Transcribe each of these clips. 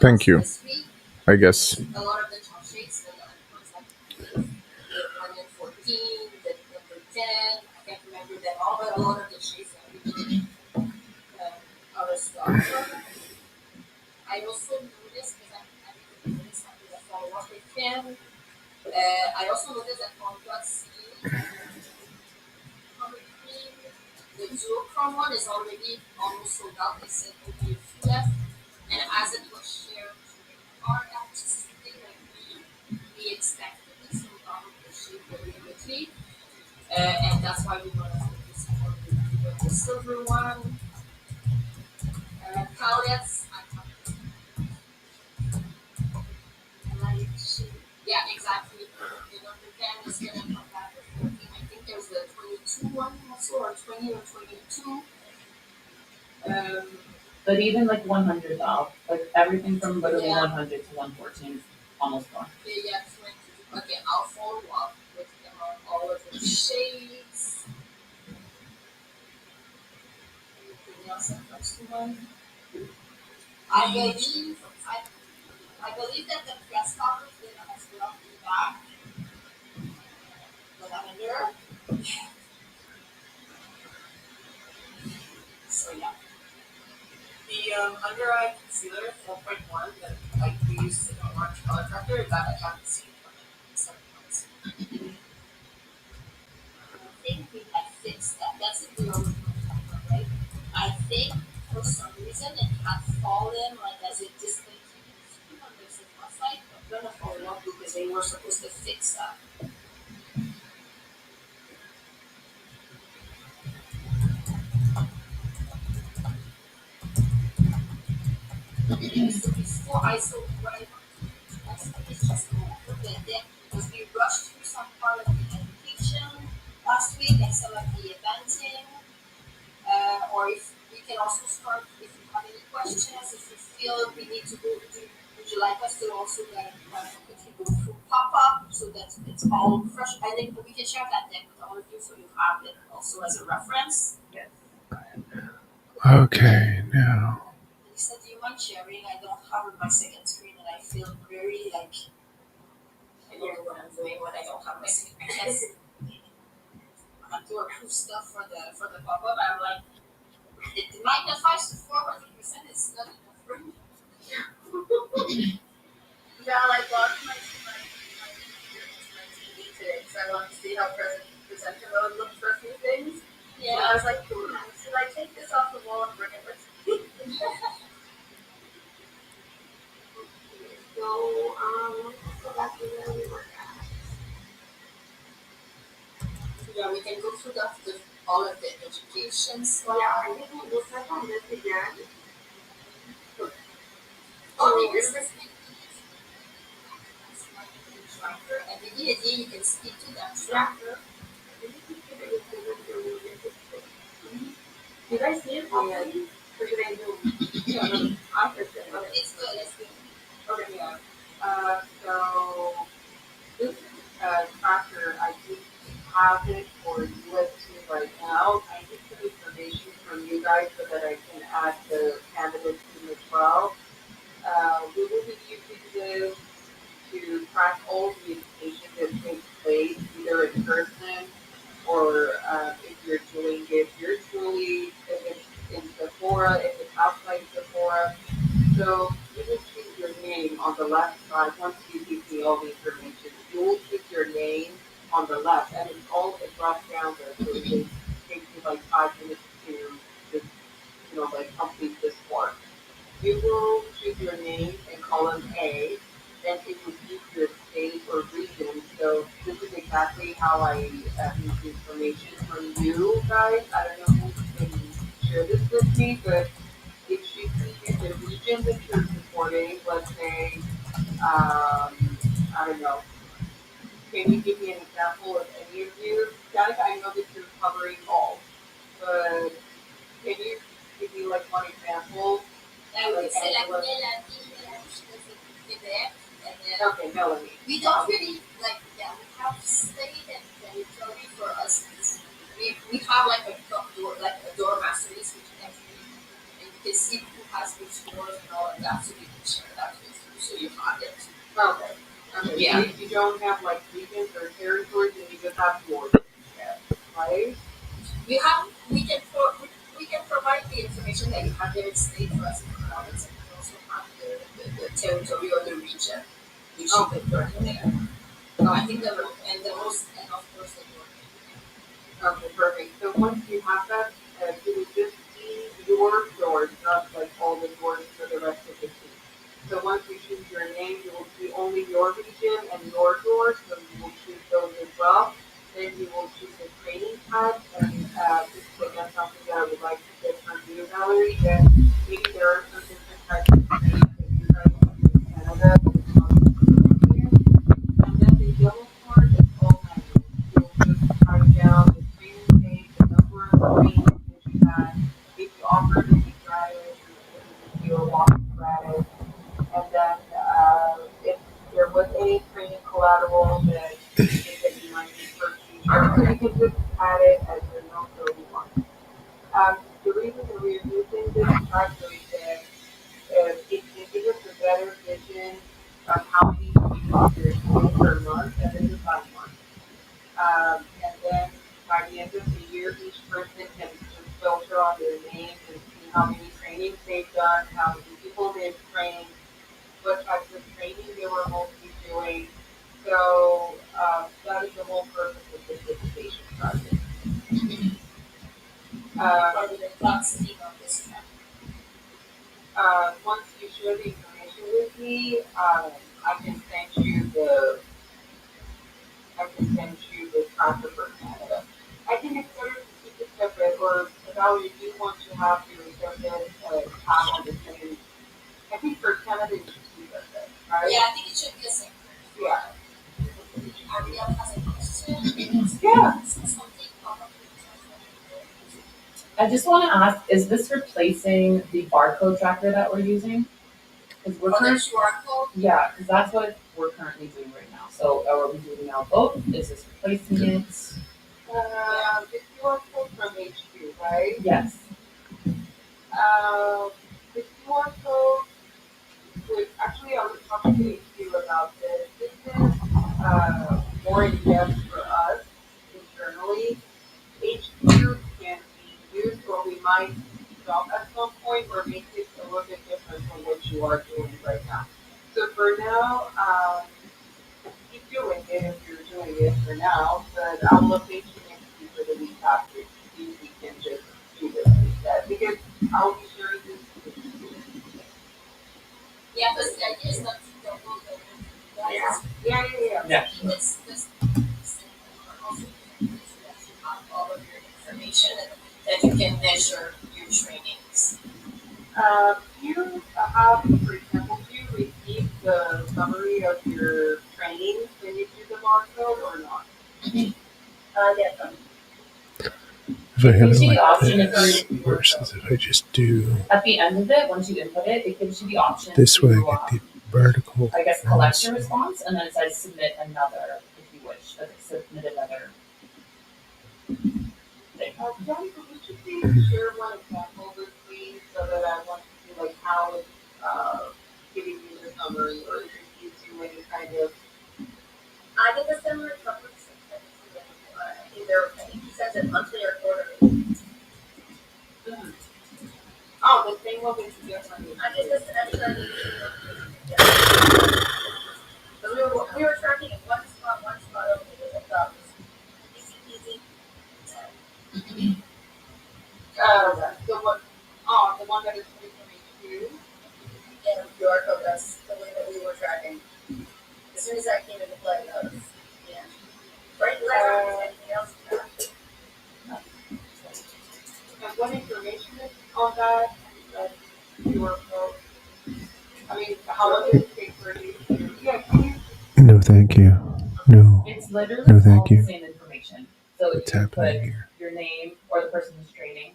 Thank you, I guess. But even like 100 off, like everything from literally 100 to 114 is almost gone. Okay, now. And yeah, no, I understand. It's good. It's good. Okay, yeah. So this tracker, I do have it for USC right now. I need some information from you guys so that I can add the candidates in as well. We will be using this to track all the education that takes place, either in person or if you're doing it virtually, if it's in Sephora, if it's outside Sephora. So you will see your name on the left side once you give me all the information. You will see your name on the left, and it's all it drops down there. So it takes you like 5 minutes to just like complete this form. You will choose your name in column A, then it will give your state or region. So this is exactly how I need the information from you guys. I don't know who can share this with me, but it should be in the region that you're supporting. Let's say, I don't know. Can you give me an example of any of you? Guys, I know that you're covering all, but can you give me like one example? I would say like Melanie, she does it in Quebec, and then okay, Melanie. We don't really like yeah, we have state and territory for us. We have like a top door like a door masteries which can and you can see who has which doors and all of that, so we can share that with you, so you have it. Okay. Okay. Yeah. So you don't have like regions or territories, and you just have doors. Yeah. Right. We can provide the information that you have there in state for us in the province, and we also have the territory or the region which you can put in there. So I think the most and of course the door. Okay, perfect. So once you have that, you would just see your doors, not like all the doors for the rest of the team. So once you choose your name, you will see only your region and your doors, so you will choose those as well. Then you will choose the training tab, and this is again something that I would like to get from you, Valerie, that maybe there are some different types of training that you guys do in Canada that is not included here. And then the yellow part is all manual. You'll just write down the training page, the number of trainings that you had, if you offered any gratis, or if you were walking gratis, and then if there was any training collateral that you think that you might need for future, you can just add it as a note that you want. The reason that we're using this tracker is that it can give us a better vision of how many people you're doing per month, and this is by month. And then by the end of the year, each person can just filter on their names and see how many trainings they've done, how many people they've trained, what types of training they were mostly doing. So that is the whole purpose of this education project. Probably the complexity of this track. Once you share the information with me, I can send you the I can send you the tracker for Canada. I think it's better to keep it separate, or Valerie, if you want to have your separate tab on the same. I think for Canada, it should be separate, right? Yeah, I think it should be a separate. Yeah. Ariel has a question. Yeah. Something I just want to ask, is this replacing the barcode tracker that we're using? Because we're the QR code. yeah, because that's what we're currently doing right now. So are we doing now both? Is this replacing it? The QR code from HQ, right? Yes. The QR code would actually I was talking to HQ about this. This is more in depth for us internally. HQ can be used, or we might stop at some point or make it a little bit different from what you are doing right now. So for now, keep doing it if you're doing it for now, but I'll update you next week for the week after to see if we can just do this instead. Because I'll be sharing this with you. Yeah, because the idea is not to double the yeah. This also have all of your information and that you can measure your trainings. You have, for example, do you receive the summary of your trainings when you do the barcode or not? Yes. If I have gives it you the like option if this you're versus if I just do at the end of it, once you input it, it gives you the option this way, I to, get the vertical. I guess, collect your response, and then it says submit another if you wish. Like submit another thing. John, could you please share one example with me so that I want to see like how it's giving you the summary or if it gives you any kind of. I did the similar couple of I think he says it monthly or quarterly. Mm-hmm. Oh, the thing will be different. I did this actually. So we were tracking in one spot only with the thumbs. Easy peasy. The one that is free from HQ. And QR code, that's the way that we were tracking. As soon as that came into play, that was, yeah. Right, anything else? And what information is on that? Like QR code? I mean, how long does it take for you to? Yeah, can you? No, thank you. No. It's literally No, all thank the you. same information. So What's you happening put here? your name or the person who's trading,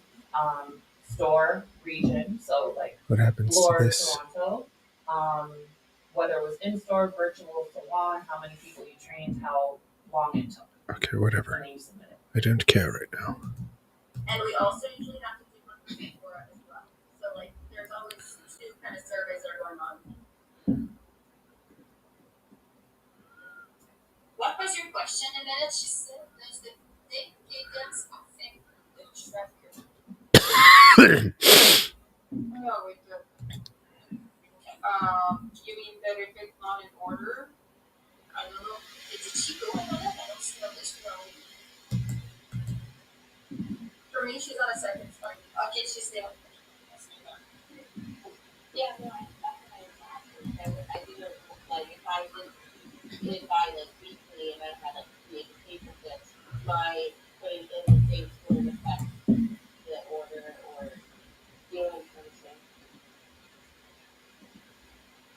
store, region, so like What happens to Lord this? Toronto, whether it was in store, virtual, so on, how many people you trained, how long it took, Okay, and whatever. then you submit it. I don't care right now. And we also usually have to do one for before as well. So like, there's always two kind of surveys that are going on. What was your question in it? She said, "Does the thick cadence affect the traffic?" No, wait. You mean that if it's not in order? I don't know. Did she go in on it? I don't see on this row. For me, she's on a second spot. Okay, she's there. Yeah, no, I do know, like, if I like weekly and I had like create a paper that my putting in the dates would affect the order or you know what I'm saying.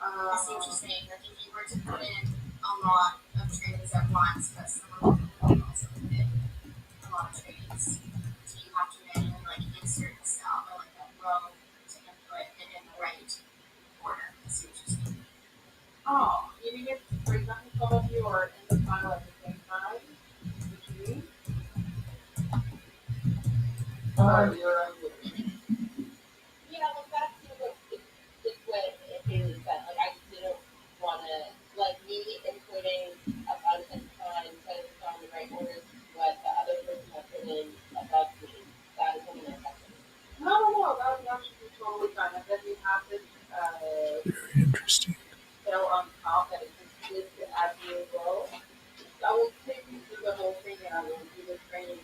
I see what you're saying. Like if you were to put in a lot of trainings at once, but some of them would also put in a lot of trainings. So you have to manually like insert the cell or like a row to input and in the right order. I see what you're saying. Oh, you mean if, for example, some of you are in the file at the same time? What you mean? You're yeah, like that's it's what it really said. Like I didn't wanna like me inputting a bunch of time because it's on the right orders what the other person had put in above me. That is something that affected me. No, that should be totally fine. And then you have this Very interesting. cell on top that is listed as you go. I will take you through the whole thing and I will do the training.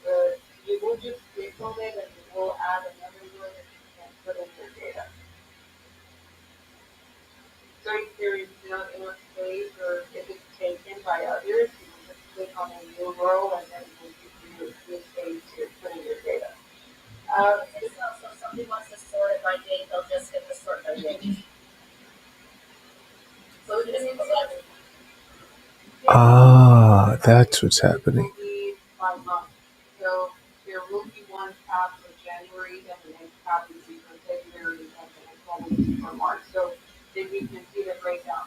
You will just click on it and you will add another word that you can put in your data. So if there is not enough space or if it's taken by others, you can just click on a new row and then it will give you the space to put in your data. So if somebody wants to sort it by date, they'll just hit the sort by date. So we just need to That's what's happening. By month. So there will be one tab for January, then the next tab will be for February, and the next one will be for March. So then you can see the breakdown.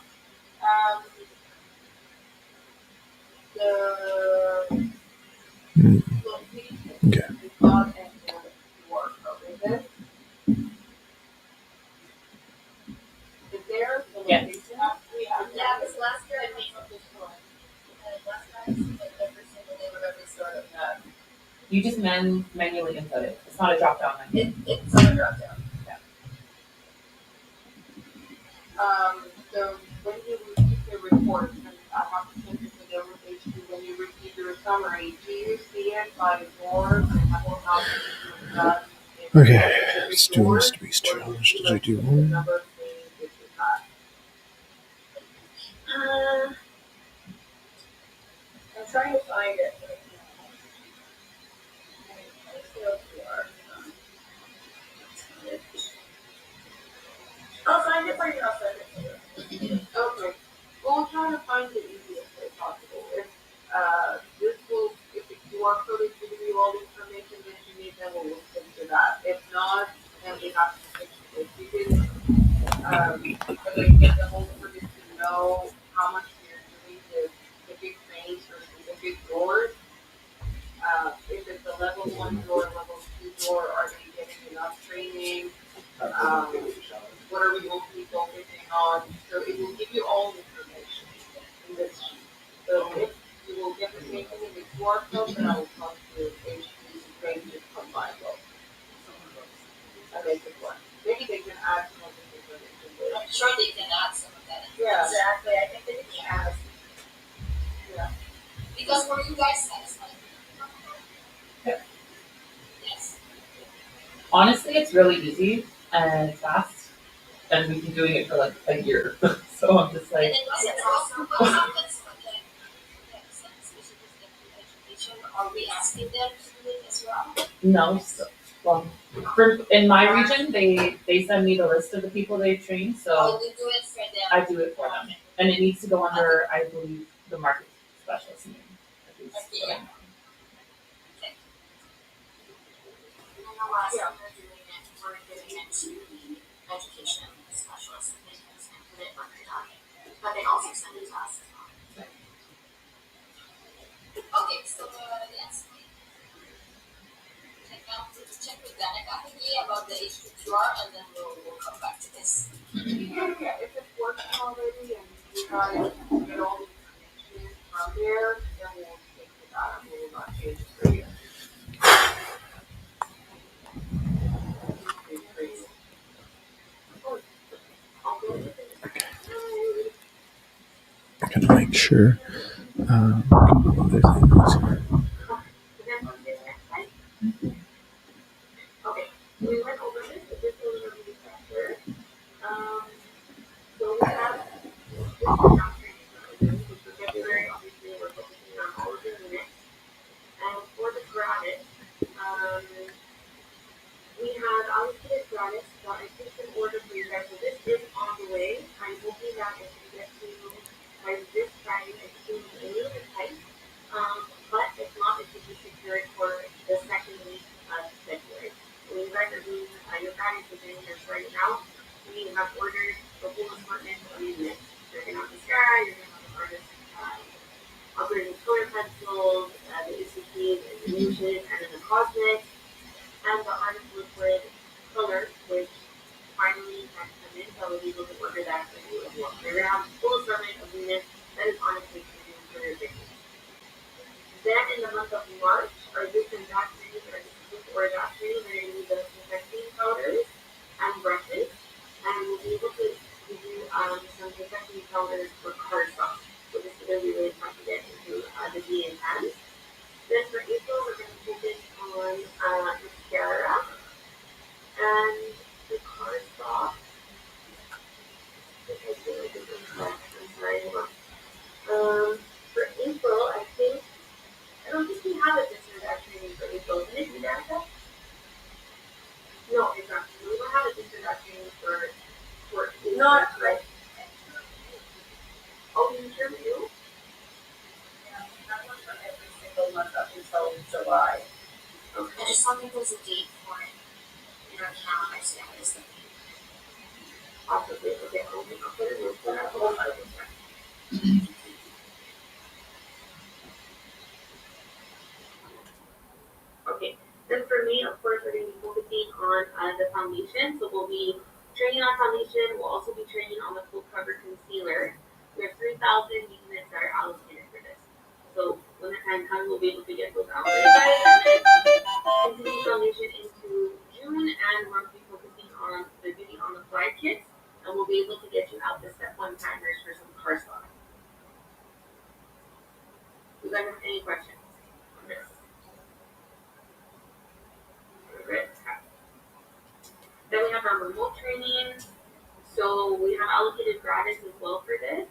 The location Okay. is not in the work code, is it? Is there the Yeah. location? Yeah, because last year I made this one. And last time I see like every single name of every sort of You just manually input it. It's not a drop down menu. it's on a drop down. Yeah. So when you receive the report, and I have to send it to the HQ, when you receive your summary, do you see it by board and have all not done? Okay, let's do Mr. Beast challenge. Did I do one? I'm trying to find it. I'll find it for you. I'll send it to you. Okay. Well, I'm trying to find the easiest way possible. If this will, if the QR code is giving you all the information that you they have to switch because but like get the whole purpose to know how much you're doing the big frames versus the big doors. If it's a level one door, level two door, are they getting enough training? What are we mostly focusing on? So it will give you all the information in this sheet. So if you will get the same thing in the QR code, then I will come to HP's ranges combined both. And make it one. Maybe they can add some of this information there. I'm sure they can add some of that. Yeah, exactly. I think they can add. Yeah. Because were you guys satisfied? Yep. Yes. Honestly, it's really easy and it's fast, and we've been doing it for like a year. So I'm just And like, then what's happens when the specialist get through education? Are we asking them to do it as well? no. So, well, in my region, they send me the list of the people they've trained, so Oh, we do it for them. I do it for them, and it needs to go under, I believe, the market specialist name. At least, Okay, yeah. Okay. And then the last one we're doing it, we're giving it to the education specialist and put it under that. But they also send it to us as well. Okay, so yes. Check with Danica about the H2QR and then we'll come back to this. Yeah, if it's working already and you guys get all the information from there, then we'll take it out and we will not change it for you. I'm gonna make sure. A couple other things. Okay, we went over this, but this was a refresher. So we have this training for February, obviously we're focusing on all of the units. And for the gratis, we have allocated gratis, but I think in order for you guys, so this is on the way. I'm hoping that if we get to by this Friday, it's soon a little bit tight. But if not, it should be secured for the second week of February. When you guys are doing your gratis within your right now, we have ordered the whole assortment of units. You're gonna have the sky, you're gonna have the artist operating color pencils, the ECPs, and the illusions, and then the cosmetics, and the artist liquid color, which finally has come in, so I was able to order that for you as well. We're gonna have a full assortment of units that is honestly for your business. Then in the month of March, our this and that series, or this or that series, we're gonna use the disinfecting powders and brushes, and we'll be able to give you some disinfecting powders for cardstock. So this is gonna be really fun to get into the D and hands. Then for April, we're going to focus on mascara and the cardstock. I'm sorry, hold on. For April, I don't think we have a disregard training for April. Did it do that? No, exactly. We don't have a disregard training for April. Not right. Oh, you sure do? Single month up until July. Okay. I just don't think there's a date for it in our calendar, so that is the thing. Possibly, okay, I'll put it in for that whole other thing. Okay, then for me, of course, we're going to be focusing on the foundation, so we'll be training on foundation, we'll also be training on the full cover concealer. There's 3,000 units that are allocated for this. So when the time comes, we'll be able to get those out for you guys. And then continue foundation into June, and we're going to be focusing on the beauty on the fly kits, and we'll be able to get you out the step 1 timers for some cardstock. Do you guys have any questions on this? Great. Then we have our remote training. So we have allocated gratis as well for this.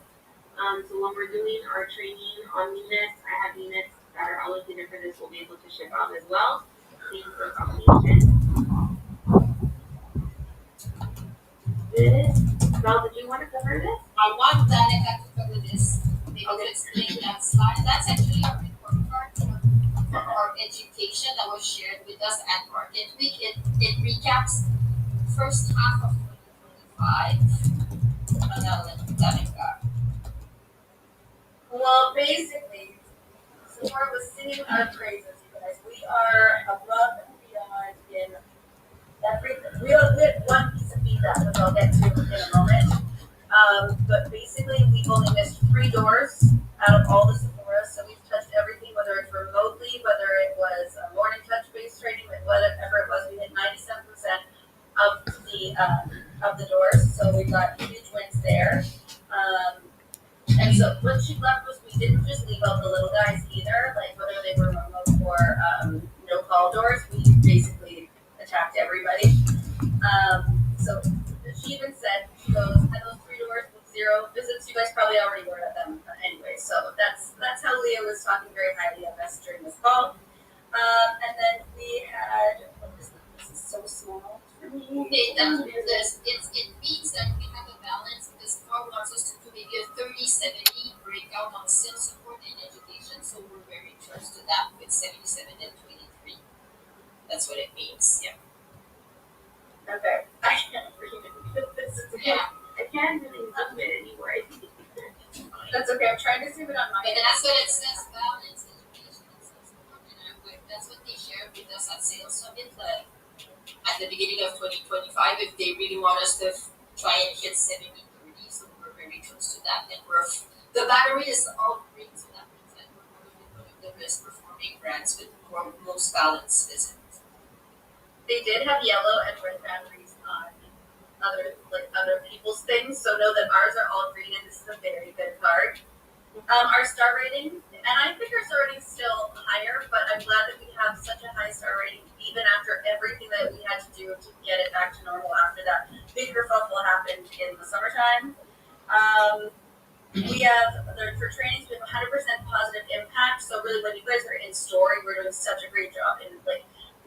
So when we're doing our training on units, I have units that are allocated for this. We'll be able to ship out as well. Same for foundation. This, Val, did you want to cover this? I want Danica to cover this. Maybe to explain that slide. That's actually our report card for our education that was shared with us at Market Week. It recaps first half of 2025. And now Danica. Well, basically, Sephora was singing our praises, you guys. We are above and beyond in everything. We have one piece of feedback, which I'll get to in a moment. But basically, we've only missed 3 doors out of all the Sephora, so we've touched everything, whether it's remotely, whether it was a morning touch-based training, whatever it was. We hit 97% of the doors, so we've got huge wins there. And so what she left was we didn't just leave out the little guys either, like whether they were remote or no call doors. We basically attacked everybody. So she even said, she goes, and those 3 doors with 0 visits, you guys probably already were at them anyway. So that's how Leah was talking very highly of us during this call. And then we had, this is so small for me. It means that we have a balance because Carl wants us to do maybe a 30-70 breakout on sales support and education. So we're very close to that with 77 and 23. That's what it means. Yeah. Okay. I can't read it. This is Yeah. I can't really zoom it anymore. That's okay. I'm trying to zoom it on my And that's what it says, balance, education, and sales support. And that's what they shared with us at Sales Summit at the beginning of 2025. If they really want us to try and hit 70-30, so we're very close to that. And the battery is all green, so that means that we're probably one of the best performing brands with most balance visits. They did have yellow and red batteries on other people's things, so know that ours are all green, and this is a very good card. Our star rating, and I think our star rating is still higher, but I'm glad that we have such a high star rating, even after everything that we had to do to get it back to normal after that big kerfuffle happened in the summertime. We have, for trainings, we have 100% positive impact. So really, when you guys are in store, we're doing such a great job in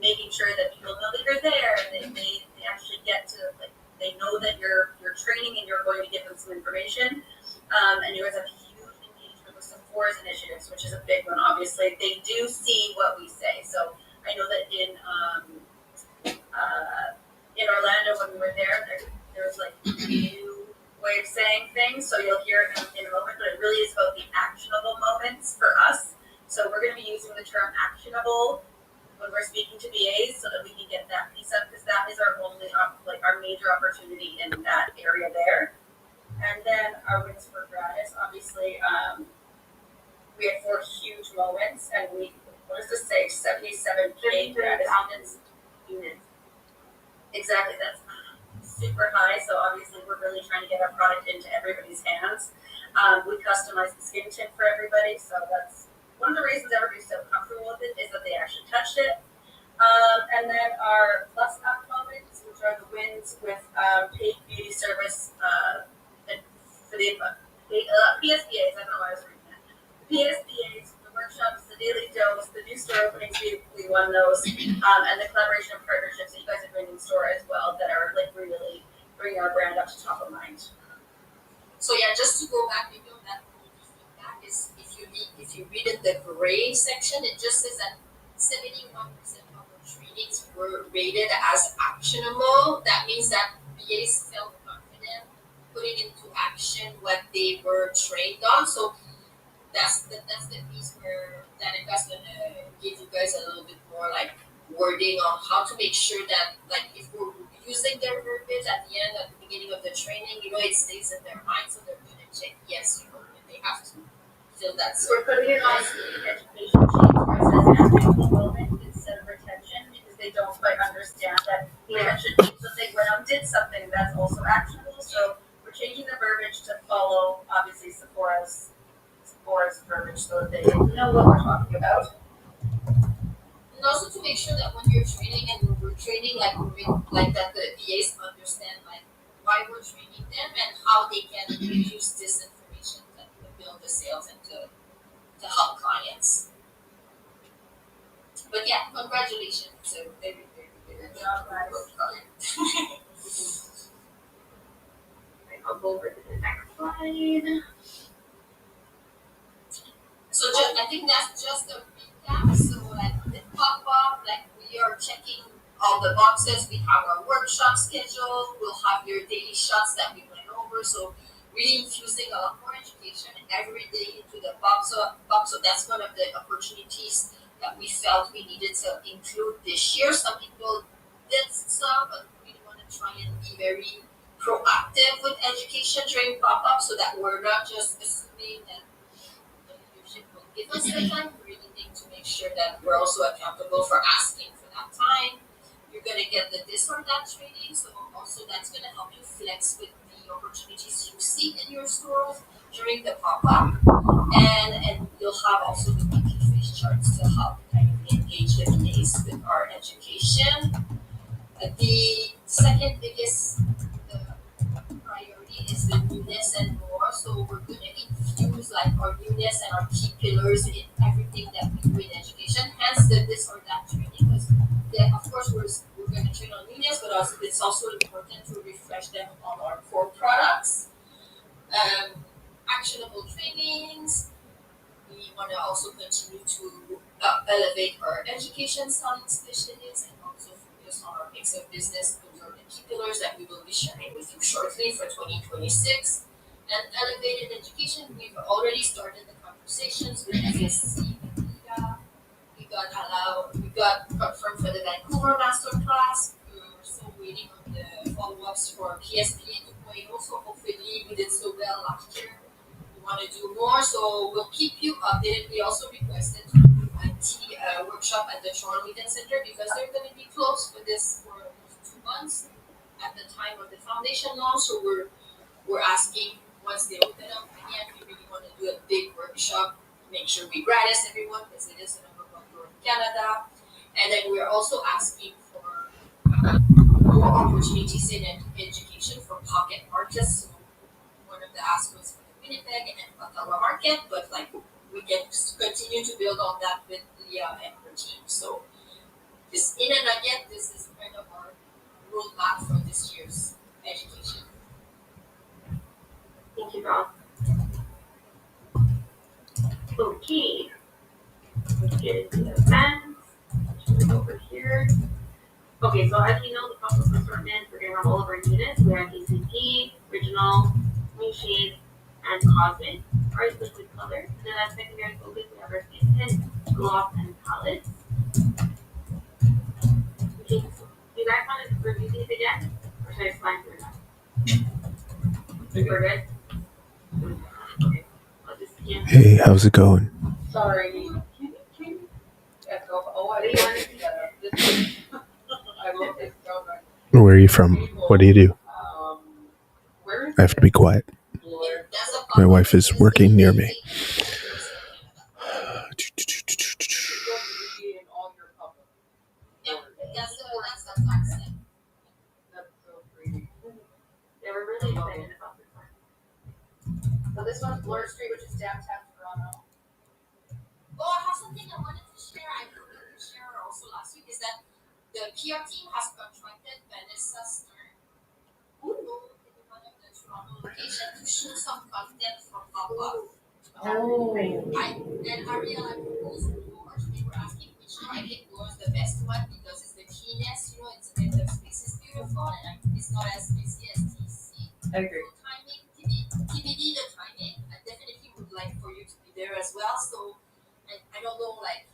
making sure that people know that you're there. They actually get to they know that you're training and you're going to give them some information. And you guys have huge engagement with Sephora's initiatives, which is a big one. Obviously, they do see what we say. So I know that in Orlando when we were there was a new way of saying things. So you'll hear it in a moment, but it really is about the actionable moments for us. So we're going to be using the term actionable when we're speaking to VAs so that we can get that piece up, because that is our only our major opportunity in that area there. And then our wins for gratis, obviously, we had 4 huge moments, and what does this say? 77K gratis units. Exactly, that's super high. So obviously, we're really trying to get our product into everybody's hands. We customize the skin tint for everybody, so that's one of the reasons everybody's so comfortable with it, is that they actually touched it. And then our plus up moments, which are the wins with paid beauty service for the PSBAs. I don't know why I was reading that. PSBAs, the workshops, the daily dose, the new store openings, we won those, and the collaboration and partnerships that you guys are doing in store as well that are really bringing our brand up to top of mind. So yeah, just to go back maybe on that feedback is if you read in the gray section, it just says that 71% of our trainings were rated as actionable. That means that VAs felt confident putting into action what they were trained on. So that's the piece where Danica's gonna give you guys a little bit more wording on how to make sure that if we're using their verbiage at the end, at the beginning of the training, it stays in their mind, so they're gonna check yes, when they have to fill that. So we're putting it on the education sheet where it says actionable moment instead of retention, because they don't quite understand that retention means that they went out and did something that's also actionable. So we're changing the verbiage to follow obviously Sephora's verbiage so that they know what we're talking about. And also to make sure that when you're training and we're training that the VAs understand why we're training them and how they can use this information to build the sales and to help clients. But yeah, congratulations. It's a very, very good job, guys. I'll go over to the next slide. So I think that's just a recap. So the pop-up, we are checking all the boxes. We have our workshop schedule. We'll have your daily shots that we went over. So really infusing a lot more education every day into the box. So that's one of the opportunities that we felt we needed to include this year. Some people did some, but we want to try and be very proactive with education during pop-up so that we're not just assuming that the leadership will give us the time. We really need to make sure that we're also accountable for asking for that time. You're gonna get the this or that training, so also that's gonna help you flex with the opportunities you see in your stores during the pop-up. And you'll have also the weekly face charts to help kind of engage the case with our education. The second biggest priority is the newness and more. So we're gonna infuse like our newness and our key pillars in everything that we do in education. Hence the this or that training. Because of course we're gonna train on newness, but also it's also important to refresh them on our core products. Actionable trainings. We want to also continue to elevate our education selling specialists and also focus on our mix of business. Those are the key pillars that we will be sharing with you shortly for 2026. And elevated education, we've already started the conversations with FSC, with Liga. We got confirmed for the Vancouver Masterclass. We're still waiting on the follow-ups for PSPA 2.0, so hopefully we did so well last year. We want to do more, so we'll keep you updated. We also requested to do a tea workshop at the Toronto Event Center because they're going to be closed for this for 2 months at the time of the foundation launch. So we're asking once they open up again, we really want to do a big workshop, make sure we gratis everyone because it is the number one door in Canada. And then we're also asking for more opportunities in education for pocket markets. So one of the asks was for the Winnipeg and Ottawa market, but like we can continue to build on that with Leah and her team. So this in a nugget, this is kind of our roadmap for this year's education. Thank you, Rob. Okay. Let's get into the events. Move over here. Okay, so as you know, the pop-up assortment, we're going to run all of our units. We have ACP, Original, New Shades, and Cosmic. Ours liquid color. And then as secondary focus, we have our skin tint, gloss, and palettes. Okay, so do you guys want to review these again? Or should I slide through them? We're good? Okay. I'll just scan. Hey, how's it going? Sorry. Can you echo? Oh, I What do you want to see? I wrote this down right. Where are you from? What do you do? Where is I have to be quiet. Lord? My wife is working near me. Be in all your public. Yeah, that's the tax step. That's so pretty. They were really excited about this one. So this one's Bloor Street, which is downtown Toronto. Oh, I have something I wanted to share. I forgot to share also last week is that the PR team has contracted Vanessa Stern, who will in one of the Toronto locations to shoot some content from pop-up. Oh. And Ariel, I proposed Bloor. They were asking which one. I think Bloor is the best one because it's the cleanest. You know, the space is beautiful and it's not as busy as TC. I agree. Timing, TBD the timing. I definitely would like for you to be there as well. So I don't know, like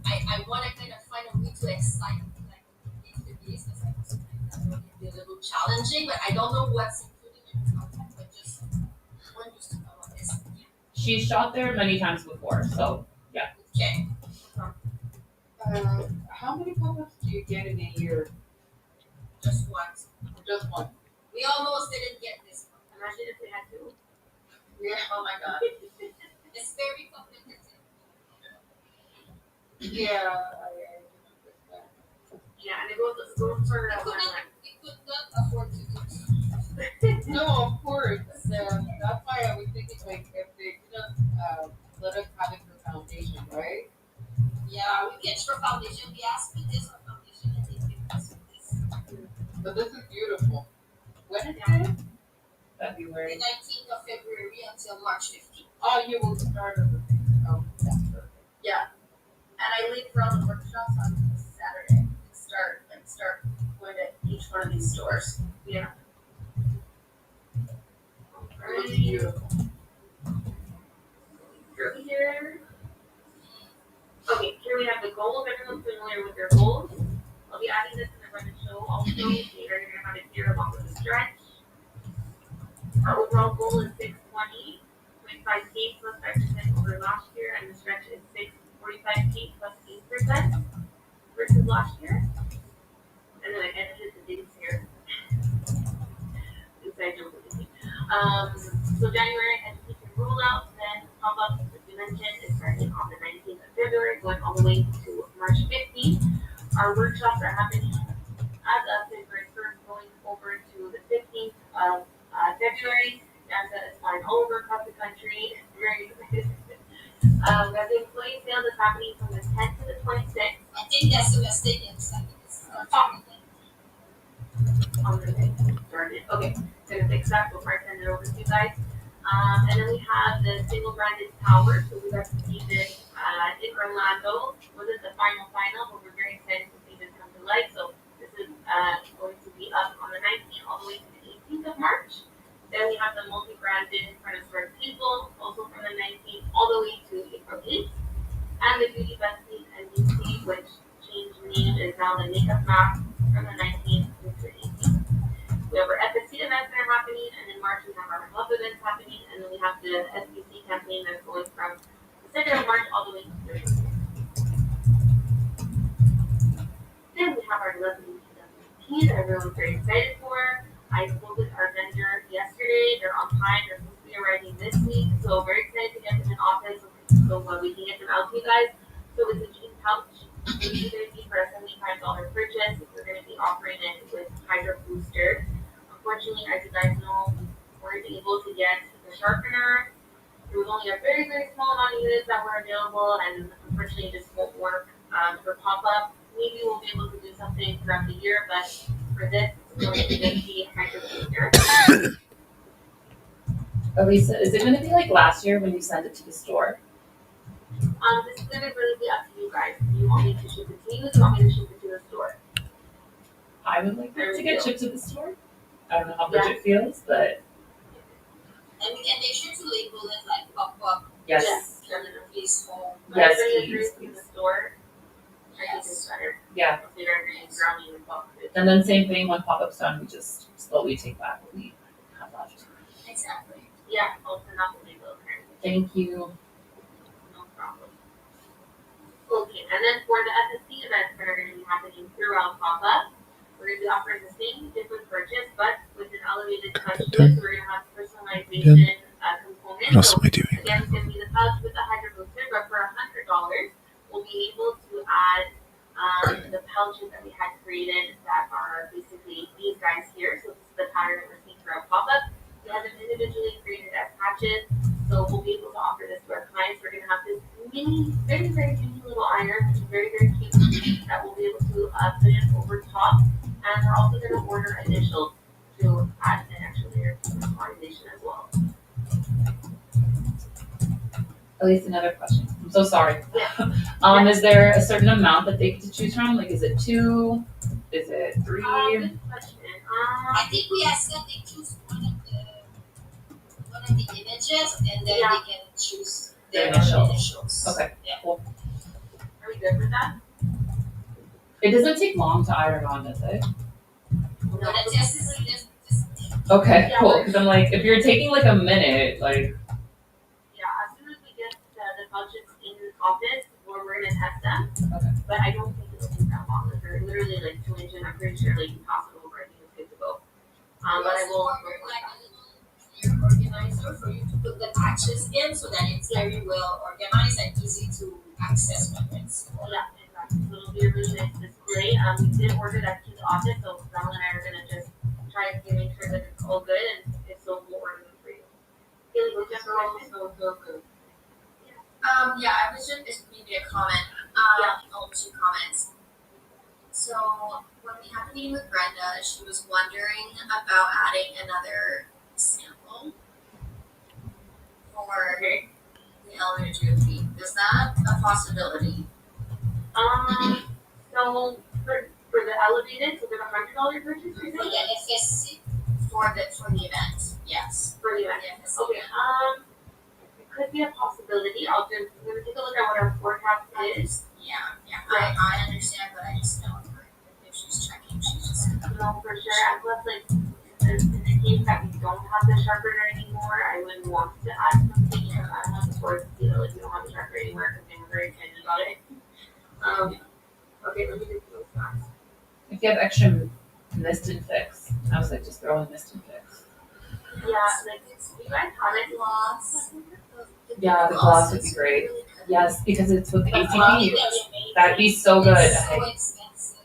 I want to kind of find a way to excite like into the days because I also think that will be a little challenging. But I don't know what's included in the content, but just one needs to know on this. She's shot there many times before, so Okay. how many pop-ups do you get in a year? Just one. Just one. We almost didn't get this one. Imagine if we had two. Yeah. Oh my god. It's very competitive. Yeah, I understand. Yeah, and it goes for We could not afford to do. No, of course. That's why I was thinking like if they could let us have it for foundation, right? Yeah, we pitched for foundation. We asked for this for foundation and they picked us for this. But this is beautiful. When is it? February. The 19th of February until March 15th. Oh, you will start on the oh, that's perfect. And I leave for all the workshops on Saturday to start one of these stores. Yeah. Alright. Through here. Okay, here we have the goals. Everyone's familiar with their goals. I'll be adding this in the run and show also. You're gonna have it here along with the stretch. Our overall goal is 620, 0.5K plus 5% over last year, and the stretch is 645K plus 8% versus last year. And then I edited the dates here. Inside joke with me. So January education rollout, then pop-up, as you mentioned, is starting on the 19th of February, going all the way to March 15th. Our workshops are happening as of February 1st, going over to the 15th of February. NASA is flying all over across the country. It's very excited. We have the employee sales is happening from the 10th to the 26th. I think that's a mistake in seconds. On the day started. Okay, gonna fix that before I send it over to you guys. And then we have the single branded tower. So we got to see this in Orlando. Wasn't the final, but we're very excited to see this come to life. So this is going to be up on the 19th all the way to the 18th of March. Then we have the multi-branded front of store people, also from the 19th all the way to April 8th. And the beauty besties and DC, which changed name is now the makeup mask from the 19th to the 18th. We have our FSC events that are happening, and in March we have our health events happening, and then we have the SBC campaign that's going from the 2nd of March all the way to the 30th. Then we have our lovely PWP that everyone's very excited for. I spoke with our vendor yesterday. They're on time. They're supposed to be arriving this week, so very excited to get them in office so we can get them out to you guys. So it's a jean pouch. It's going to be for a $75 purchase. We're going to be offering it with Hydro Booster. Unfortunately, as you guys know, we weren't able to get the sharpener. There was only a very, very small amount of units that were available, and unfortunately, it just won't work for pop-up. Maybe we'll be able to do something throughout the year, but for this, it's going to just be Hydro Booster. Elisa, is it going to be like last year when you sent it to the store? This is going to really be up to you guys. Do you want me to ship it to you? Do you want me to ship it to the store? I would like There to we get go. shipped to the store. I don't know how much it feels, but And we can make sure to label it like pop-up, yes. please home. Yes, Everybody please, agrees in the store. I think it's Yes. better. Yeah. If they're agreeing brownie and chocolate. And then same thing when pop-up's done, we just slowly take back what we have left. Exactly. Yeah, I'll send out the label. Okay. Thank you. No problem. Okay, and then for the FSC events that are going to be happening throughout pop-up, we're going to be offering the same different purchase, but with an elevated touch to it. So we're going to have personalization components. What else So am I doing? again, it's going to be the pouch with the Hydro Booster, but for $100, we'll be able to add the pouches that we had created that are basically these guys here. So this is the pattern that we're seeing throughout pop-up. We have them individually created as patches. So we'll be able to offer this to our clients. We're going to have this mini, very, very tiny little iron, which is very, very cute, that we'll be able to put in over top. And we're also going to order initials to add an extra layer to personalization as well. At least another question. I'm so sorry. Yeah. Is there a certain amount that they get to choose from? Like, is it 2? Is it 3? Good question. I think we asked them they choose one of the images, and then Yeah. they can choose Their their initials. initials. Okay, Yeah. cool. Are we good with that? It doesn't take long to iron on, does it? But it's just Okay, Yeah, cool. we're- Because I'm like, if you're taking like a minute, like, Yeah, as soon as we get the budgets in office, we're going to test them. Okay. But I don't think it'll take that long. Like, they're literally like 2 inches. I'm pretty sure like you toss it over, I think it's good to go. But I will. order like a little clear organizer for you to put the patches in, so that it's very well organized and easy to access when it's. Yeah, exactly. So it'll be a really nice display. We did order that to the office, so Val and I are gonna just try to make sure that it's all good, and if so, we'll order them for you. Haley, would you have a question? So good. Yeah, I was just maybe a comment. Oh, 2 comments. So when we had the meeting with Brenda, she was wondering about adding another sample for Okay. the elementary fee. Is that a possibility? So for For the elevated, so there's $100 purchase, you Oh, think? yeah, it's for the event, yes. For the event. Yeah, it's- Okay, it could be a possibility. I'm gonna take a look at what our forecast is. Yeah, I understand, but I just don't agree. If she's checking, she's just. No, for sure. And plus, like, in the case that we don't have the sharpener anymore, I wouldn't want to add something. I don't want the board to feel like we don't have the sharpener anymore because they were very excited about it. Okay, let me do those facts. If you have extra mist and fix, I was like, just throw in mist and fix. Yeah, like, you guys have it? Gloss. Yeah, the gloss would be great. Really good. Yes, because it's with the The gloss ACP. is amazing. That'd be so good. It's so expensive.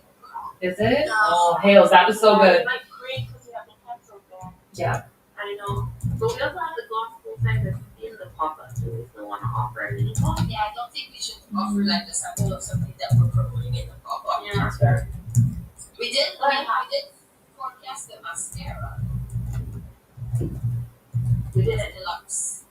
Is it? No. Oh, Hales, that was so good. Like, great because you have the pencil there. Yeah. I know. But we also have the gloss full size that's in the pop-up, so we still want to offer a mini pop. Yeah, I don't think we should offer like the sample of something that we're promoting in the pop-up. Yeah. That's fair. We did forecast the mascara. We did a deluxe.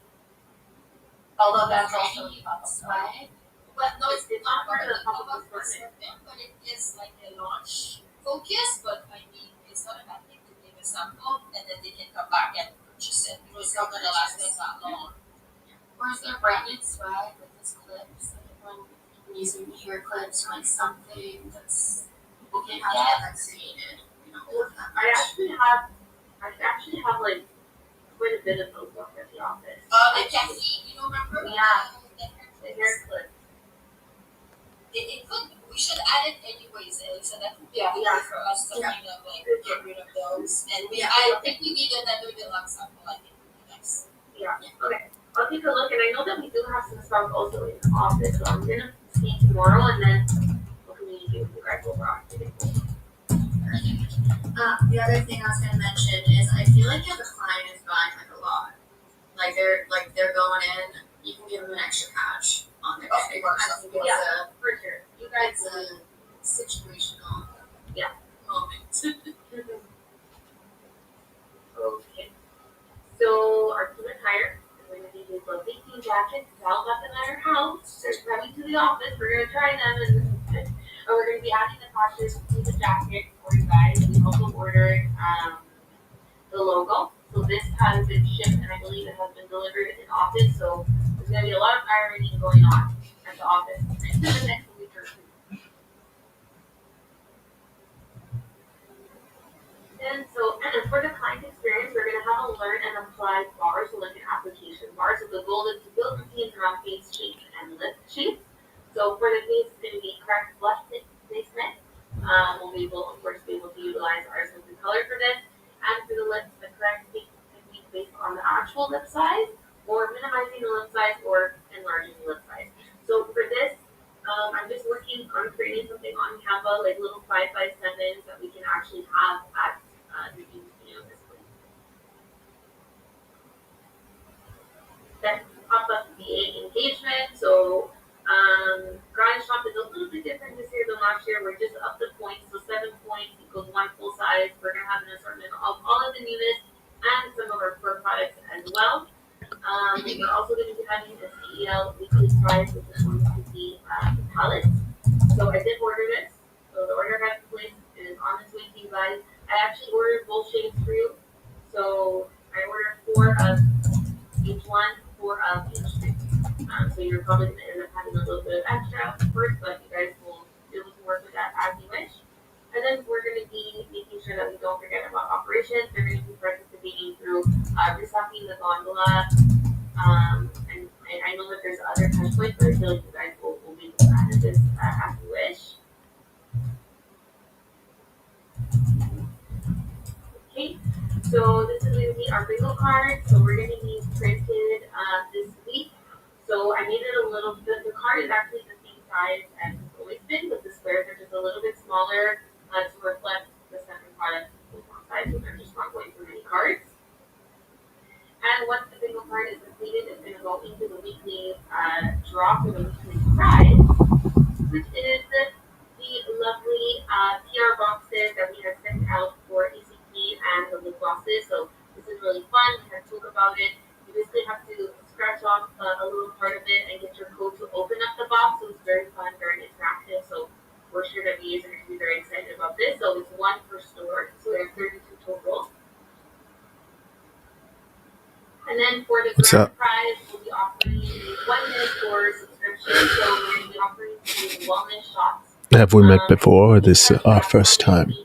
Although that's also Right? pop-up. Right? Well, no, it's not part part of of the the pop-up pop-up assortment. assortment, but it is like a launch focus, but I mean, it's not a bad thing to give a sample and then they can come back and purchase it. It's not gonna last them that long. Where's their brightness, right, with these clips, like when using hair clips or like something that's people can have that created, you know, with that I much. actually have like quite a bit of those up at the office. The caffeine, you know, remember? Yeah. The The hair clip. It could, we should add it anyways, so that could be a Yeah, good yeah. way for us to kind of like get rid of those. And Yeah. I think we need another deluxe sample, I think would be nice. Yeah. Okay. I'll take a look, and I know that we do have some stock also in the office, so I'm gonna see tomorrow, and then we'll communicate with you guys overall. The other thing I was gonna mention is I feel like if a client is buying like a lot, like they're going in, you can give them an extra cash on their Of check. course, I think it's Yeah. For sure. You guys it's a situational Yeah. moment. Okay. So our team attire, we're gonna do these lovely team jackets. Val got them at her house. They're coming to the office. We're gonna try them, and we're gonna be adding the patches to the jacket for you guys. We also ordered the logo. So this has been shipped, and I believe it has been delivered in office. So there's gonna be a lot of ironing going on at the office in the next week or two. And so for the client experience, we're going to have a learn and apply bar, so like an application bar. So the goal is to build routines around face shapes and lip shapes. So for the face, it's going to be correct blush placement. We'll be able, of course, be able to utilize our sensitive color for this. And for the lips, the correct technique based on the actual lip size, or minimizing the lip size, or enlarging the lip size. So for this, I'm just working on creating something on Canva, like little 5x7s that we can actually have at the museum this week. Then pop up VA engagement. So Grind Shop is a little bit different this year than last year. We're just up the points, so 7 points equals 1 full size. We're gonna have an assortment of all of the newness and some of our core products as well. We're also going to be having a CEL weekly prize, which is going to be the palettes. So I did order this. So the order has been placed and is on its way to you guys. I actually ordered both shades for you. So I ordered 4 of each one, 4 of each thing. So you're probably going to end up having a little bit of extra, of course, but you guys will be able to work with that as you wish. And then we're going to be making sure that we don't forget about operations. They're going to be participating through restocking the gondola. And I know that there's other touch points, but I feel like you guys will be able to manage this as you wish. Okay, so this is going to be our bingo card. So we're going to be printed this week. So I made it a little bit, the card is actually the same size as it's always been, but the squares are just a little bit smaller to reflect the second product size, so they're just not going through many cards. And once the bingo card is completed, it's going to go into the weekly draw for the weekly prize, which is the lovely PR boxes that we have sent out for ECP and the lip glosses. So this is really fun. We have talked about it. You basically have to scratch off a little part of it and get your code to open up the box. So it's very fun, very interactive. So we're sure that the users are going to be very excited about pieces, so it's one per store, so there are 32 total. And then for the What's grand up? prize, we'll be offering a 1 minute for subscription, so we're going to be offering some wellness shots. Have we met before, or this is our first time? If we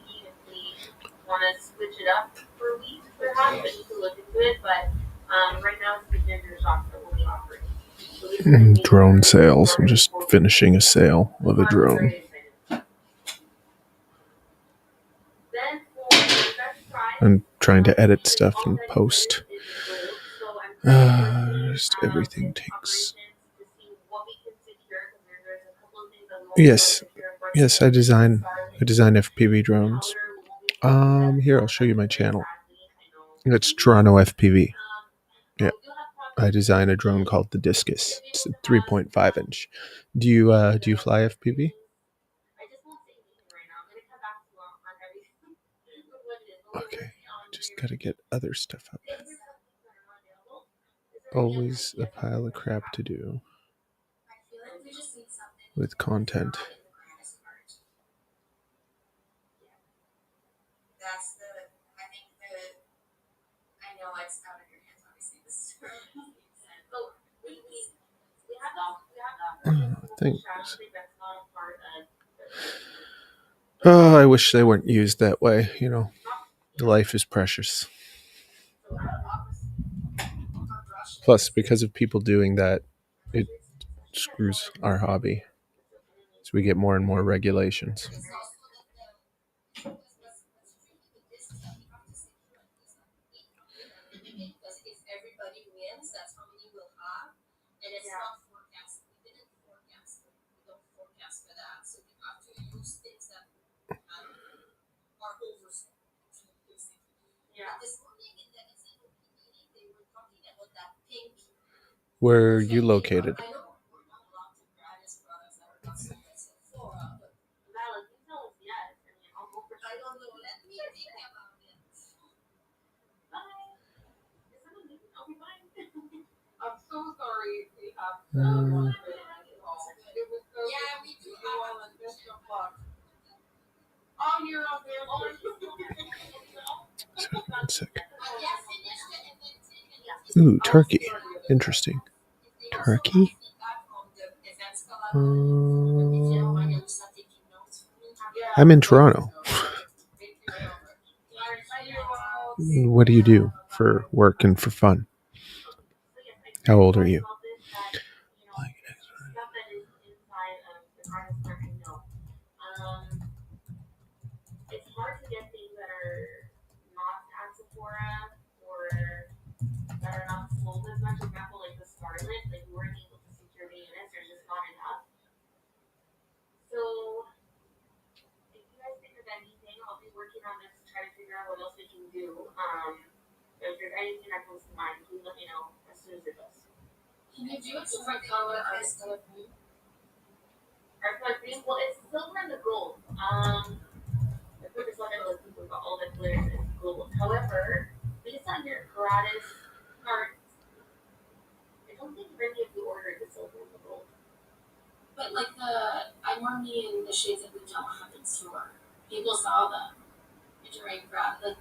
want to switch it up for a week, perhaps, but you can look into it. But right now, it's the ginger shots that we'll be offering. So this is the main Drone sales. I'm just finishing a sale of a drone. Very excited. Then for the best prize, I'm trying to edit stuff and post. Just everything takes. Yes, I design FPV drones. Here I'll show you my channel. It's Toronto FPV. Yeah, I design a drone called the Discus. It's a 3.5 inch. Do you fly FPV? Okay, I just gotta get other stuff up. Always a pile of crap to do with content. That's I think I know it's out of your hands, obviously. This is Thanks. Oh, I wish they weren't used that way. Life is precious. Plus, because of people doing that, it screws our hobby. So we get more and more regulations. Because if everybody wins, that's how many we'll have. And it's not forecast. We didn't forecast it. We don't forecast for that. So we have to use things that are oversold. Yeah. This morning in the encyclopedia, they were talking about that pink. Where are you located? I know we're not allowed to gratis products that are not sold at Sephora, but Yes. I don't know. Let me think about it. I'm so sorry we have Yeah, we do have Oh, you're on there. One sec. Yeah, finish the event. Ooh, Turkey. Interesting. Turkey? I'm in Toronto. What do you do for work and for fun? How old are you? It's hard to get things that are not at Sephora or that are not sold as much. For example, like the Scarlet, like we weren't able to secure the units. There's just not enough. So if you guys think of anything, I'll be working on this to try to figure out what else we can do. If there's anything that comes to mind, please let me know as soon as it does. Can you do a different color eyes color green? Our color green, well, it's silver and the gold. The purpose of it was people got all the glitters is gold. However, based on your gratis cards, I don't think many of you ordered the silver and the gold. But like I normally in the shades that we don't have in store. People saw them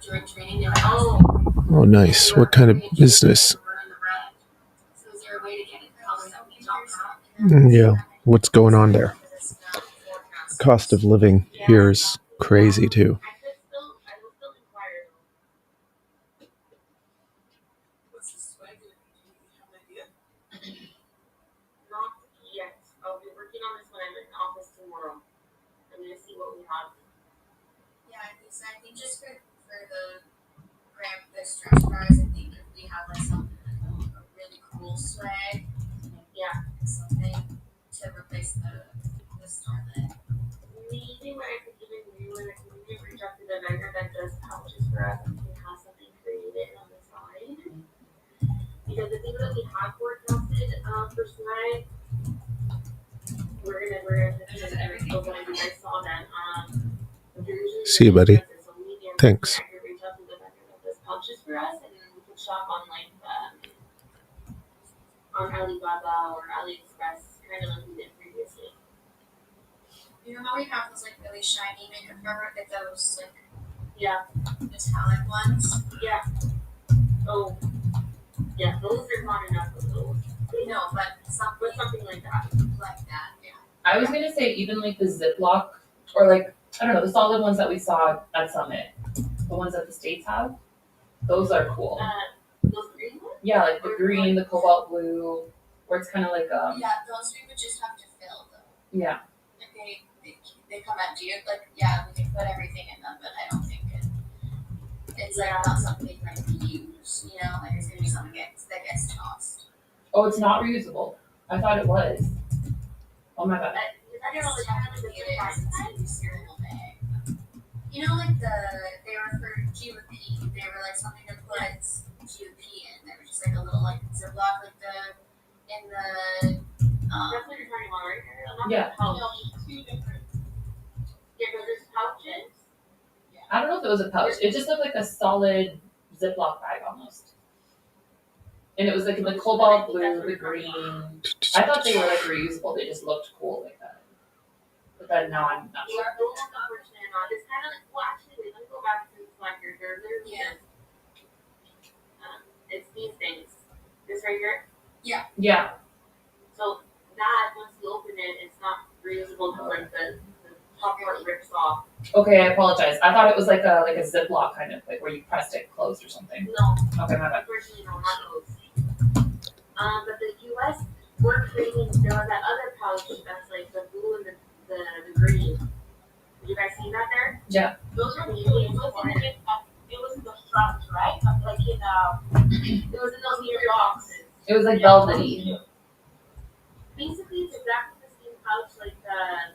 during training. They were Oh, nice. What kind of business? So is there a way to get it color that we don't have? Yeah. What's going on there? The cost of living here is crazy too. I will still inquire though. What's the swag? Do you have an idea? Not yet. I'll be working on this when I'm in office tomorrow. I'm gonna see what we have. Yeah, I think just for the stretch bars, I think if we have like something like a really cool swag, Yeah. something to replace the Starlet. Maybe what I could even do is I can maybe reach out to the vendor that does pouches for us and we can have something created on the side. Because the thing that we have forecasted for swag, we're gonna just everything when you guys saw that. See you, buddy. Thanks. I could reach out to the vendor that does pouches for us and then we could shop on like on Alibaba or AliExpress, kind of like we did previously. You know how we have those like really shiny makeup rubber, like those like Yeah. metallic ones? Yeah. Oh. Yeah, those are not enough of those. No, but Something like that. yeah. I was gonna say even like the Ziploc or like I don't know, the solid ones that we saw at Summit, the ones that the States have, those are cool. Those green ones? Yeah, like the green, the cobalt blue, where it's kind of like Yeah, those we would just have to fill though. yeah. Like they come empty. Like yeah, we can put everything in them, but I don't think it's like not something you can reuse. You know, like it's gonna be something that gets tossed. Oh, it's not reusable. I thought it was. Oh my bad. I don't know, like kind of like the price tag. Reusable bag. You know, like they were for G with P. They were like something to put G with P in. They were just like a little like Ziploc, like in the That's what you're talking about, right? Not Yeah. the pouch. no, two different. Yeah, because there's pouches. I don't know if it was a pouch. It just looked like a solid Ziploc bag almost. And it was like the cobalt blue, the green. I thought they were like reusable. They just looked cool like that. But then now I'm not Yeah, sure. those ones unfortunately are not. It's kind of like, well, actually, wait, let me go back to the slide here. They're literally Yeah. it's these things. This right here. Yeah. So that once you open it, it's not reusable because like the top part rips off. Okay, I apologize. I thought it was like a Ziploc kind of like where you pressed it closed or something. No, Okay, my bad. unfortunately, no, not those. But the U.S. we're creating. There was that other pouch that's like the blue and the green. Did you guys see that there? Yeah. Those are really important. It was in the front, right? Like in it was in those near boxes. It was like velvety. Basically, it's exactly the same pouch like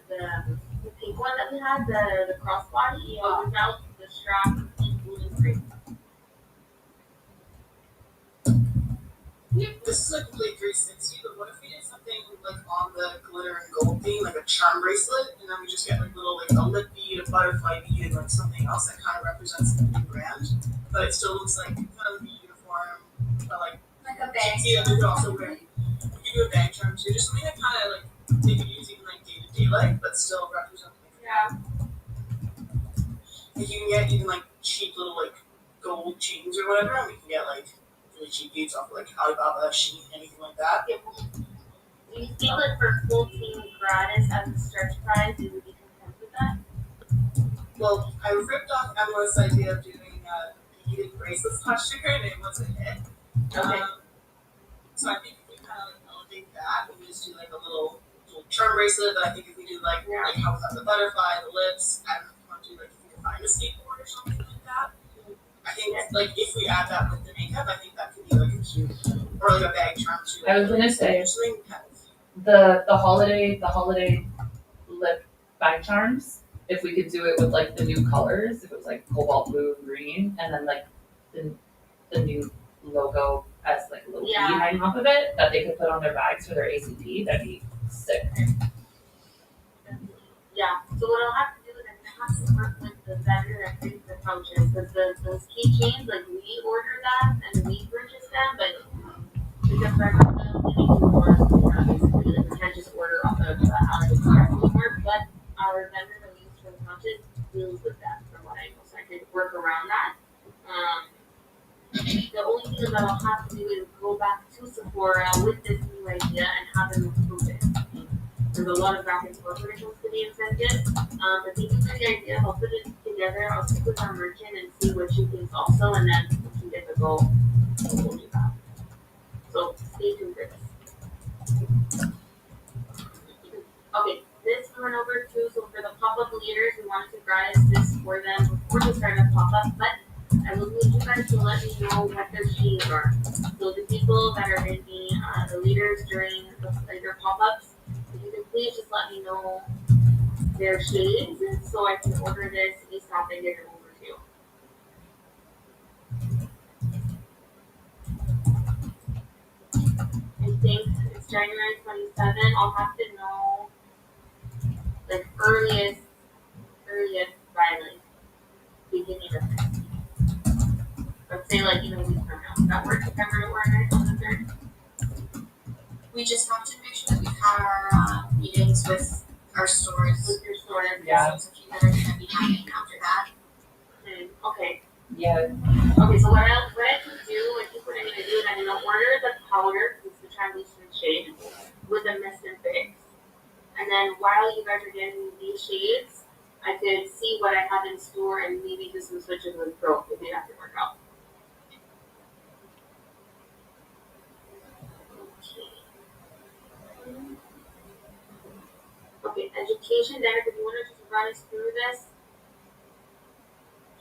the pink one that we had, the crossbody, but without the strap and blue and green. This is like complete 360, but what if we did something like on the glitter and gold theme, like a charm bracelet, and then we just get like little like a lip bead, a butterfly bead, and like something else that kind of represents the new brand, but it still looks like kind of the uniform, but like a bag. yeah, we could also wear. We could do a bag charm too, just something that kind of like they could use even like day to day life, but still represent like Yeah. Like you can get even like cheap little like gold chains or whatever, and we can get like really cheap beads off like Alibaba, Shein, anything like that. Do you think like for full team gratis as a stretch prize, you would be content with that? Well, I ripped off Emma's idea of doing beaded bracelets last year, and it was a hit. Okay. So I think if we kind of like elevate that, we just do like a little charm bracelet. But I think if we do like how we have the butterfly, the lips, I don't know if you want to do like if you can find a skateboard or something like that. I think like if we add that with the makeup, I think that could be like a cute or like a bag charm too. I was gonna say something kind of the holiday lip bag charms. If we could do it with like the new colors, if it was like cobalt blue, green, and then like the new logo as like a little bead hanging off of it that they could put on their bags for their ACP, that'd be sick. Yeah. So what I'll have to do is I'm gonna have to work with the vendor that creates the pouches because those keychains, like we order them and we purchase them, but because for everyone we need to order basically like we can't just order off of our anymore. But our vendor that we use for the pouches deals with that from what I know, so I could work around that. The only thing is that I'll have to do is go back to Sephora with this new idea and have them approve it. There's a lot of back and forth when it comes to the incentives. But thank you for the idea. I'll put it together. I'll speak with our merchant and see what she thinks also, and then we can get the goal. We'll do that. So stay tuned for this. Okay, this we went over too. So for the pop-up leaders, we wanted to grant this for them before they start a pop-up, but I will need you guys to let me know what their shades are. So the people that are going to be the leaders during their pop-ups, if you can please just let me know their shades so I can order this ASAP and get it over to you. I think it's January 27th. I'll have to know like earliest by like beginning of next week. Let's say like even a week from now. That works if I were to order it on the 3rd. We just have to make sure that we have our meetings with our stores. With your store. Yeah. There's a few that are gonna be happening after that. Okay. Yeah. Okay, so what I can do, I think what I'm gonna do is I'm gonna order the powder, because it's the translucent shade, with a mist and fix. And then while you guys are getting these shades, I could see what I have in store and maybe do some switches with Pro if they have to work out. Okay, education, Derek, if you want to just run us through this.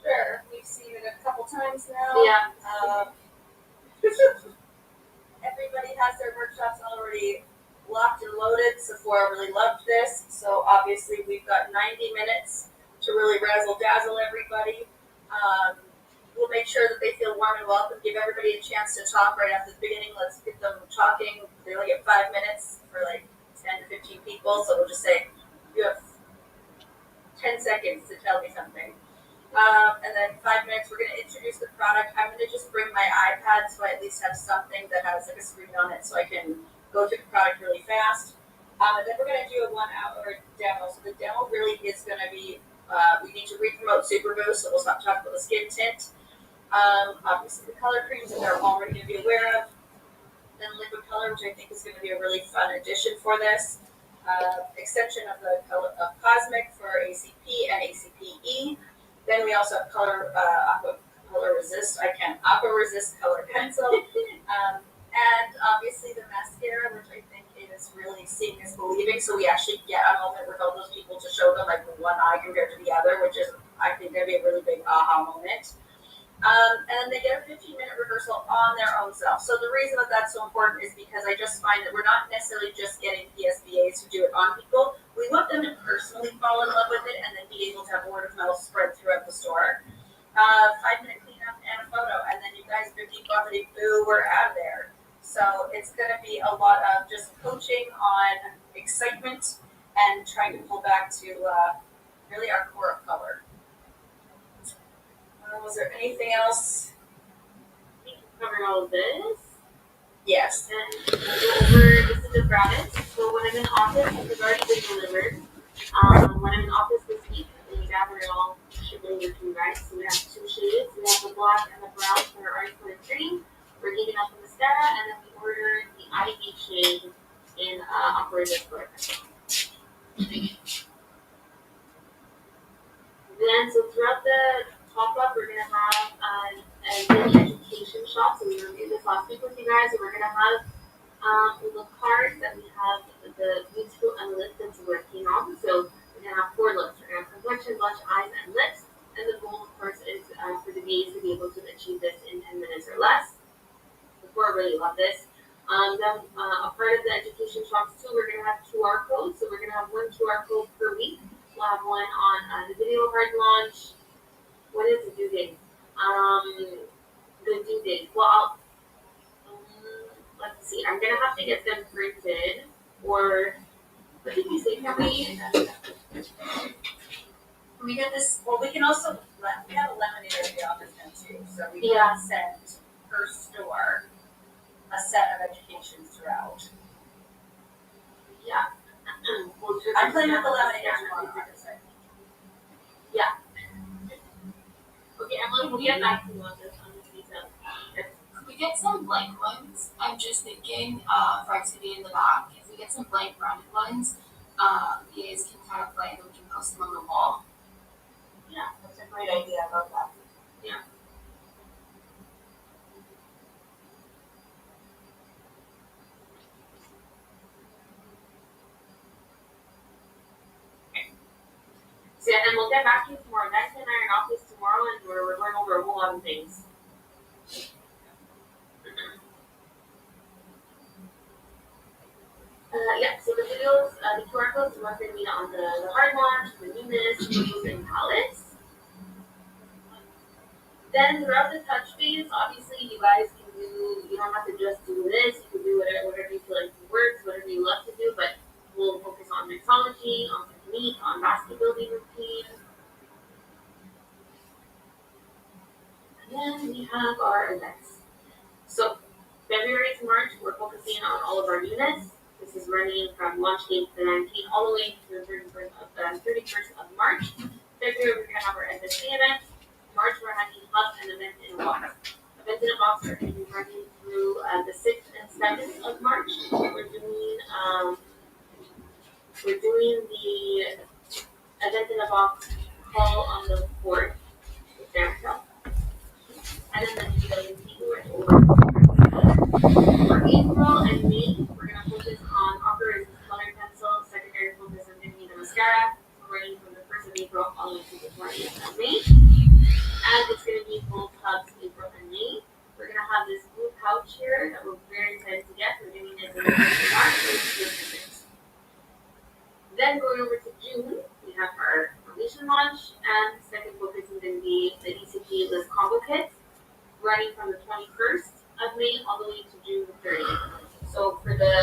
Sure, we've seen it a couple times now. Yeah. Everybody has their workshops already locked and loaded. Sephora really loved this, so obviously we've got 90 minutes to really razzle dazzle everybody. We'll make sure that they feel warm and welcome. Give everybody a chance to talk right after the beginning. Let's get them talking. They only get 5 minutes for like 10 to 15 people, so we'll just say you have 10 seconds to tell me something. And then 5 minutes, we're going to introduce the product. I'm going to just bring my iPad so I at least have something that has like a screen on it so I can go through the product really fast. And then we're going to do a 1 hour demo. So the demo really is going to be, we need to re-promote Super Boost, so we'll stop talking about the skin tint. Obviously the color creams that they're already going to be aware of. Then liquid color, which I think is going to be a really fun addition for this. Extension of the color of Cosmic for ACP and ACPE. Then we also have Aqua Resist Color Pencil. And obviously the mascara, which I think is really seeing is believing. So we actually get a moment with all those people to show them like one eye compared to the other, which is, I think, going to be a really big aha moment. And then they get a 15-minute rehearsal on their own self. So the reason that that's so important is because I just find that we're not necessarily just getting PSBAs to do it on people. We want them to personally fall in love with it and then be able to have word of mouth spread throughout the store. 5-minute cleanup and a photo, and then you guys bippity boppity boo, we're out of there. So it's going to be a lot of just coaching on excitement and trying to pull back to really our core of color. Was there anything else? I think we covered all of this. Yes. And we'll go over this is the gratis. So when I'm in office, it's already been delivered. When I'm in office this week, we gather it all, ship it over to you guys. So we have 2 shades. We have the black and the brown for our already put in green. We're heating up the mascara, and then we ordered the ivy shade in operated color. Then, so throughout the pop-up, we're going to have a mini education shop. So we reviewed this last week with you guys. So we're going to have the cards that we have the beautiful and lips that's working on. So we're going to have 4 looks. We're going to have complexion, blush, eyes, and lips. And the goal, of course, is for the VAs to be able to achieve this in 10 minutes or less. The 4 really love this. Then a part of the education shops too, we're going to have QR codes. So we're going to have 1 QR code per week. We'll have one on the video card launch. What is the due date? The due date. Well, let's see. I'm gonna have to get them printed, or what did you say? Can we get this? Well, we can also we have a laminator in the office now too, so we can send per store a set of educations throughout. Yeah. I'm playing with the laminator tomorrow. Yeah. Okay, Emily, we'll get back to you on this detail. Could we get some blank ones? I'm just thinking for activity in the back. If we get some blank branded ones, you guys can kind of play and we can post them on the wall. Yeah, that's a great idea. I love that. Yeah. So, yeah, and we'll get back to you tomorrow. Next time I'm in office tomorrow, and we're going over a whole lot of things. Yeah, so the videos, the QR codes are going to be on the hard launch, the newness, news, and palettes. Then throughout the touch base, obviously you guys can do, you don't have to just do this, you can do whatever you feel like works, whatever you love to do, but we'll focus on mixology, on technique, on basket building routine. And then we have our events. So February to March, we're focusing on all of our units. This is running from launch date the 19th all the way to the 31st of March. February, we're going to have our FSC event. March, we're having hub and event in a box. Events in a box are going to be running through the 6th and 7th of March. We're doing the event in a box call on the 4th with Darren. And then the GWP went over. For April and May, we're going to focus on operating colored pencil. Secondary focus is going to be the mascara. We're running from the 1st of April all the way to the 20th of May. And it's going to be both hubs April and May. We're going to have this blue pouch here that we're very excited to get. We're doing it in the March. Then going over to June, we have our foundation launch, and second focus is going to be the ECP list combo kit, running from the 21st of May all the way to June 30th. So for the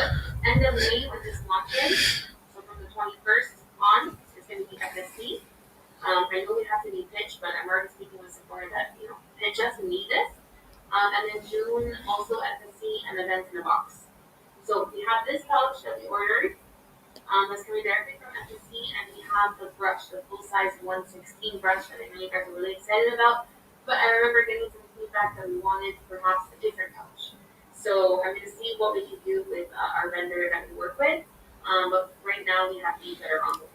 end of May when this launches, so from the 21st on, it's going to be FSC. I know we have to be pitched, but I'm already speaking with Sephora that, pitch us and need this. And then June, also FSC and events in a box. So we have this pouch that we ordered. That's coming directly from FSC, and we have the brush, the full-size 116 brush that I know you guys are really excited about. But I remember getting some feedback that we wanted perhaps a different pouch. So I'm going to see what we can do with our vendor that we work with. But right now we have these that are on the way.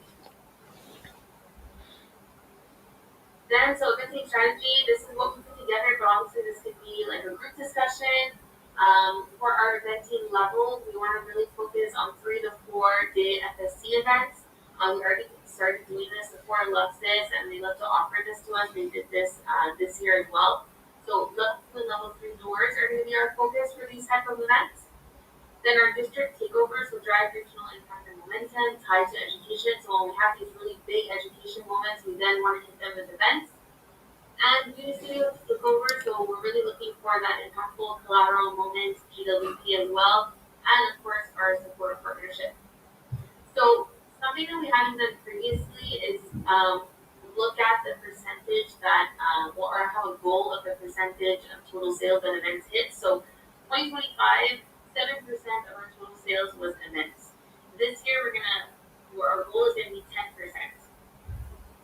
Then, so eventing strategy, this is what we put together, but obviously this could be like a group discussion. For our eventing level, we want to really focus on 3 to 4 day FSC events. We already started doing this. Sephora loves this, and they love to offer this to us. They did this this year as well. So level 3 doors are going to be our focus for these type of events. Then our district takeovers will drive regional impact and momentum tied to education. So when we have these really big education moments, we then want to hit them with events. And beauty studio takeover, so we're really looking for that impactful collateral moment, GWP as well, and of course our support partnership. So something that we haven't done previously is look at the percentage that, or have a goal of the percentage of total sales that events hit. So 2025, 7% of our total sales was events. This year our goal is going to be 10%.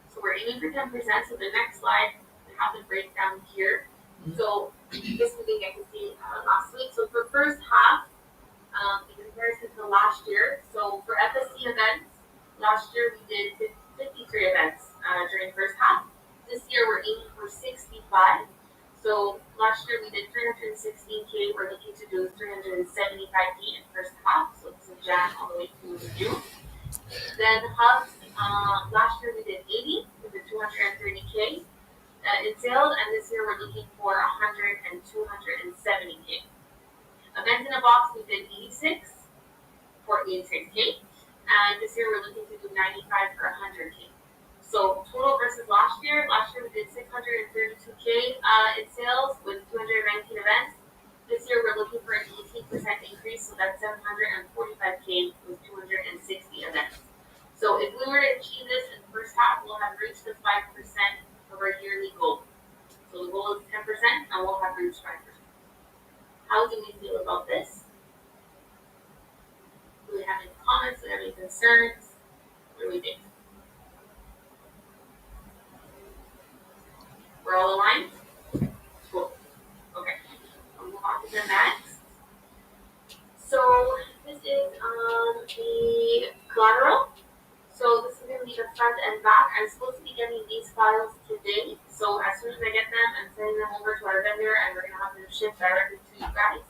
So we're aiming for 10%. So the next slide, have the breakdown here. So this we didn't get to see last week. So for first half, in comparison to last year, so for FSC events, last year we did 53 events during first half. This year we're aiming for 65. So last year we did 316K. We're looking to do 375K in first half. So this is Jan all the way through to June. Then hubs, last year we did 80 with the 230K. In sales, and this year we're looking for 100 and 270K. Events in a box, we did 86 for 86K, and this year we're looking to do 95 for 100K. So total versus last year we did 632K in sales with 219 events. This year we're looking for an 18% increase, so that's 745K with 260 events. So if we were to achieve this in the first half, we'll have reached the 5% of our yearly goal. So the goal is 10%, and we'll have reached 5%. How do we feel about this? Do we have any comments? Do we have any concerns? What do we think? We're all aligned? Cool. Okay. I'll move on to the next. So this is the collateral. So this is going to be the front and back. I'm supposed to be getting these files today. So as soon as I get them, I'm sending them over to our vendor, and we're going to have them shipped directly to you guys.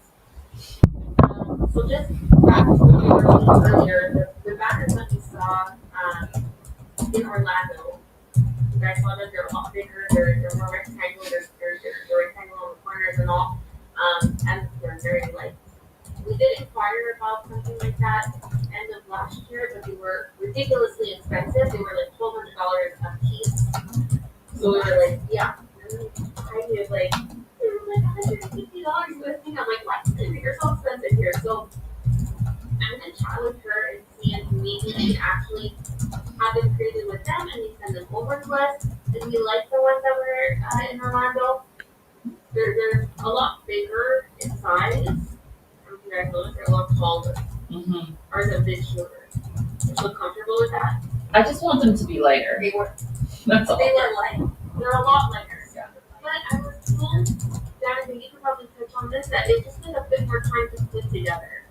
So just back to what we were saying earlier, the banners that we saw in Orlando, you guys saw that they're a lot bigger, they're more rectangular, they're rectangular on the corners and all, and they're very light. We did inquire about something like that end of last year, but they were ridiculously expensive. They were like $1,200 a piece. So we were like, yeah. And I needed like, they were like $150 with me. I'm like, what? You're so expensive here. So I'm gonna chat with her and see if maybe we can actually have them created with them and we send them over to us. And we like the ones that were in Orlando. They're a lot bigger in size. You guys notice they're a lot taller. Mm-hmm. Ours are a bit shorter. You feel comfortable with that? I just want them to be lighter. They were That's all. light. They're a lot lighter. Yeah. But I was told, Jonathan, you could probably touch on this, that they just need a bit more time to put together.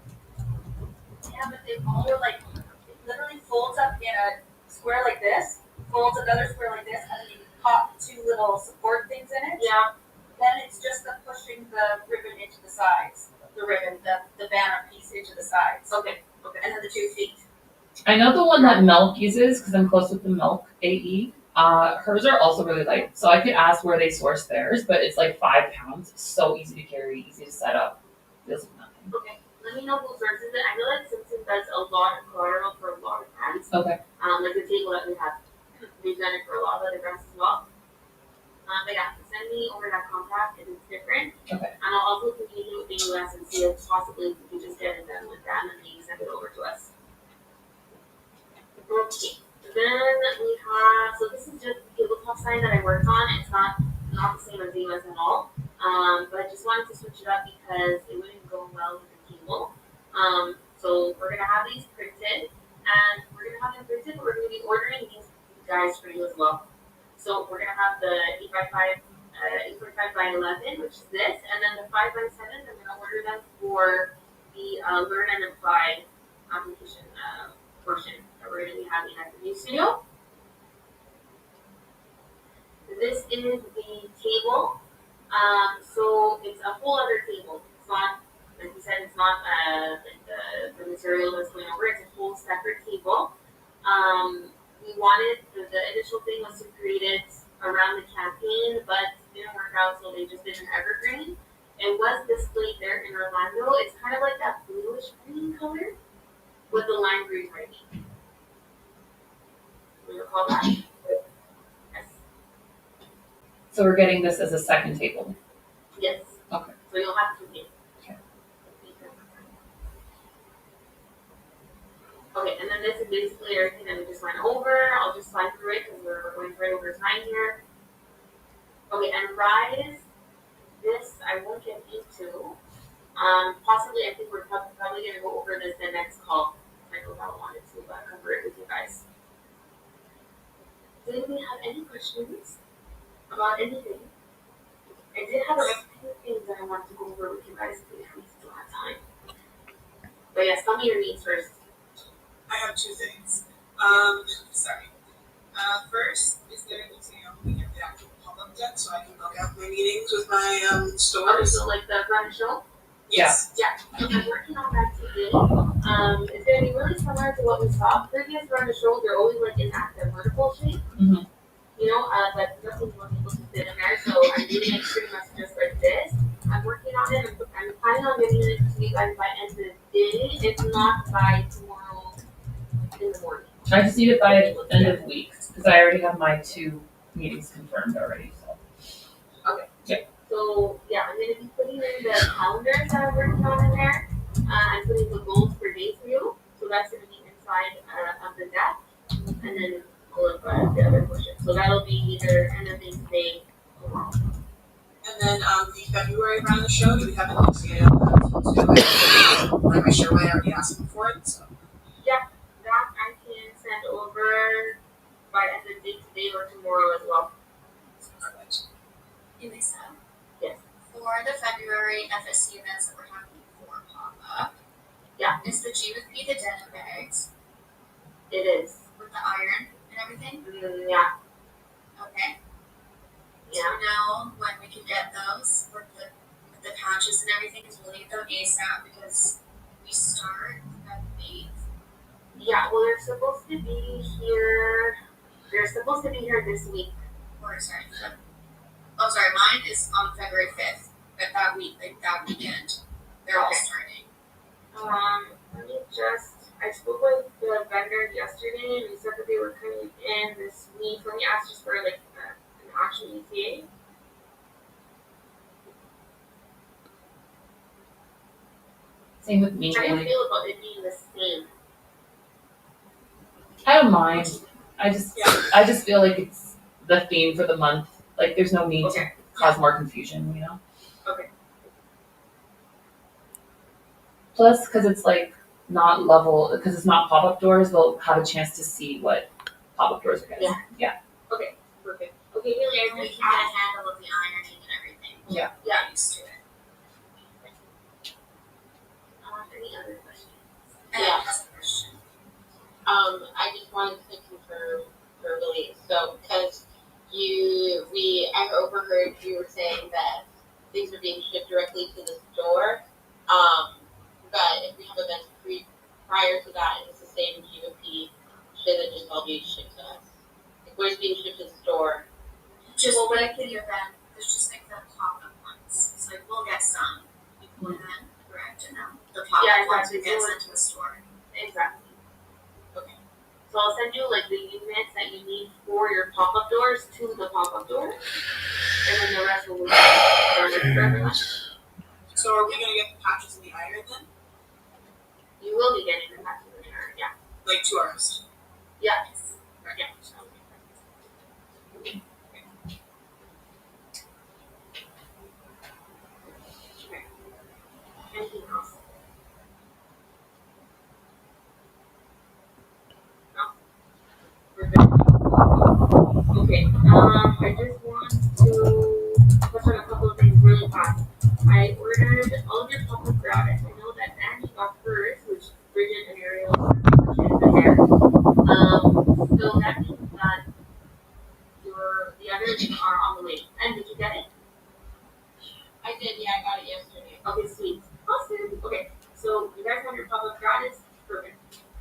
Yeah, but they all are like, it literally folds up in a square like this, folds another square like this, and then you pop two little support things in it. Yeah. Then it's just the pushing the ribbon into the sides, the banner piece into the sides, Okay. and then the 2 feet. I know the one that Milk uses because I'm close with the Milk AE. Hers are also really light, so I could ask where they source theirs, but it's like 5 pounds. It's so easy to carry, easy to set up. Feels like nothing. Okay. Let me know who sources it. I know that Simpson does a lot of collateral for a lot of brands. Okay. Like the table that we have, we've done it for a lot of other brands as well. But yeah, send me over that contact if it's different. Okay. And I'll also communicate with the US and see if possibly we can just get it done with them and they send it over to us. Okay. Then we have, so this is just the tabletop sign that I worked on. It's not the same as Zima's at all. But I just wanted to switch it up because it wouldn't go well with the table. So we're gonna have these printed, and we're gonna have them printed, but we're gonna be ordering these guys for you as well. So we're gonna have the 8x5 by 11, which is this, and then the 5x7. I'm gonna order them for the Learn and Apply application portion that we're gonna be having at the new studio. This is the table. So it's a whole other table. It's not, like you said, it's not like the material that's going over. It's a whole separate table. We wanted, the initial thing was to create it around the campaign, but it didn't work out, so they just did an evergreen. It was displayed there in Orlando. It's kind of like that bluish green color with the lime green writing. You recall that? Yes. So we're getting this as a second table. Yes. Okay. So you'll have to pay. Okay. Okay, and then this is basically everything that we just went over. I'll just slide through it because we're going right over time here. Okay, and Rise, this I won't get into. Possibly I think we're probably going to go over this the next call. I know that I wanted to cover it with you guys. Did we have any questions about anything? I did have a few things that I wanted to go over with you guys if we still have time. But yes, tell me your needs first. I have 2 things. Sorry. First, is there anything we have the actual pop-up yet so I can book out my meetings with my Okay, stores? so like the run show? Yes. Yeah, so I'm working on that today. It's gonna be really similar to what we saw. Previous run show, they're always like in that vertical shape. Mhm. You know, but nothing was able to fit in there, so I'm doing it pretty much just like this. I'm working on it. I'm planning on getting it to you guys by end of the day, if not by tomorrow in the morning. I just need it by end of week because I already have my 2 meetings confirmed already. So. So yeah, I'm gonna be putting in the calendars that I'm working on in there. I'm putting the goals for day for you. So that's gonna be inside of the deck, and then all of the other portions. So that'll be either end of day today or tomorrow. And then the February round of the show, do we have an scale? Like my show, I already asked them for it. So. Yeah, that I can send over by end of day today or tomorrow as well. Perfect. Elisa. Yes. For the February FSC events that we're having for pop-up. Yeah. Is the G with P the denim bags It is. with the iron and everything? Yeah. Okay. Yeah. So now when we can get those with the pouches and everything, because we'll need them ASAP because we start at 8. Yeah. Well, they're supposed to be here. They're supposed to be here this week. Or sorry, oh sorry, mine is on February 5th. But that week, like that weekend, they're all Okay. starting. Let me just. I spoke with the vendor yesterday, and he said that they were coming in this week. Let me ask just for like an actual ETA. Same with me. How do you Like, feel about it being the same? I don't mind. I just feel like it's the theme for the month. Like there's no need to Okay. cause more confusion, you know? Okay. Plus, because it's like not level because it's not pop up doors. They'll have a chance to see what pop up doors are getting. Yeah. Okay, perfect. Okay, really, I And we think can get a handle of the ironing and everything. Yeah. Get used to it. any other questions? Yeah. That's a question. I just wanted to confirm verbally. So, because I overheard you were saying that things are being shipped directly to the store. But if we have events prior to that, and it's the same GOP, should it just all be shipped to us? Like, what is being shipped to the store? Just well, like the event, there's just like the pop-up ones. It's like we'll get some before then, correct? And then the pop-up ones we get sent to the store. Exactly. Okay. So I'll send you like the units that you need for your pop-up doors to the pop-up door, and then the rest will be for everyone. So are we gonna get the patches in the iron then? You will be getting the patches in there, yeah. Like 2 hours. Yeah. Yeah. Okay. Anything else? No? We're good. Okay, I just want to touch on a couple of things really fast. I ordered all of your pop-up gratis. I know that Angie got hers, which Bridget and Ariel purchased the hair. So that means that the others are on the way. And did you get it? I did, yeah, I got it yesterday. Okay, sweet. Awesome. Okay, so you guys have your pop-up gratis. Perfect.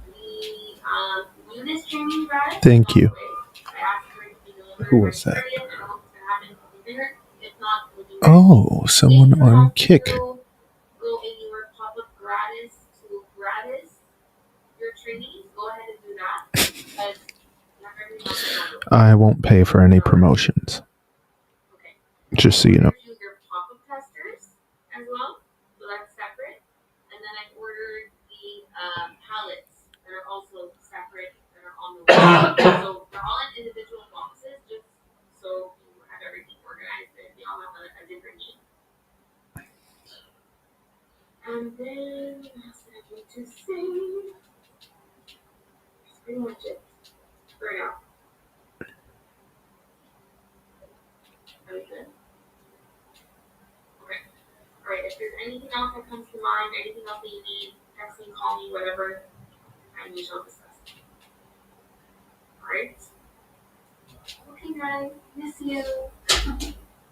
The Eunice training gratis. Thank you. I asked her to be delivered. Who was that? I don't know if it's gonna happen either. If not, we'll do Oh, someone on Kick. Go in your pop-up gratis to gratis your trainings. Go ahead and do that. Because not every month is not open. I won't pay for any promotions, Okay. just so you know. I ordered your pop-up testers as well, so that's separate. And then I ordered the pallets that are also separate that are on the way. So they're all in individual boxes, just so you have everything organized and they all have a different need. And then what else did I want to say? That's pretty much it for now. Are we good? Okay. Alright, if there's anything else that comes to mind, anything else that you need, text me, call me, whatever, and we shall discuss. Alright? Okay, guys. Miss you.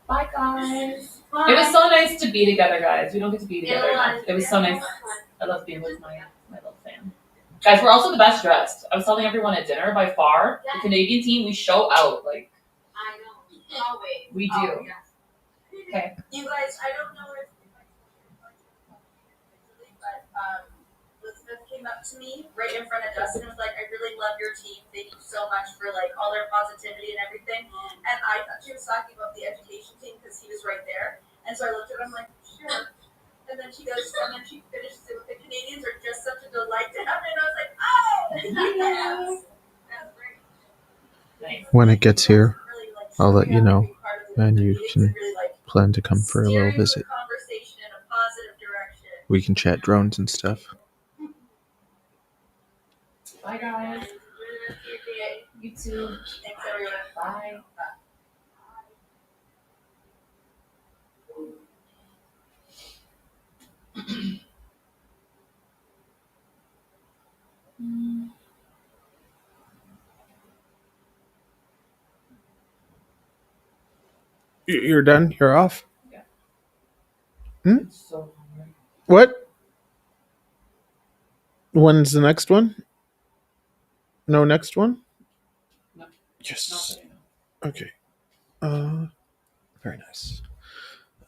Bye, guys. Bye. It was so nice to be together, guys. We don't get to be together It enough. was. It was so nice. I love being with my little fam. Guys, we're also the best dressed. I was telling everyone at dinner, by far, the Canadian team, we show out. Like, I know. Always. we do. Oh, yes. Okay. You guys, I don't know if I told you, but Elizabeth came up to me right in front of Dustin and was like, I really love your team. Thank you so much for like all their positivity and everything. And I thought she was talking about the education team because he was right there. And so I looked at him like, sure. And then she goes, and then she finishes it with the Canadians are just such a delight to have. And I was like, oh, yes. That's great. Nice. When it gets here, Really, like, I'll let you showing up know, and being part of the and you meetings can and really, like, plan to come for a little steering the visit. conversation in a positive direction. We can chat drones and stuff. Bye, guys. Enjoy the rest of your day. You too. Thanks, everyone. Bye. You're done? You're off? I'm so hungry. What? When's the next one? No next one? No. Yes. Not that I know. Okay. Very nice.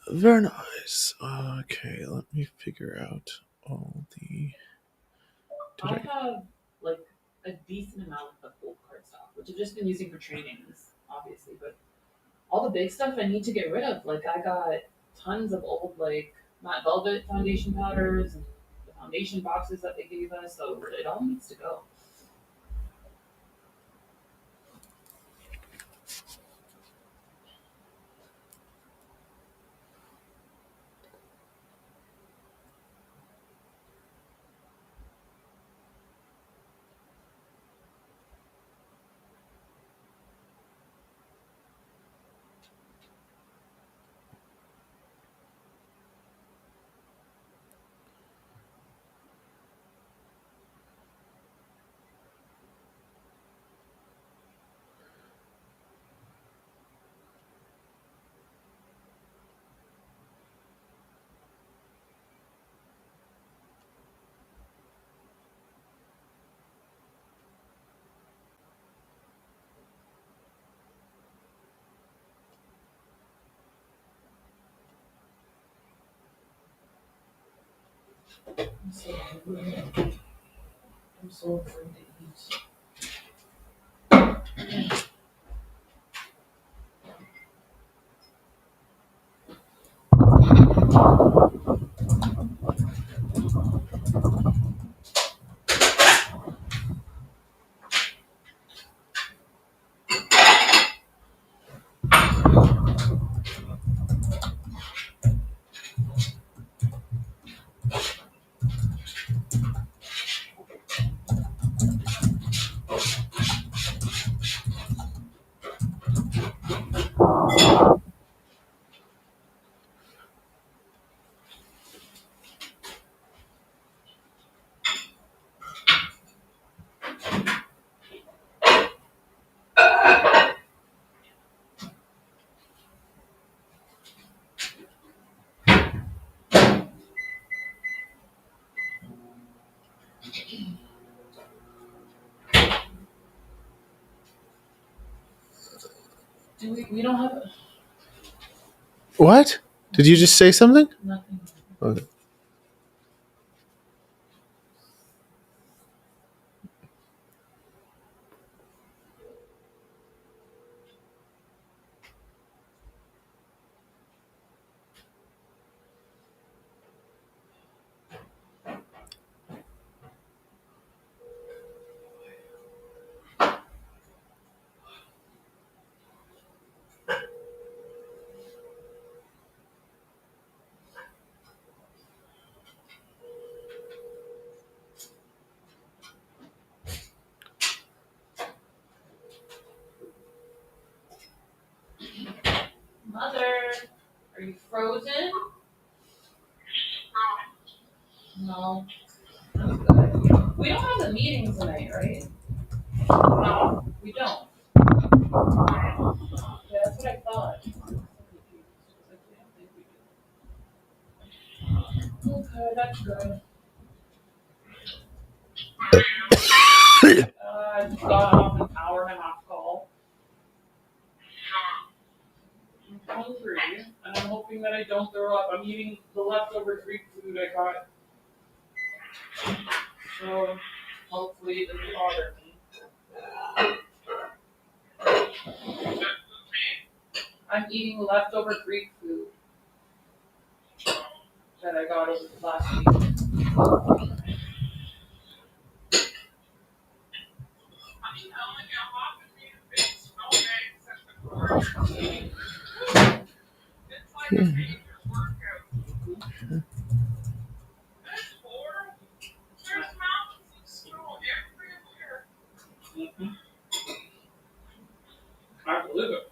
Very nice. Okay, let me figure out all the. I have like a decent amount of old cardstock, which I've just been using for trainings, obviously, but all the big stuff I need to get rid of. Like I got tons of old like matte velvet foundation powders and the foundation boxes that they gave us, so it all needs to go. I'm so hungry. I'm so afraid to eat. We don't have What? Did you just say something? nothing. Okay. Mother, are you frozen? No. That's good. We don't have a meeting tonight, right? No, we don't. Yeah, that's what I thought. Okay, that's good. I just got off an hour and a half call. I'm hungry, and I'm hoping that I don't throw up. I'm eating the leftover Greek food I got. So hopefully it doesn't bother me. I'm eating leftover Greek food that I got over the last week. Mhm. I believe it.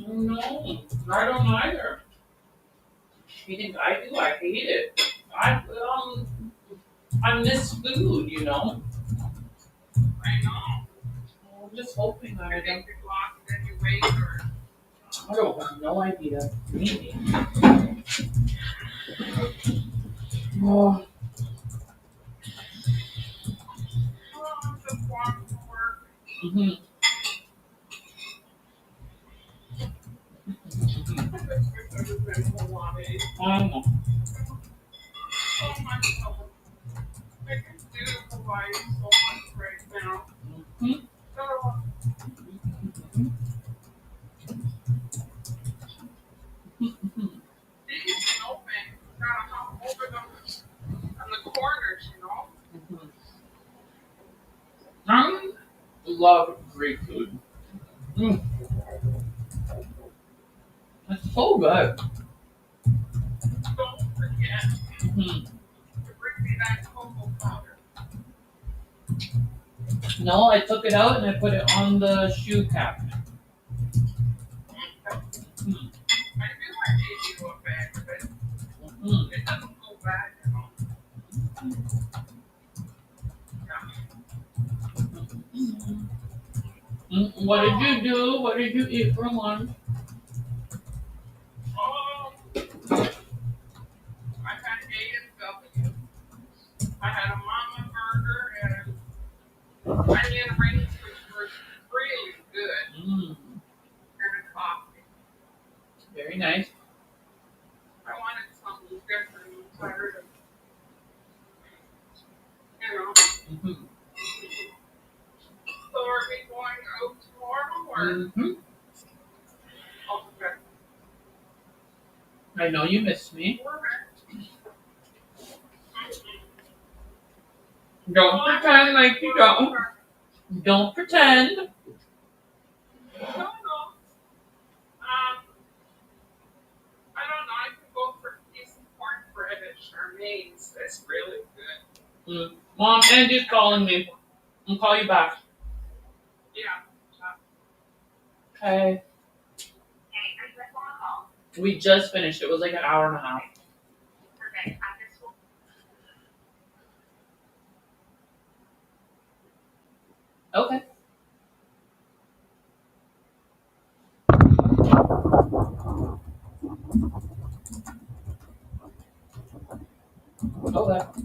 No, I don't either. You think I do? I hate it. I miss food, you know. I'm just hoping that I don't. I don't have no idea. Maybe. Oh. Mhm. I know. Mhm. I love Greek food. Mm, it's so good. Mhm. No, I took it out and I put it on the shoe cap. Mm. Mm. Mm. What did you do? What did you eat for lunch? I had a mama burger and onion rings, which were really good, and a coffee. Very nice. I wanted something different. I'm tired of, Mm-hmm. So are we going out tomorrow or? Mm-hmm. Okay. I know you missed me. Don't pretend like you don't. Don't pretend. No, no. I don't know. I could go for a piece of cornbread at Charmaine's. That's really good. Mom, Angie's calling me. I'll call you back. Yeah. Okay. Hey, are you guys on a call? We just finished. It was like an hour and a half. Perfect. After school. Okay.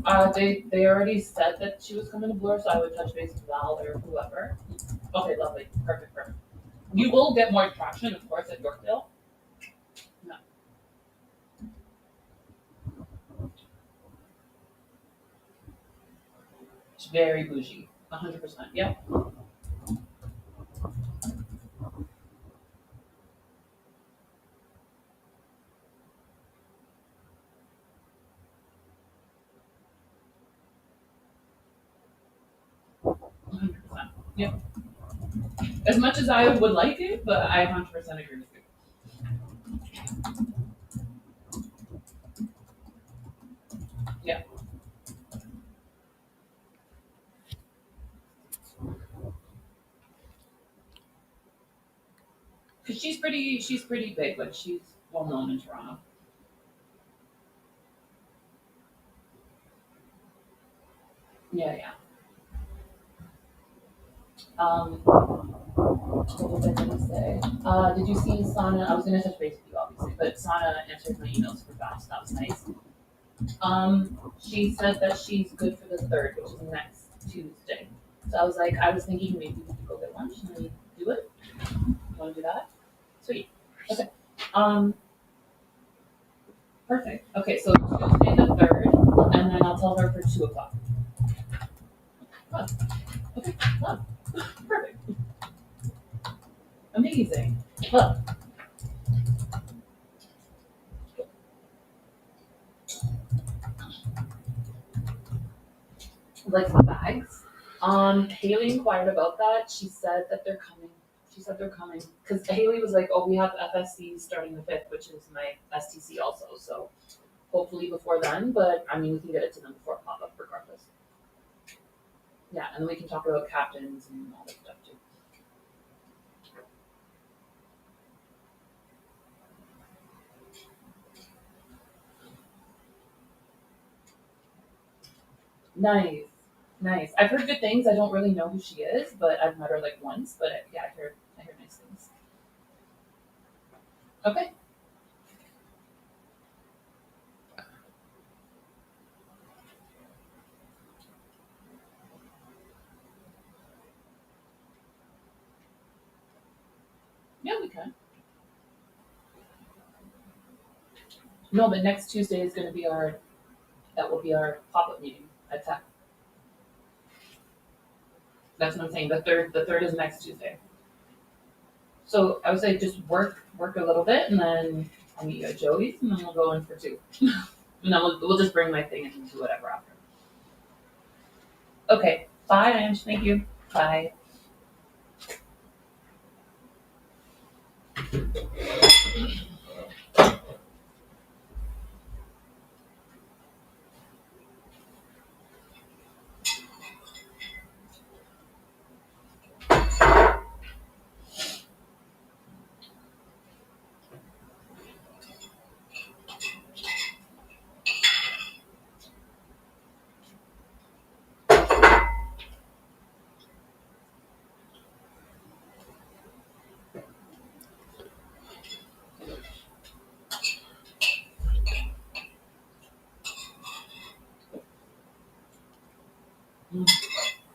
Okay. They already said that she was coming to Bloor, so I would touch base with Val or whoever. Okay, lovely. Perfect, perfect. You will get more traction, of course, at Yorkdale. No. It's very bougie. 100%. Yep. Yep. As much as I would like it, but I 100% agree with you. Yeah. Because she's pretty big. Like she's well known in Toronto. Yeah, yeah. What was I gonna say? Did you see Sana? I was gonna touch base with you, obviously, but Sana answered my emails for fast. That was nice. She said that she's good for the third, which is next Tuesday. So I was thinking maybe we could go get lunch and then do it. You want to do that? Sweet. Okay. Um, perfect. Okay, so Tuesday the third, and then I'll tell her for 2 o'clock. Oh, okay. Oh, perfect. Amazing. Well, like the bags. Haley inquired about that. She said that they're coming. She said they're coming because Haley was like, "Oh, we have FSC starting the 5th, which is my STC also. So hopefully before then. But I mean, we can get it to them before pop up regardless. Yeah, and then we can talk about captains and all that stuff too. Nice, nice. I've heard good things. I don't really know who she is, but I've met her like once. But yeah, I heard nice things. Okay. Yeah, we can. No, but next Tuesday is going to be that will be our pop up meeting at 10. That's what I'm saying. The third is next Tuesday. So I would say just work a little bit, and then I'll meet you at Joey's, and then we'll go in for 2, and then we'll just bring my thing and do whatever after. Okay. Bye, Ange. Thank you. Bye.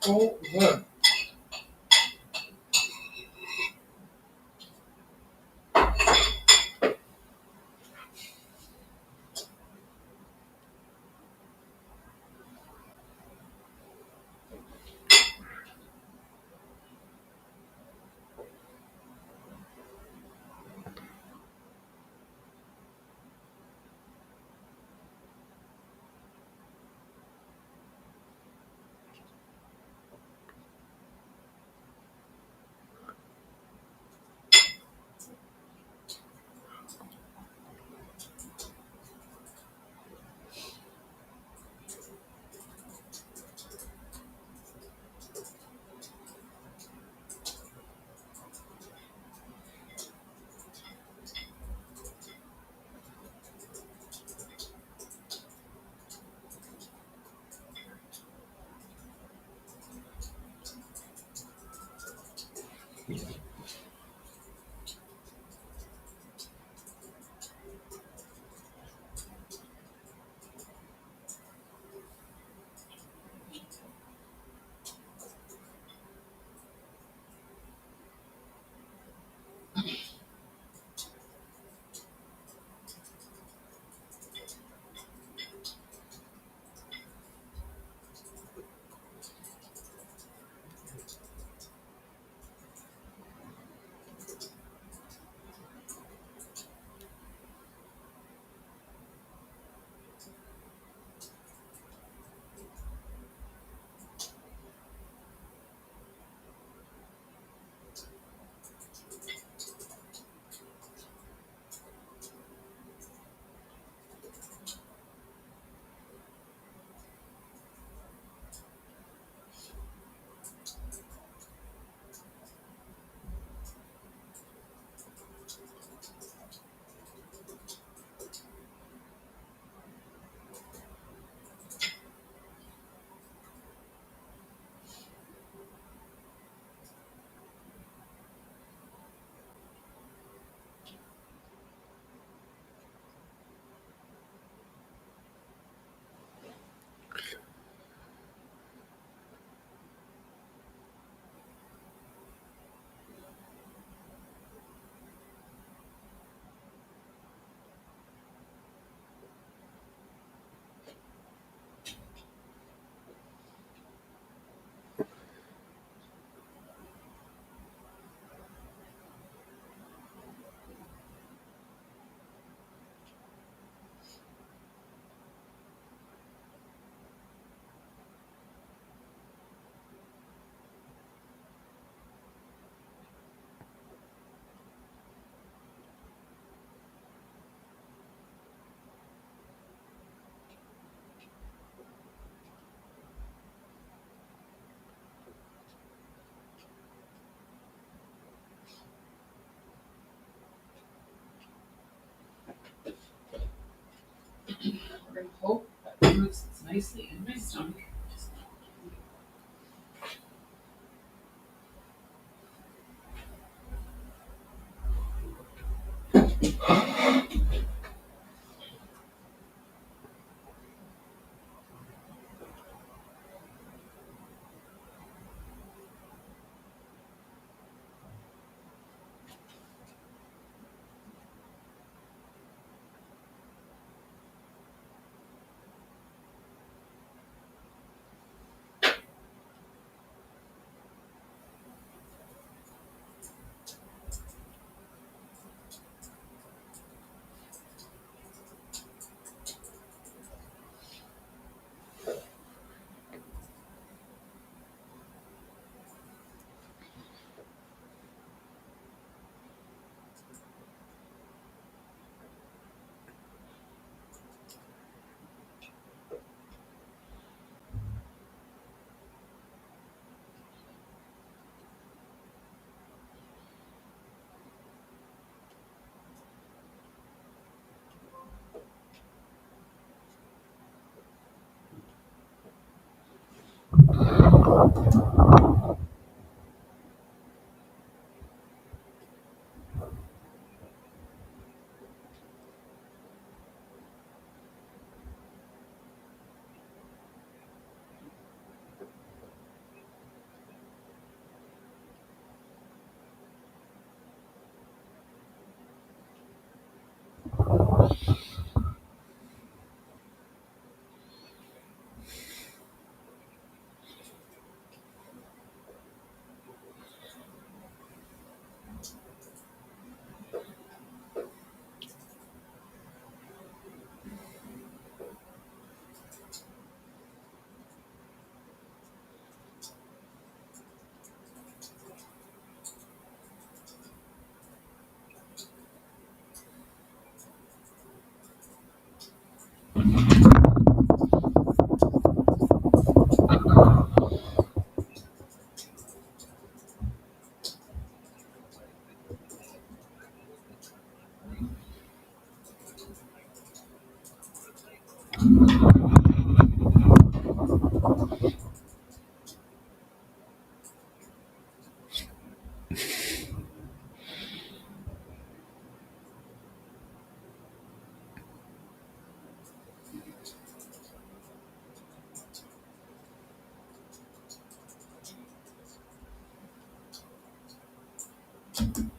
Oh, good. We're gonna hope that moves nicely in my stomach. Good.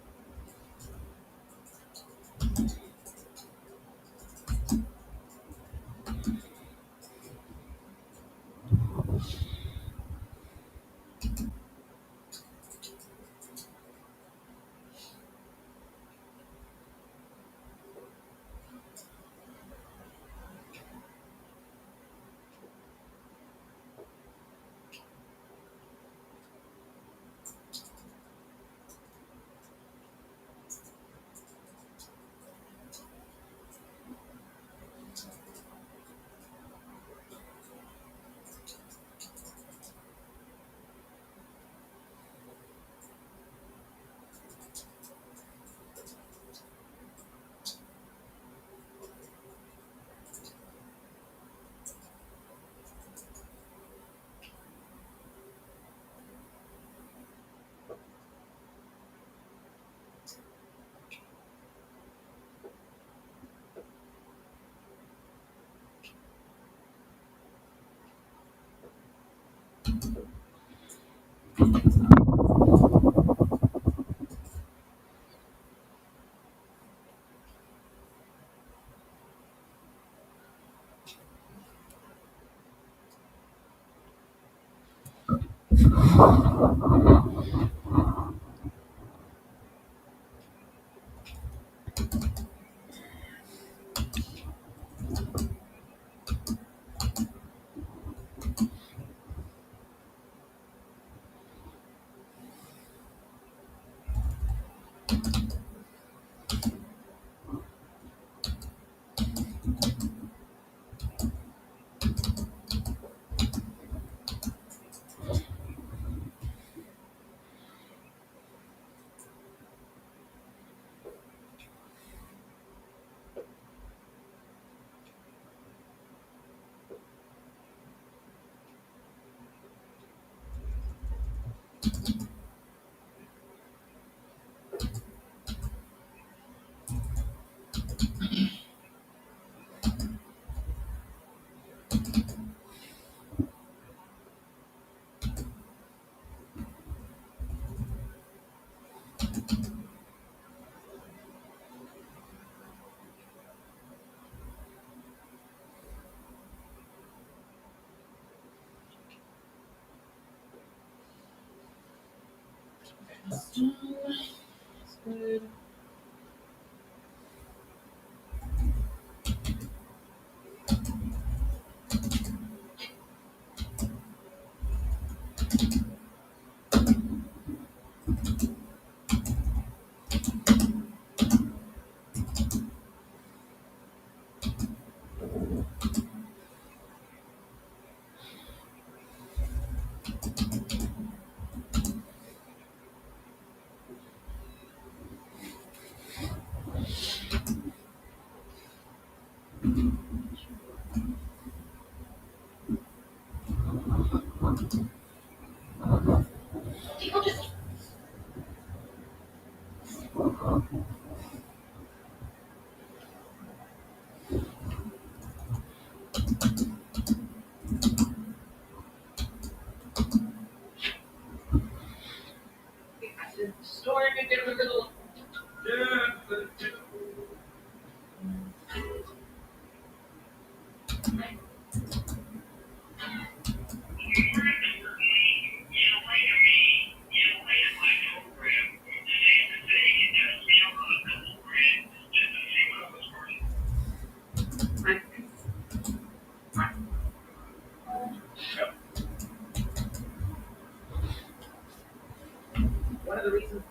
One of the reasons.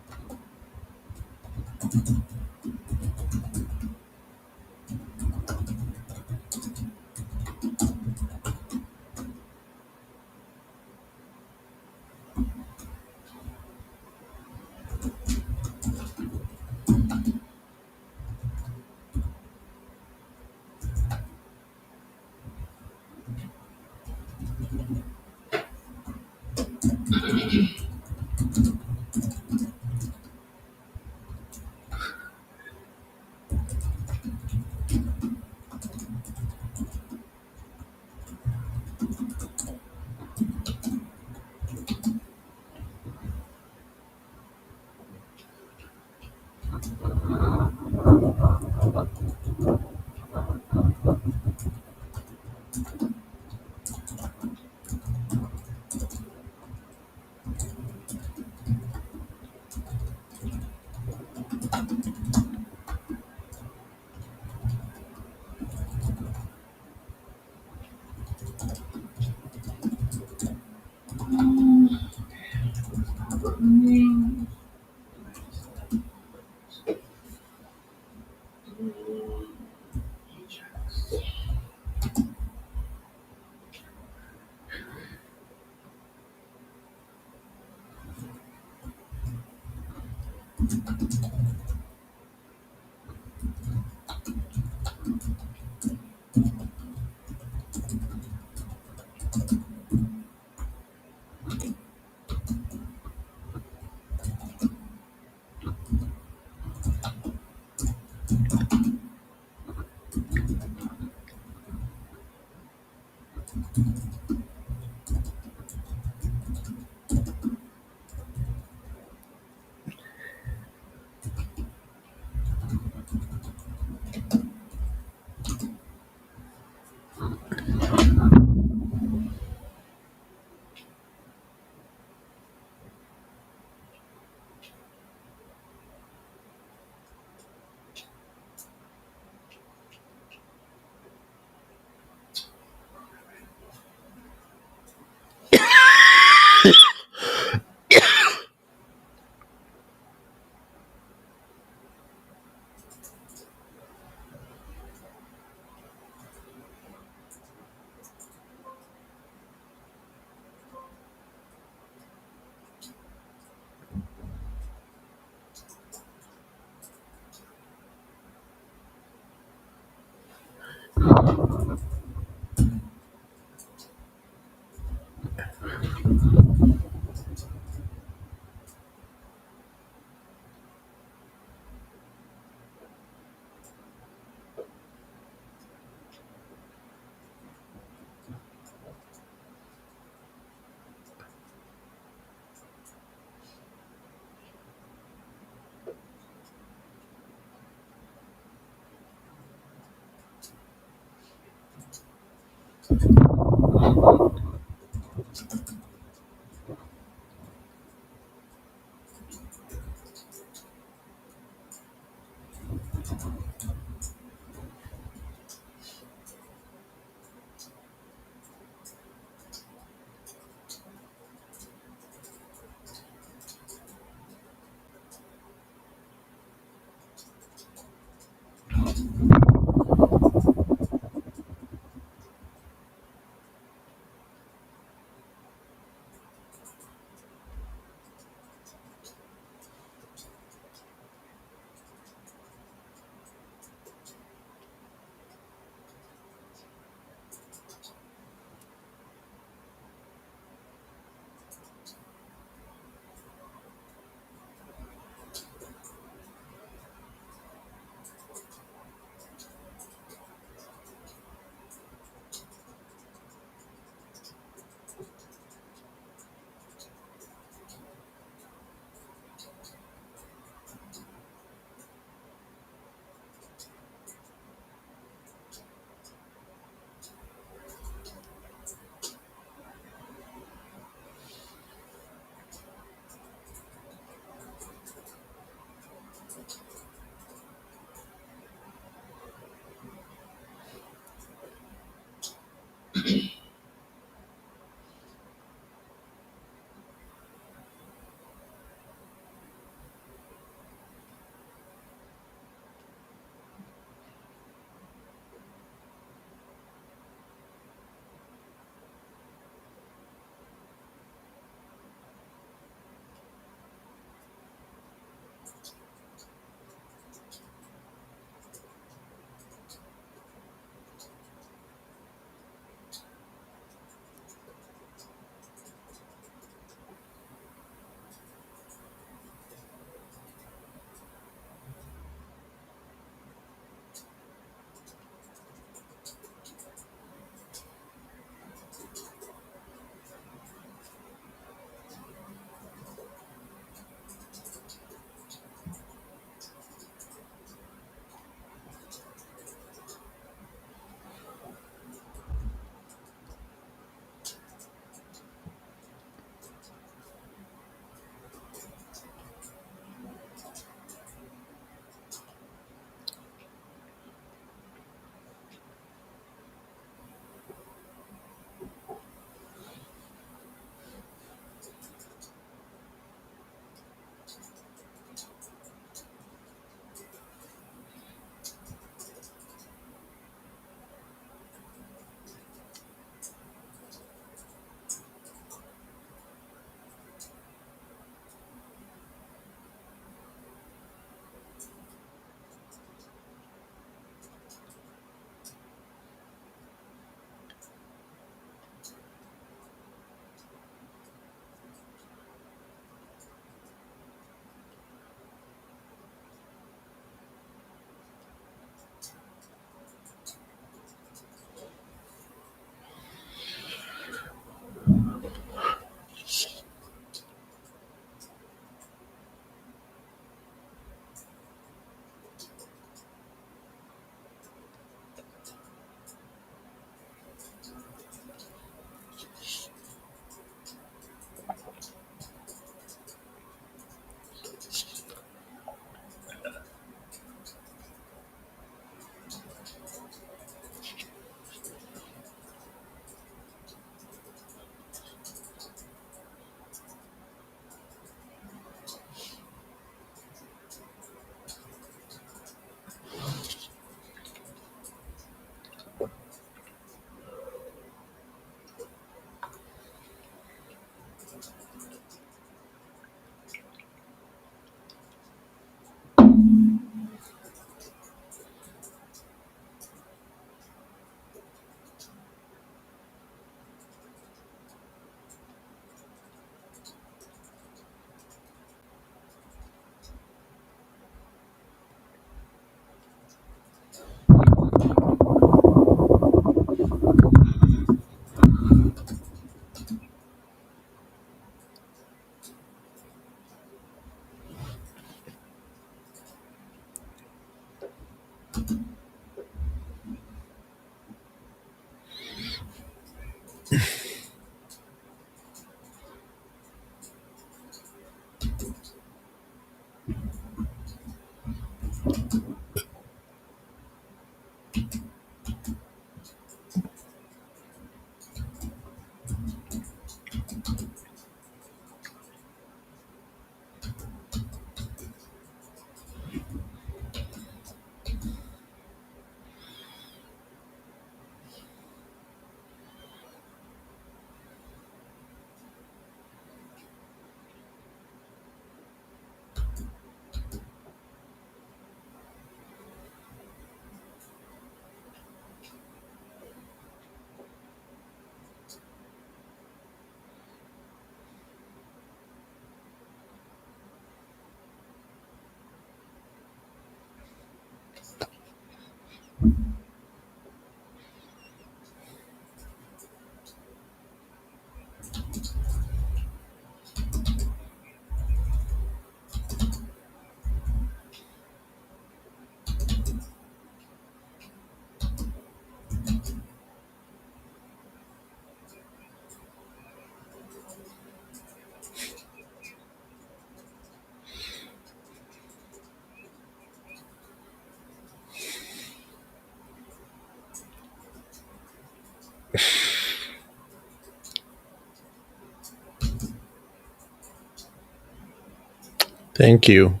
Thank you.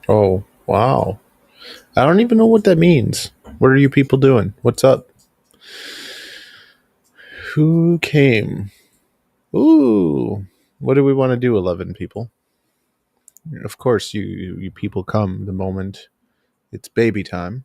Oh, wow. I don't even know what that means. What are you people doing? What's up? Who came? Ooh. What do we want to do, 11 people? Of course, you people come the moment it's baby time.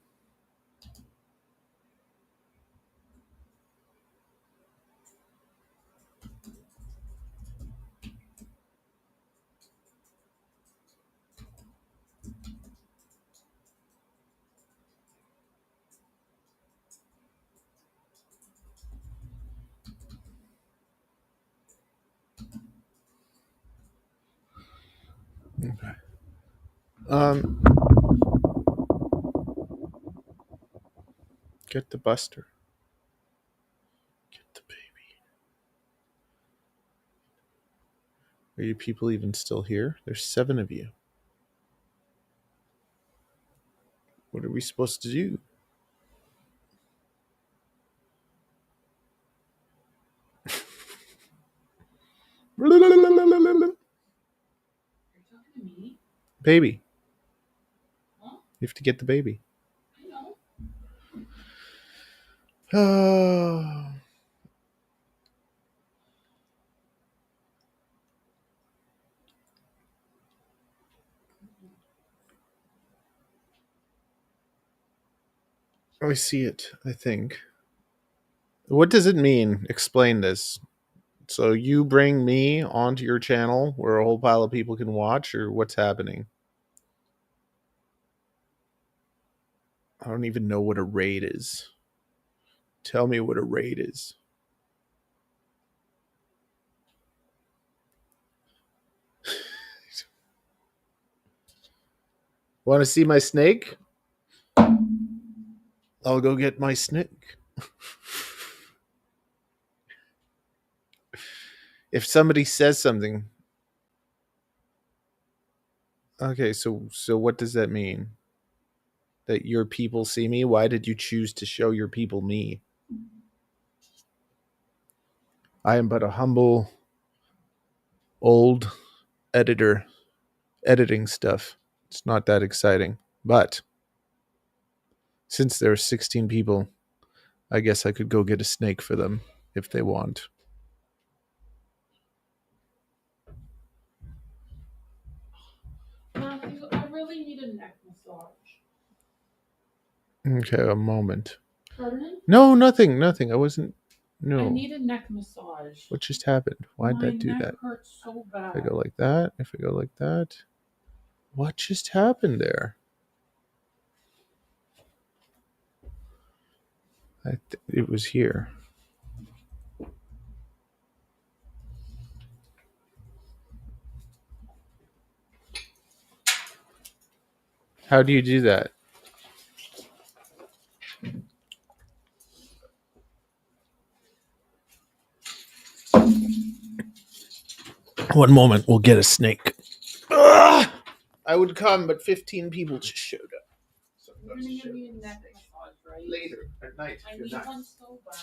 Okay. Um, get the buster. Get the baby. Are you people even still here? There's 7 of you. What are we supposed to do? You're talking to me? Baby. Huh? You have to get the baby. I know. Oh. I see it, I think. What does it mean? Explain this. So you bring me onto your channel where a whole pile of people can watch, or what's happening? I don't even know what a raid is. Tell me what a raid is. Want to see my snake? I'll go get my snake. If somebody says something, okay, so what does that mean? That your people see me? Why did you choose to show your people me? I am but a humble old editor editing stuff. It's not that exciting. But since there are 16 people, I guess I could go get a snake for them if they want. Matthew, I really need a neck massage. Okay, a moment. Pardon? No, nothing. I wasn't. I No. need a neck massage. What just happened? Why'd that do My neck that? hurts so bad. If I go like that, if I go like that. What just happened there? It was here. How do you do that? One moment, we'll get a snake. Ugh! I would come, but 15 people just showed up. So We're gonna give you a neck massage, right? later at night. I Good need night. one so bad.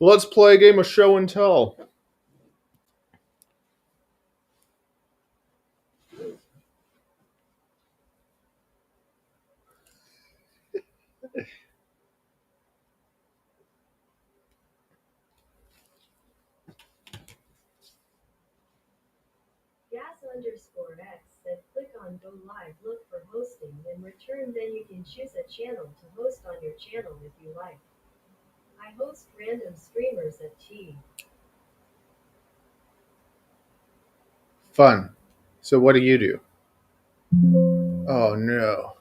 Let's play a game of show and tell. Gas_X said click on go live, look for hosting, and return. Then you can choose a channel to host on your channel if you like. I host random streamers at T. Fun. So what do you do? Oh no.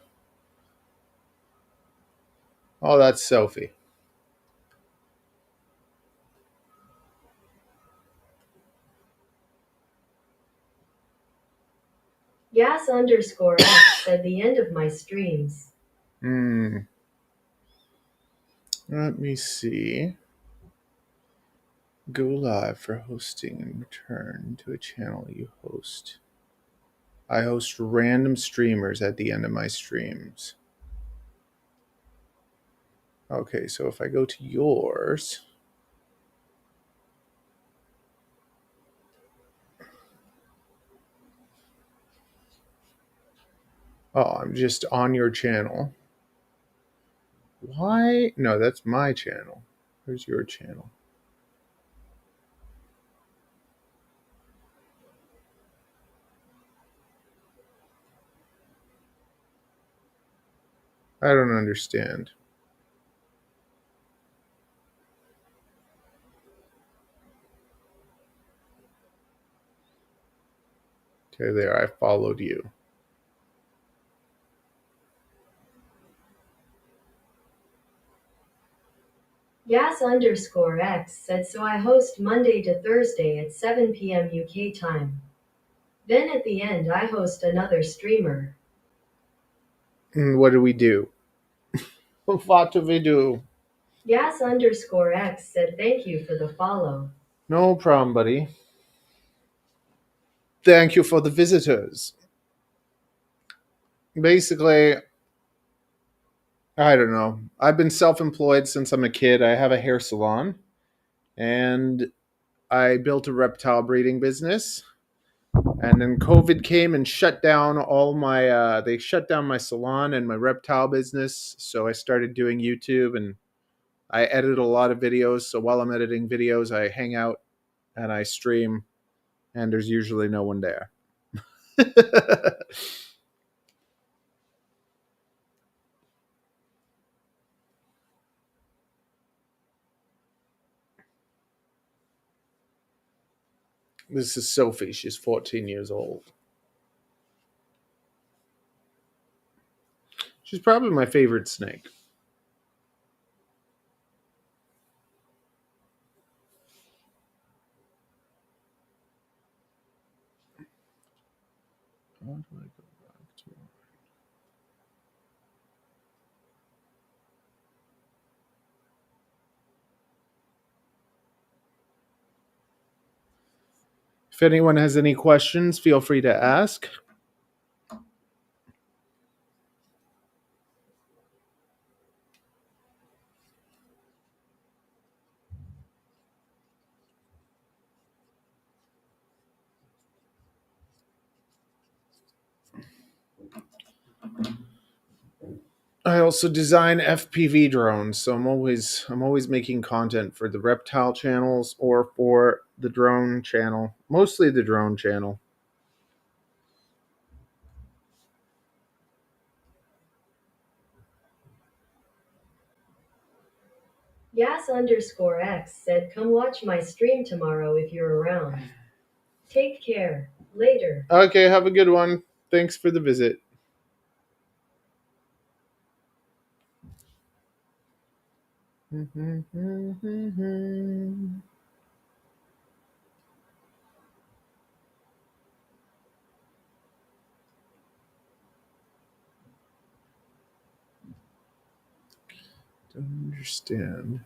Oh, that's Sophie. Gas_X said the end of my streams. Let me see. Go live for hosting and return to a channel you host. I host random streamers at the end of my streams. Okay, so if I go to yours. Oh, I'm just on your channel. Why? No, that's my channel. Where's your channel? I don't understand. Okay, there, I followed you. Gas_X said so I host Monday to Thursday at 7 p.m. UK time. Then at the end I host another streamer. What do we do? What do we do? Gas_X said thank you for the follow. No problem, buddy. Thank you for the visitors. Basically, I don't know. I've been self-employed since I'm a kid. I have a hair salon, and I built a reptile breeding business. And then COVID came and shut down all my. They shut down my salon and my reptile business. So I started doing YouTube, and I edit a lot of videos. So while I'm editing videos, I hang out and I stream, and there's usually no one there. This is Sophie. She's 14 years old. She's probably my favorite snake. How do I go back to? If anyone has any questions, feel free to ask. I also design FPV drones, so I'm always making content for the reptile channels or for the drone channel. Mostly the drone channel. Gas_X said, come watch my stream tomorrow if you're around. Take care. Later. Okay, have a good one. Thanks for the visit. Don't understand.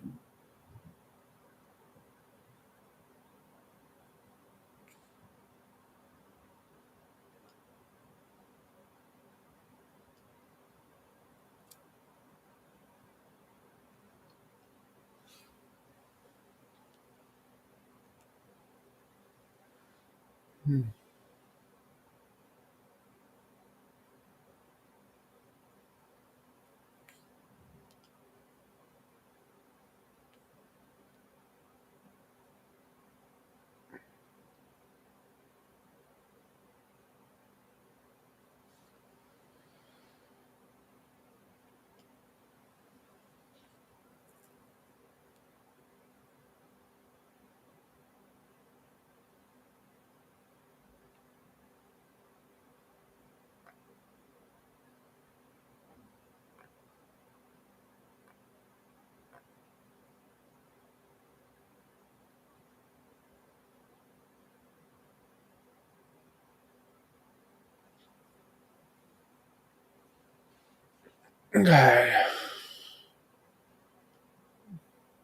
Okay.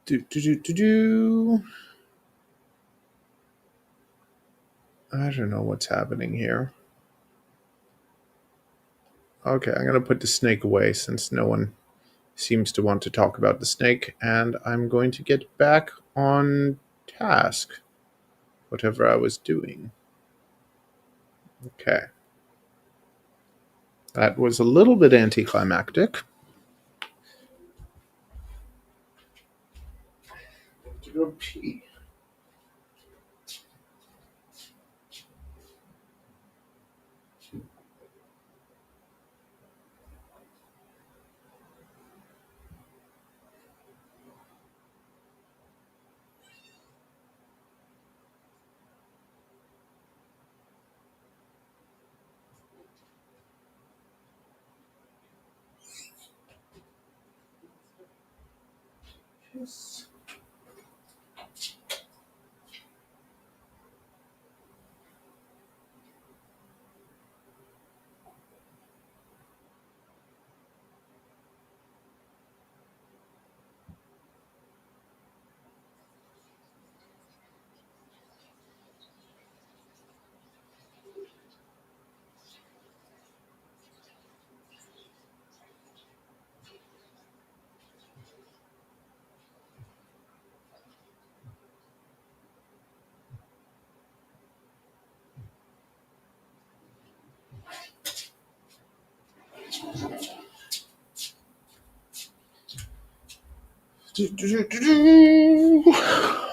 Do. I don't know what's happening here. Okay, I'm going to put the snake away since no one seems to want to talk about the snake, and I'm going to get back on task, whatever I was doing. Okay. That was a little bit anticlimactic. To go pee. Yes.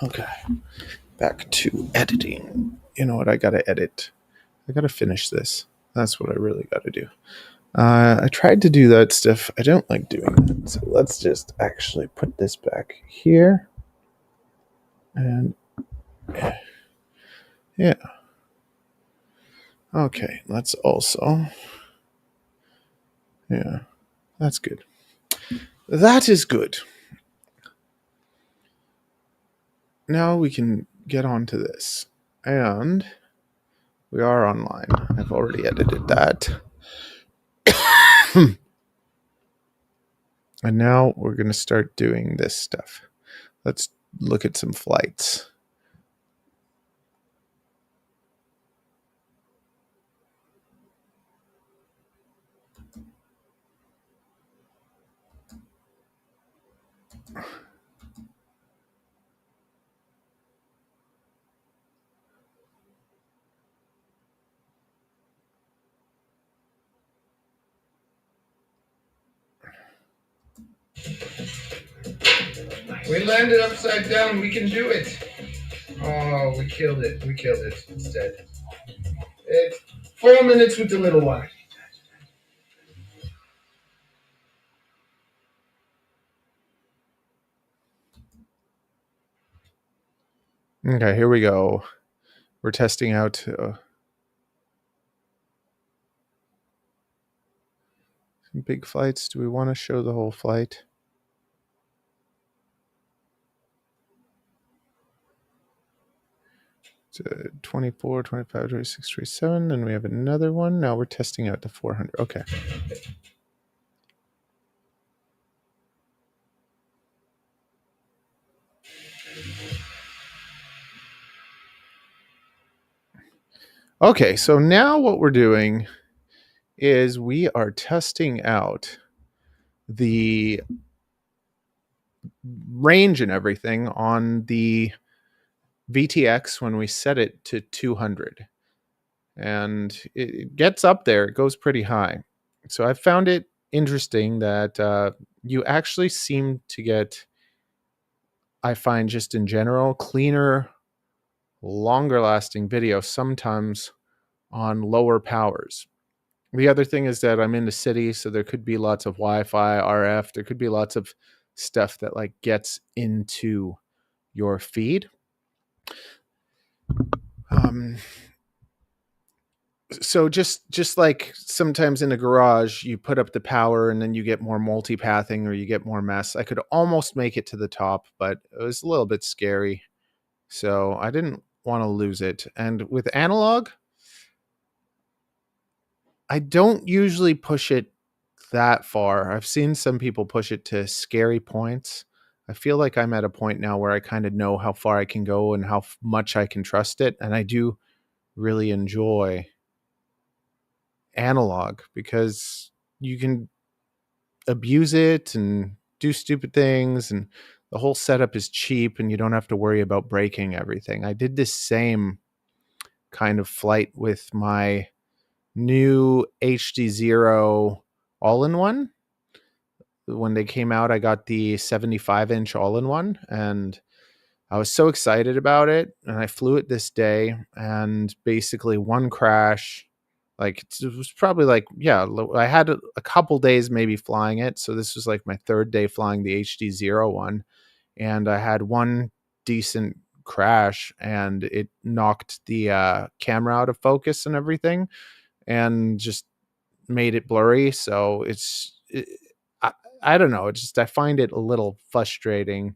Okay, back to editing. You know what? I gotta edit. I gotta finish this. That's what I really gotta do. I tried to do that stuff. I don't like doing that. So let's just actually put this back here. And yeah. Okay, let's also. Yeah, that's good. That is good. Now we can get on to this. And we are online. I've already edited that. And now we're going to start doing this stuff. Let's look at some flights. We landed upside down. We can do it. Oh, we killed it. We killed it instead. It's 4 minutes with the little one. Okay, here we go. We're testing out some big flights. Do we want to show the whole flight? It's 24, 25, 26, 27. Then we have another one. Now we're testing out the 400. Okay. Okay, so now what we're doing is we are testing out the range and everything on the VTX when we set it to 200. And it gets up there, it goes pretty high. So I found it interesting that you actually seem to get, I find just in general, cleaner, longer lasting video sometimes on lower powers. The other thing is that I'm in the city, so there could be lots of Wi-Fi, RF. There could be lots of stuff that like gets into your feed. So just like sometimes in a garage, you put up the power and then you get more multipathing or you get more mess. I could almost make it to the top, but it was a little bit scary, so I didn't want to lose it. And with analog, I don't usually push it that far. I've seen some people push it to scary points. I feel like I'm at a point now where I kind of know how far I can go and how much I can trust it. And I do really enjoy analog because you can abuse it and do stupid things, and the whole setup is cheap and you don't have to worry about breaking everything. I did this same kind of flight with my new HD0 all-in-one. When they came out, I got the 75-inch all-in-one, and I was so excited about it. And I flew it this day, and basically one crash. Like it was probably like, yeah, I had a couple days maybe flying it, so this was like my third day flying the HD0 one, and I had one decent crash, and it knocked the camera out of focus and everything, and just made it blurry. So I don't know. It's just I find it a little frustrating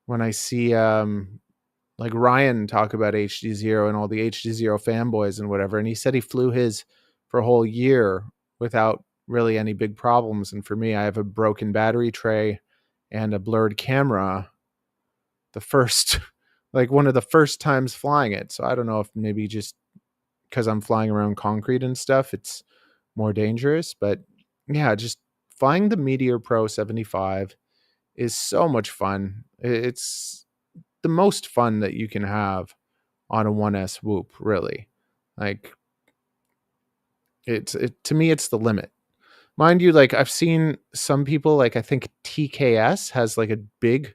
when I see like Ryan talk about HD0 and all the HD0 fanboys and whatever, and he said he flew his for a whole year without really any big problems. And for me, I have a broken battery tray and a blurred camera. The first, like one of the first times flying it. So I don't know if maybe just because I'm flying around concrete and stuff, it's more dangerous. But yeah, just flying the Meteor Pro 75 is so much fun. It's the most fun that you can have on a 1S Whoop, really. Like to me, it's the limit. Mind you, like I've seen some people, like I think TKS has like a big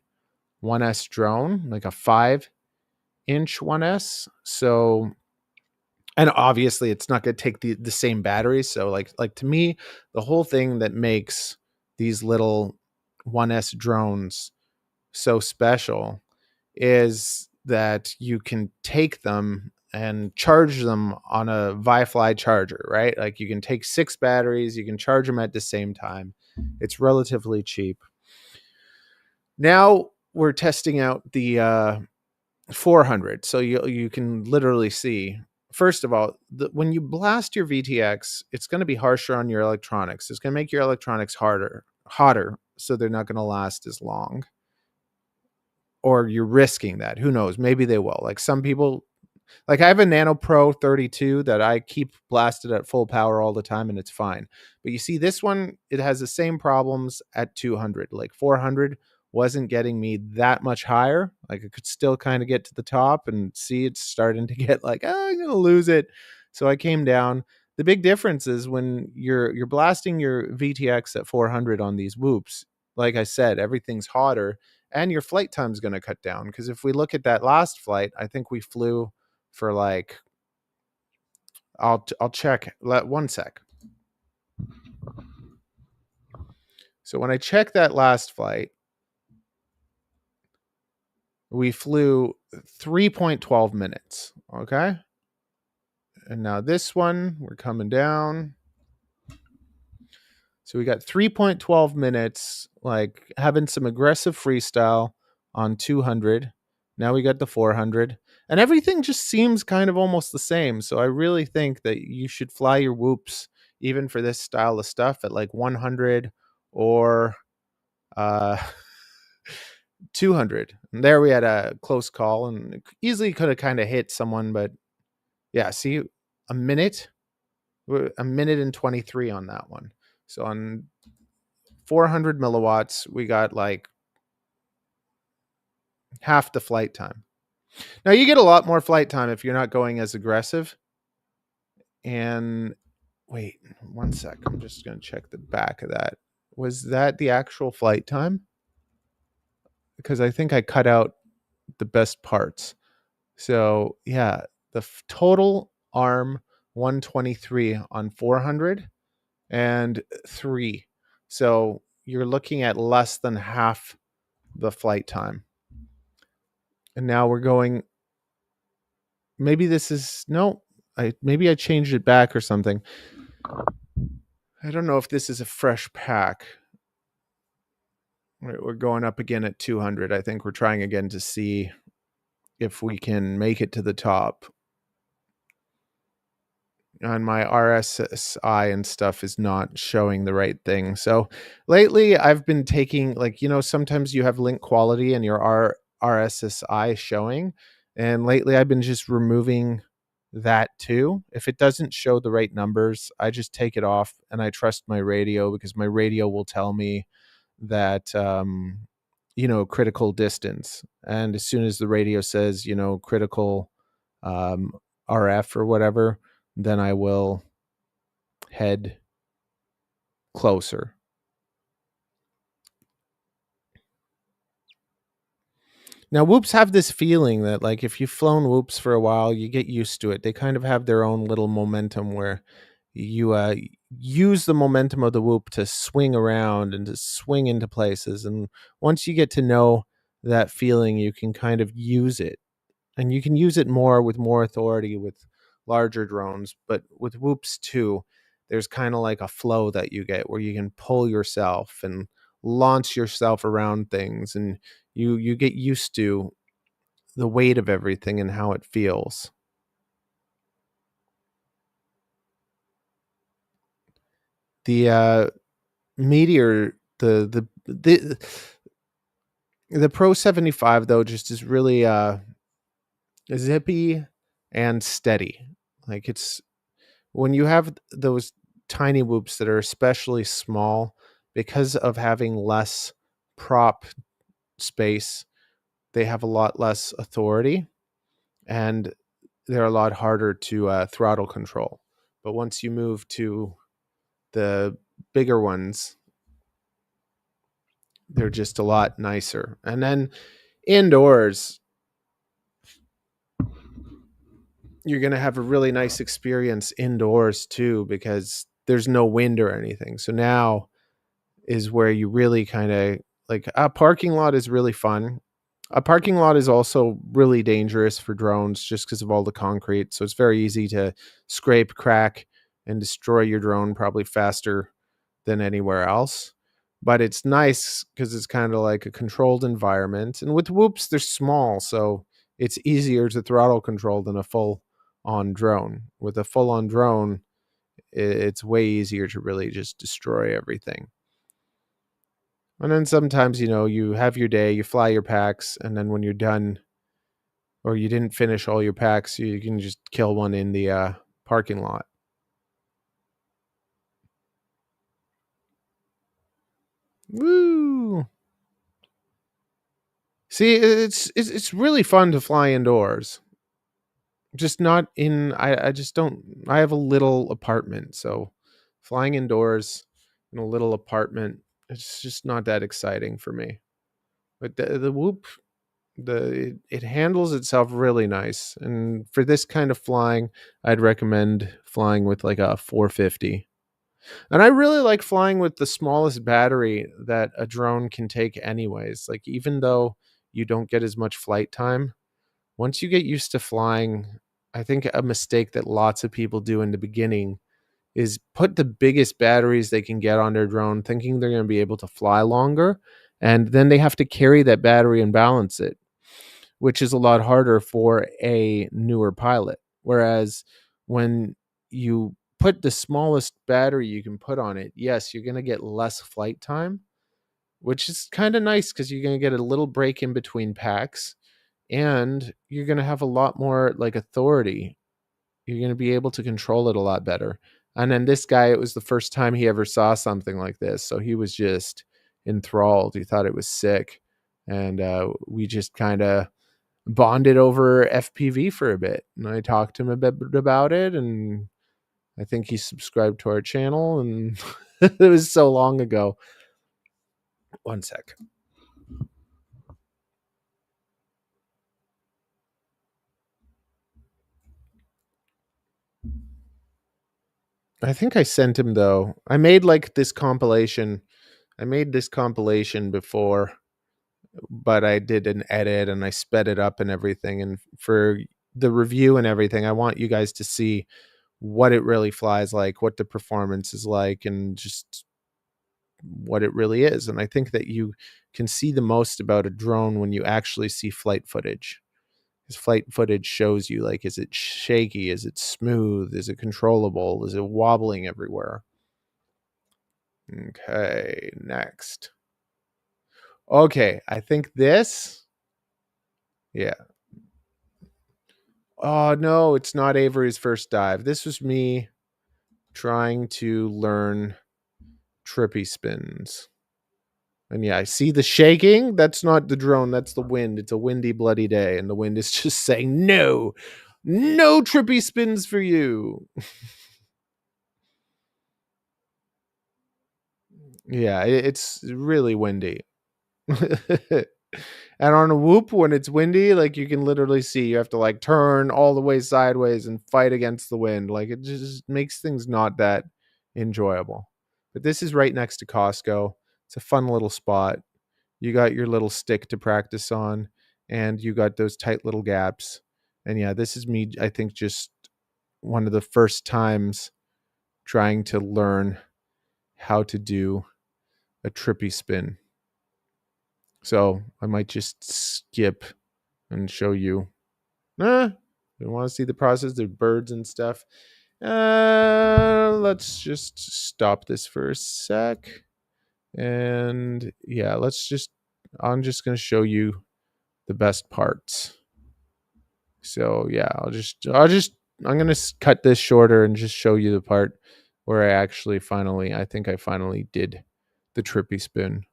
1S drone, like a 5-inch 1S. So, and obviously it's not going to take the same batteries. So like to me, the whole thing that makes these little 1S drones so special is that you can take them and charge them on a Wi-Fi charger, right? Like you can take 6 batteries, you can charge them at the same time. It's relatively cheap. Now we're testing out the 400. So you can literally see, first of all, when you blast your VTX, it's going to be harsher on your electronics. It's going to make your electronics hotter, so they're not going to last as long. Or you're risking that. Who knows? Maybe they will. Like some people, like I have a Nano Pro 32 that I keep blasted at full power all the time and it's fine. But you see this one, it has the same problems at 200. Like 400 wasn't getting me that much higher. Like I could still kind of get to the top and see it's starting to get like, oh, I'm going to lose it. So I came down. The big difference is when you're blasting your VTX at 400 on these whoops, like I said, everything's hotter and your flight time is going to cut down. Because if we look at that last flight, I think we flew for like, I'll check. Let one sec. So when I check that last flight, we flew 3.12 minutes. Okay. And now this one, we're coming down. So we got 3.12 minutes, like having some aggressive freestyle on 200. Now we got the 400. And everything just seems kind of almost the same. So I really think that you should fly your whoops, even for this style of stuff, at like 100 or uh, 200. And there we had a close call and easily could have kind of hit someone. But yeah, see, a minute, a minute and 23 on that one. So on 400 milliwatts, we got like half the flight time. Now you get a lot more flight time if you're not going as aggressive. And wait, 1 sec. I'm just going to check the back of that. Was that the actual flight time? Because I think I cut out the best parts. So yeah, the total arm 123 on 400 and 3. So you're looking at less than half the flight time. And now we're going, maybe this is, no, maybe I changed it back or something. I don't know if this is a fresh pack. We're going up again at 200. I think we're trying again to see if we can make it to the top. And my RSSI and stuff is not showing the right thing. So lately I've been taking, like, sometimes you have link quality and your RSSI showing. And lately I've been just removing that too. If it doesn't show the right numbers, I just take it off and I trust my radio, because my radio will tell me that, critical distance. And as soon as the radio says, critical RF or whatever, then I will head closer. Now, whoops have this feeling that, like, if you've flown whoops for a while, you get used to it. They kind of have their own little momentum where you use the momentum of the whoop to swing around and to swing into places. And once you get to know that feeling, you can kind of use it. And you can use it more with more authority with larger drones. But with whoops too, there's kind of like a flow that you get where you can pull yourself and launch yourself around things, and you get used to the weight of everything and how it feels. The Meteor, the Pro 75 though just is really zippy and steady. Like, it's when you have those tiny whoops that are especially small, because of having less prop space, they have a lot less authority and they're a lot harder to throttle control. But once you move to the bigger ones, they're just a lot nicer. And then indoors, you're going to have a really nice experience indoors too, because there's no wind or anything. So now is where you really kind of, like, a parking lot is really fun. A parking lot is also really dangerous for drones just because of all the concrete. So it's very easy to scrape, crack, and destroy your drone probably faster than anywhere else. But it's nice because it's kind of like a controlled environment. And with whoops, they're small, so it's easier to throttle control than a full on drone. With a full on drone, it's way easier to really just destroy everything. And then sometimes, you have your day, you fly your packs, and then when you're done, or you didn't finish all your packs, you can just kill one in the parking lot. Woo! See, it's really fun to fly indoors. Just not in. I just don't. I have a little apartment, so flying indoors in a little apartment, it's just not that exciting for me. But the whoop, it handles itself really nice, and for this kind of flying, I'd recommend flying with like a 450. And I really like flying with the smallest battery that a drone can take anyways. Like, even though you don't get as much flight time. Once you get used to flying, I think a mistake that lots of people do in the beginning is put the biggest batteries they can get on their drone, thinking they're going to be able to fly longer. And then they have to carry that battery and balance it, which is a lot harder for a newer pilot. Whereas when you put the smallest battery you can put on it, yes, you're going to get less flight time, which is kind of nice because you're going to get a little break in between packs, and you're going to have a lot more like authority. You're going to be able to control it a lot better. And then this guy, it was the first time he ever saw something like this, so he was just enthralled. He thought it was sick, and we just kind of bonded over FPV for a bit. And I talked to him a bit about it, and I think he subscribed to our channel, and it was so long ago. One sec. I think I sent him though. I made like this compilation. I made this compilation before, but I did an edit and I sped it up and everything. And for the review and everything, I want you guys to see what it really flies like, what the performance is like, and just what it really is. And I think that you can see the most about a drone when you actually see flight footage. Because flight footage shows you, like, is it shaky? Is it smooth? Is it controllable? Is it wobbling everywhere? Okay, next. Okay, I think this. Yeah. Oh, no, it's not Avery's first dive. This was me trying to learn trippy spins. And yeah, I see the shaking. That's not the drone. That's the wind. It's a windy, bloody day. And the wind is just saying, no, no trippy spins for you. Yeah, it's really windy. And on a whoop, when it's windy, like you can literally see you have to like turn all the way sideways and fight against the wind. Like it just makes things not that enjoyable. But this is right next to Costco. It's a fun little spot. You got your little stick to practice on, and you got those tight little gaps. And yeah, this is me, I think, just one of the first times trying to learn how to do a trippy spin. So I might just skip and show you. You want to see the process? There's birds and stuff. Let's just stop this for a sec. And yeah, I'm just going to show you the best parts. So yeah, I'm going to cut this shorter and just show you the part where I think I finally did the trippy spin.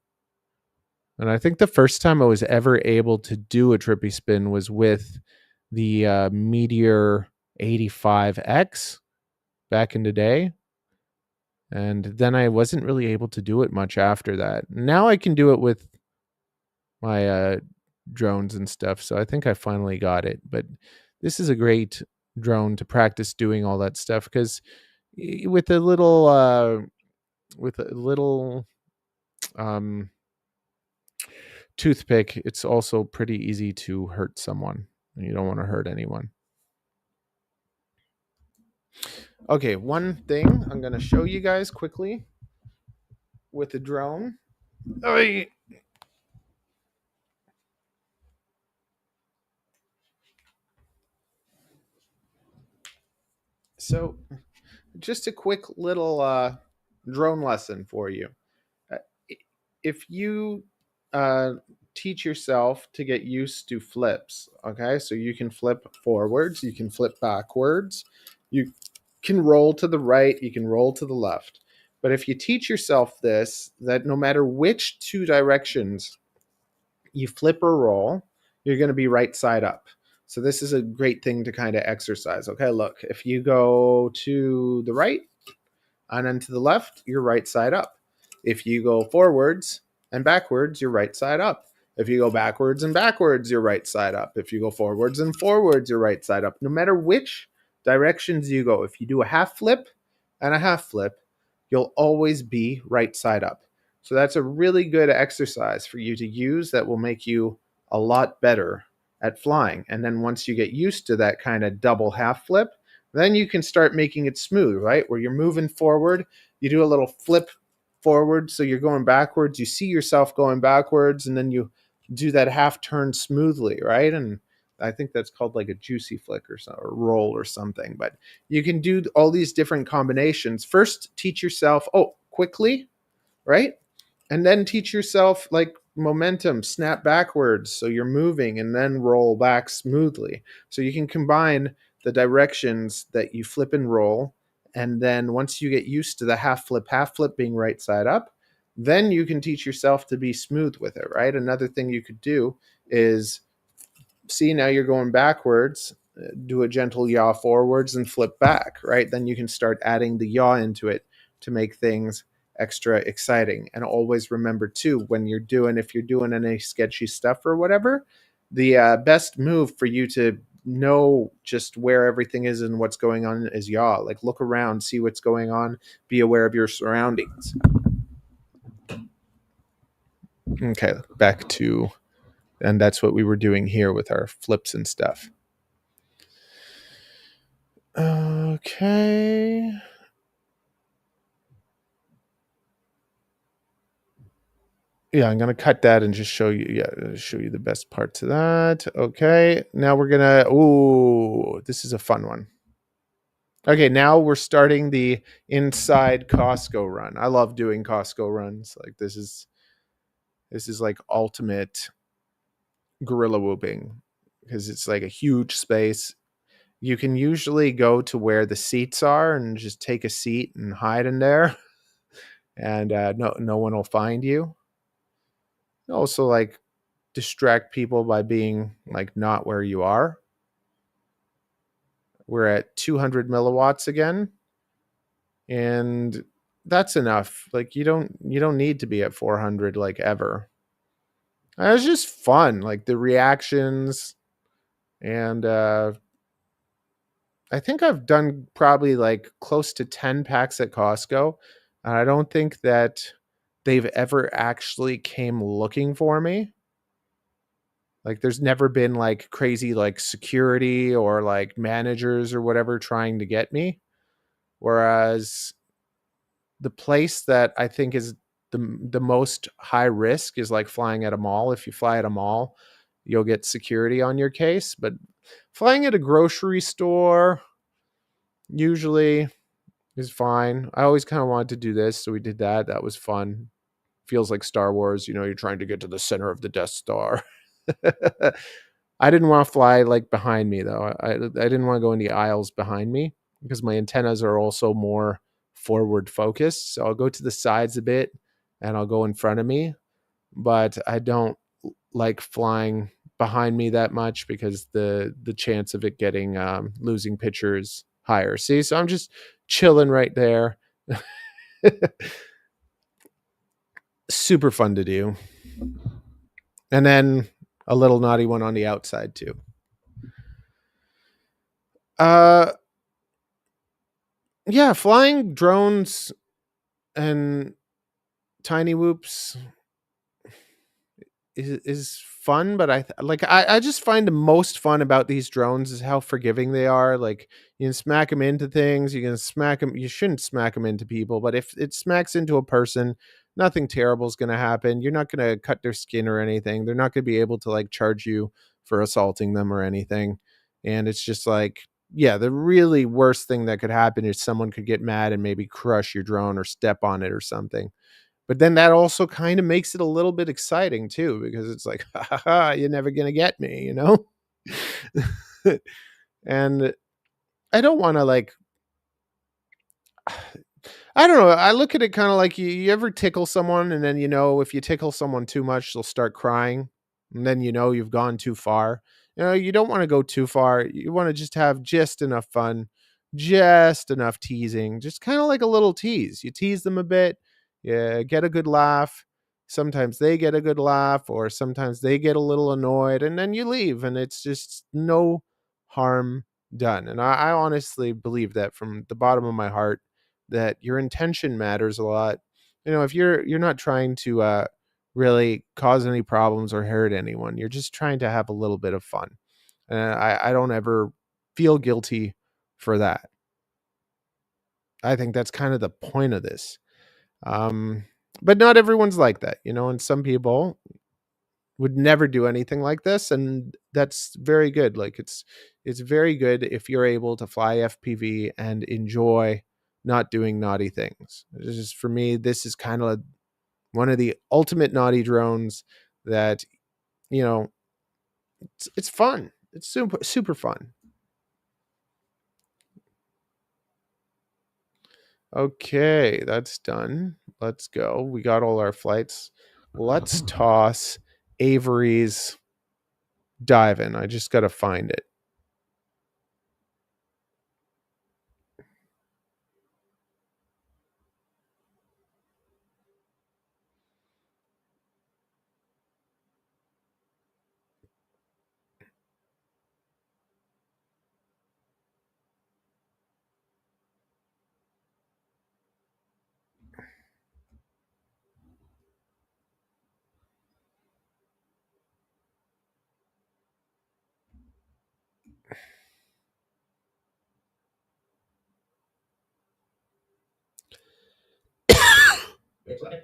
And I think the first time I was ever able to do a trippy spin was with the Meteor 85X back in the day. And then I wasn't really able to do it much after that. Now I can do it with my drones and stuff. So I think I finally got it. But this is a great drone to practice doing all that stuff, because with a little toothpick, it's also pretty easy to hurt someone, and you don't want to hurt anyone. Okay, one thing I'm going to show you guys quickly with the drone. So just a quick little drone lesson for you. If you teach yourself to get used to flips, okay, so you can flip forwards, you can flip backwards, you can roll to the right, you can roll to the left. But if you teach yourself this, that no matter which two directions you flip or roll, you're going to be right side up. So this is a great thing to kind of exercise. Okay, look, if you go to the right and then to the left, you're right side up. If you go forwards and backwards, you're right side up. If you go backwards and backwards, you're right side up. If you go forwards and forwards, you're right side up. No matter which directions you go, if you do a half flip and a half flip, you'll always be right side up. So that's a really good exercise for you to use that will make you a lot better at flying. And then once you get used to that kind of double half flip, then you can start making it smooth, right? Where you're moving forward, you do a little flip forward, so you're going backwards, you see yourself going backwards, and then you do that half turn smoothly, right? And I think that's called like a juicy flick or so, or roll or something. But you can do all these different combinations. First, teach yourself, quickly, right? And then teach yourself like momentum, snap backwards so you're moving, and then roll back smoothly. So you can combine the directions that you flip and roll. And then once you get used to the half flip being right side up, then you can teach yourself to be smooth with it, right? Another thing you could do is, see, now you're going backwards, do a gentle yaw forwards and flip back, right? Then you can start adding the yaw into it to make things extra exciting. And always remember too, if you're doing any sketchy stuff or whatever, the best move for you to know just where everything is and what's going on is yaw. Like, look around, see what's going on, be aware of your surroundings. Okay, back to, and that's what we were doing here with our flips and stuff. Okay. Yeah, I'm gonna cut that and just show you. Yeah, show you the best parts of that. Okay, now we're gonna. Ooh, this is a fun one. Okay, now we're starting the inside Costco run. I love doing Costco runs. Like, this is like ultimate gorilla whooping, because it's like a huge space. You can usually go to where the seats are and just take a seat and hide in there, and no one will find you. Also, like, distract people by being like not where you are. We're at 200 milliwatts again, and that's enough. Like, you don't need to be at 400 like ever. And it was just fun, like the reactions. And I think I've done probably like close to 10 packs at Costco, and I don't think that they've ever actually came looking for me. Like, there's never been like crazy like security or like managers or whatever trying to get me. Whereas the place that I think is the most high risk is like flying at a mall. If you fly at a mall, you'll get security on your case. But flying at a grocery store usually is fine. I always kind of wanted to do this, so we did that. That was fun. Feels like Star Wars, you're trying to get to the center of the Death Star. I didn't want to fly like behind me though. I didn't want to go in the aisles behind me because my antennas are also more forward focused. So I'll go to the sides a bit and I'll go in front of me, but I don't like flying behind me that much because the chance of it getting losing pictures higher. See, so I'm just chilling right there. Super fun to do. And then a little naughty one on the outside too. Yeah, flying drones and tiny whoops is fun, but I just find the most fun about these drones is how forgiving they are. Like, you can smack them into things, you can smack them. You shouldn't smack them into people, but if it smacks into a person, nothing terrible is going to happen. You're not going to cut their skin or anything. They're not going to be able to like charge you for assaulting them or anything. And it's just like, yeah, the really worst thing that could happen is someone could get mad and maybe crush your drone or step on it or something. But then that also kind of makes it a little bit exciting too, because it's like, ha ha ha, you're never gonna get me, And I don't want to like, I don't know. I look at it kind of like, you ever tickle someone, and then if you tickle someone too much, they'll start crying, and then you've gone too far. You don't want to go too far. You want to just have just enough fun, just enough teasing, just kind of like a little tease. You tease them a bit, yeah, get a good laugh. Sometimes they get a good laugh, or sometimes they get a little annoyed, and then you leave, and it's just no harm done. And I honestly believe that from the bottom of my heart, that your intention matters a lot. If you're not trying to really cause any problems or hurt anyone. You're just trying to have a little bit of fun. And I don't ever feel guilty for that. I think that's kind of the point of this. Um, but not everyone's like that, and some people would never do anything like this, and that's very good. Like it's very good if you're able to fly FPV and enjoy not doing naughty things. This is, for me, this is kind of one of the ultimate naughty drones that, you know, it's fun. It's super fun. Okay, that's done. Let's go. We got all our flights. Let's toss Avery's dive in. I just got to find it. Play.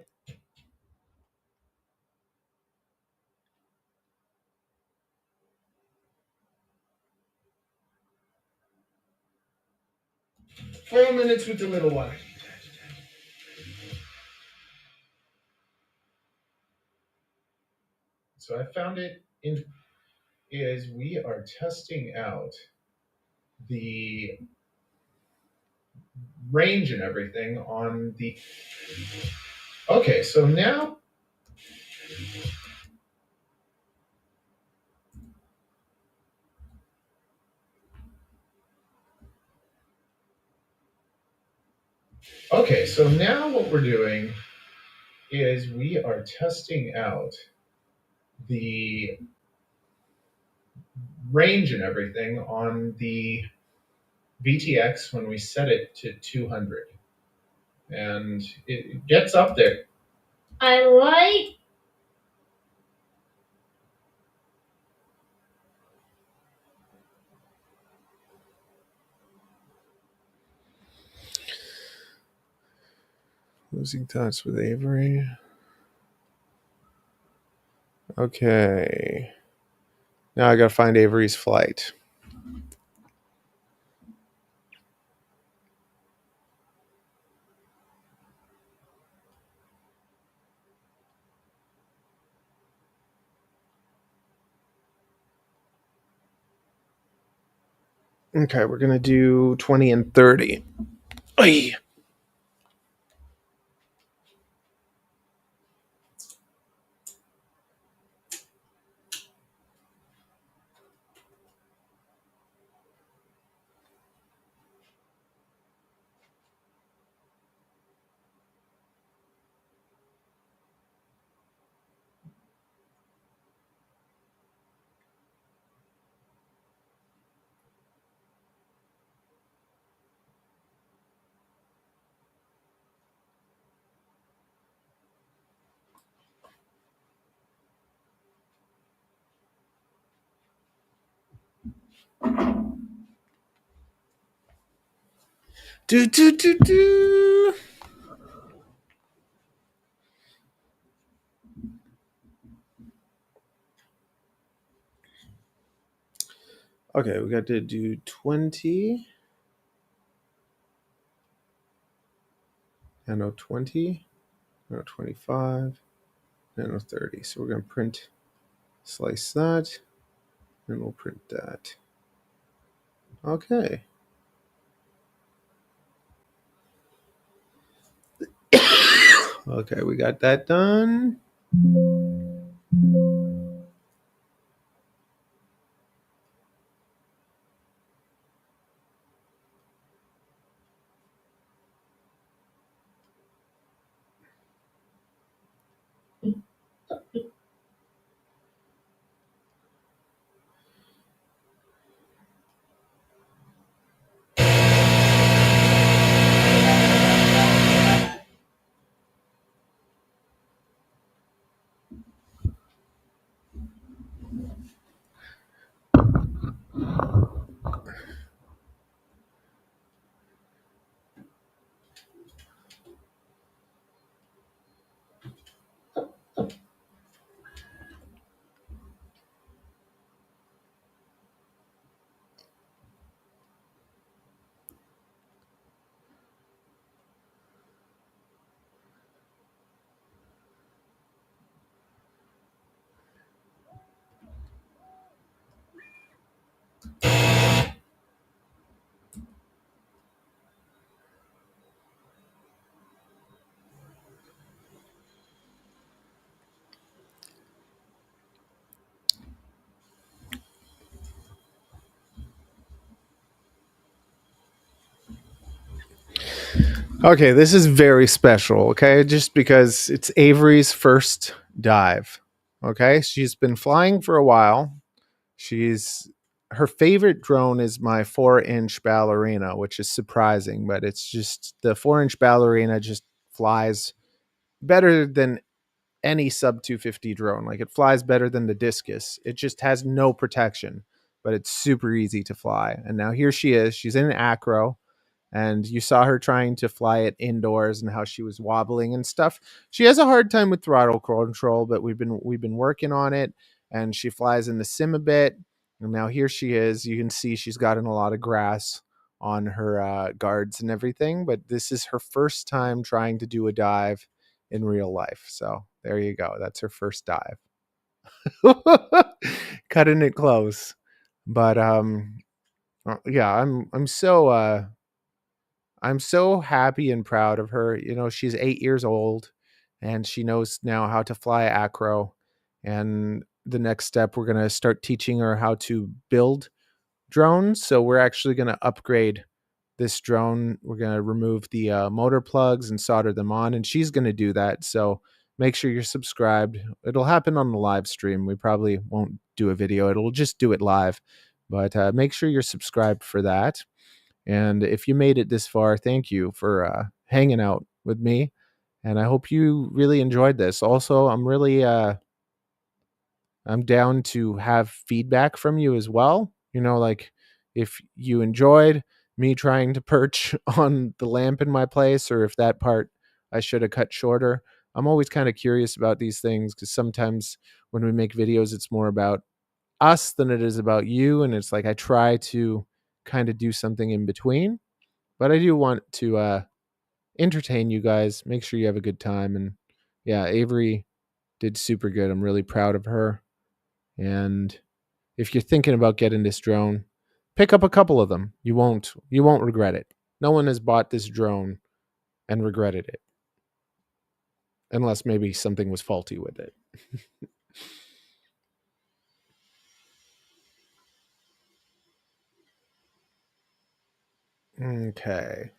4 minutes with the little one. So I found it in is we are testing out the range and everything on the. Okay, so now. Okay, so now what we're doing is we are testing out the range and everything on the VTX when we set it to 200. And it gets up there. I like. Losing touch with Avery. Okay. Now I gotta find Avery's flight. Okay, we're gonna do 20 and 30. Oy. Do. Okay, we got to do 20. Nano 20. Nano 25. Nano 30. So we're gonna print, slice that, and we'll print that. Okay. Okay, we got that done. Okay, this is very special, okay? Just because it's Avery's first dive. Okay? She's been flying for a while. She's Her favorite drone is my 4-inch ballerina, which is surprising, but it's just the 4-inch ballerina just flies better than any sub 250 drone. Like it flies better than the Discus. It just has no protection, but it's super easy to fly. And now here she is. She's in an acro, and you saw her trying to fly it indoors and how she was wobbling and stuff. She has a hard time with throttle control, but we've been working on it, and she flies in the sim a bit. And now here she is. You can see she's gotten a lot of grass on her guards and everything, but this is her first time trying to do a dive in real life. So there you go. That's her first dive. Cutting it close. But yeah, I'm so happy and proud of her. You know, she's 8 years old and she knows now how to fly acro. And the next step, we're going to start teaching her how to build drones. So we're actually going to upgrade this drone. We're going to remove the motor plugs and solder them on, and she's going to do that. So make sure you're subscribed. It'll happen on the live stream. We probably won't do a video, it'll just do it live. But make sure you're subscribed for that. And if you made it this far, thank you for hanging out with me. And I hope you really enjoyed this. Also, I'm down to have feedback from you as well. You know, like if you enjoyed me trying to perch on the lamp in my place, or if that part I should have cut shorter. I'm always kind of curious about these things because sometimes when we make videos, it's more about us than it is about you. And it's like I try to kind of do something in between, but I do want to entertain you guys, make sure you have a good time. And yeah, Avery did super good. I'm really proud of her. And if you're thinking about getting this drone, pick up a couple of them. You won't regret it. No one has bought this drone and regretted it, unless maybe something was faulty with it. Okay.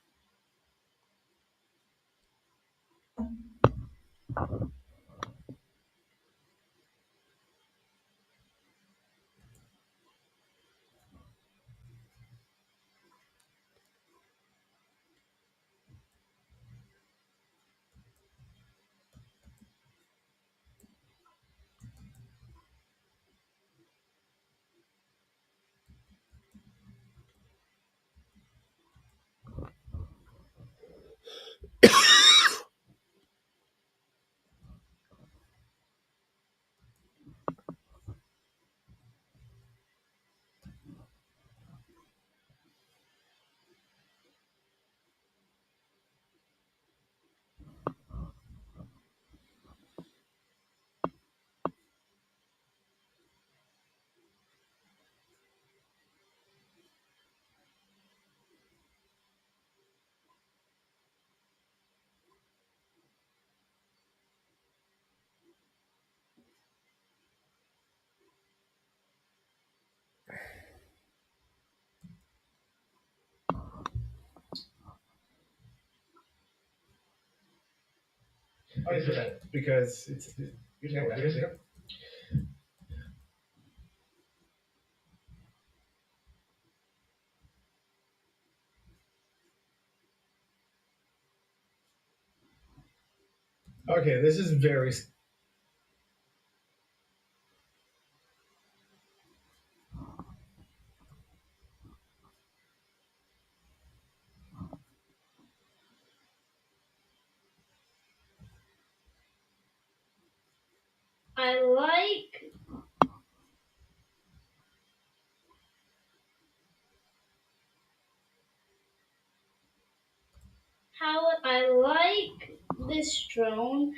Because it's okay. This is very. I like how I like this drone.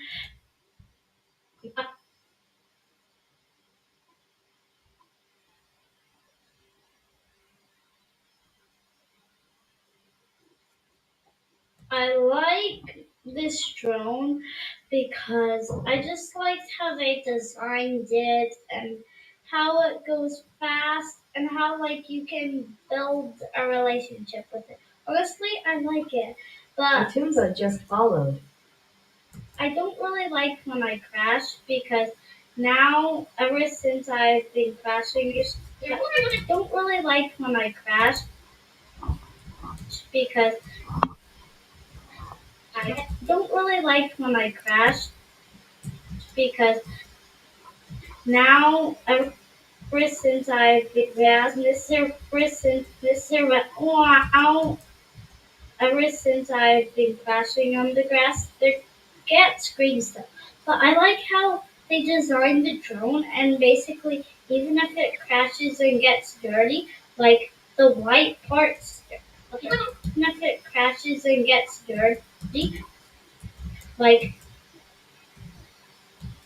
I like this drone because I just liked how they designed it and how it goes fast and how like you can build a relationship with it. Honestly, I like it. But Atumba just followed. I don't really like when I crash because now, ever since I've been crashing, I don't really like when I crash because I don't really like when I crash because now, ever since I've been wow, ever since I've been crashing on the grass, there get screen stuff. But I like how they designed the drone, and basically, even if it crashes and gets dirty, like the white parts, even if it crashes and gets dirty, like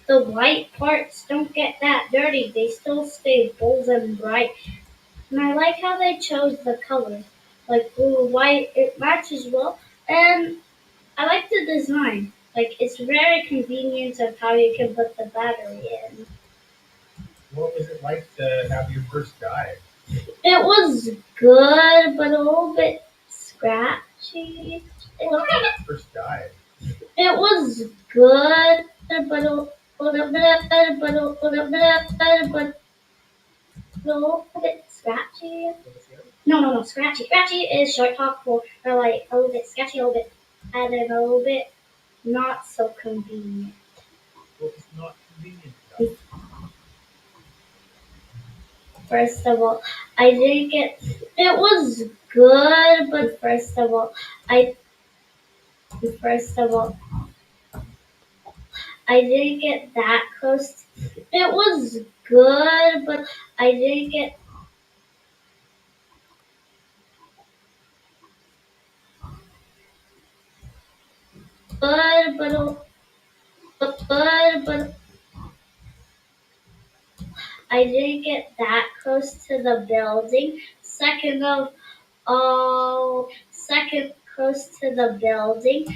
the white parts don't get that dirty. They still stay bold and bright. And I like how they chose the colors, like blue, white. It matches well, and I like the design. Like it's very convenient of how you can put the battery in. What was it like to have your first dive? It was good, but a little bit scratchy. First dive. It was good, but a little bit, but a little bit scratchy. No, scratchy. Scratchy is short talk for like a little bit sketchy, a little bit, and then a little bit not so convenient. What was not convenient about it? First of all, I didn't get. It was good, but I first of all, I didn't get that close. It was good, but I didn't get good, but I didn't get that close to the building. Second close to the building.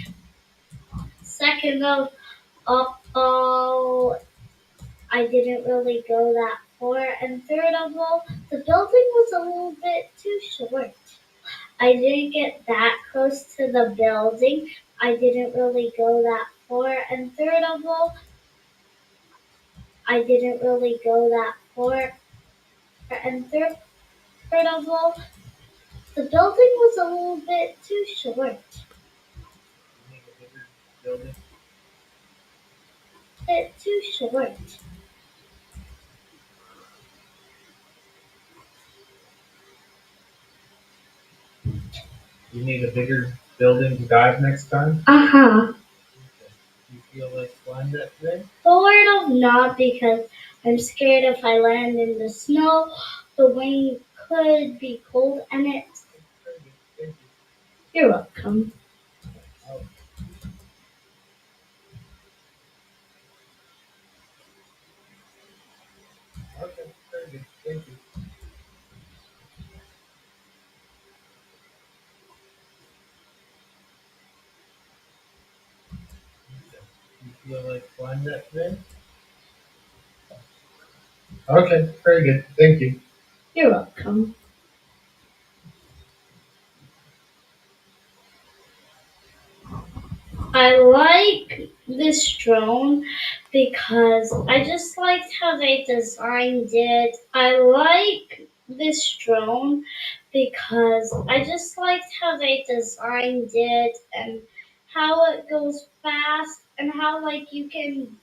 Second of all, I didn't really go that far. And third of all, the building was a little bit too short. I didn't get that close to the building. I didn't really go that far. And third of all, I didn't really go that far. And third of all, the building was a little bit too short. You need a bigger building. Bit too short. You need a bigger building to dive next time. Uh-huh. You feel like flying that today? Sort of not because I'm scared if I land in the snow, the wind could be cold and it. Very good. Thank you. You're welcome. Oh, okay. Very good. Thank you. You feel like flying that today? Okay. Very good. Thank you. You're welcome. I like this drone because I just liked how they designed it. I like this drone because I just liked how they designed it and how it goes fast and how like you can.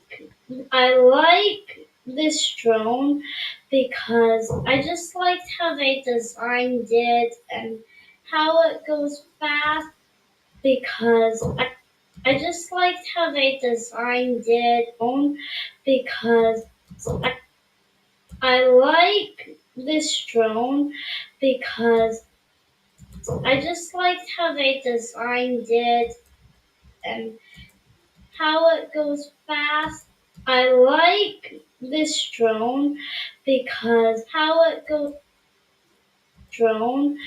I like this drone because I just liked how they designed it and how it goes fast because I just liked how they designed it on because I like this drone because I just liked how they designed it and how it goes fast. I like this drone because how it goes drone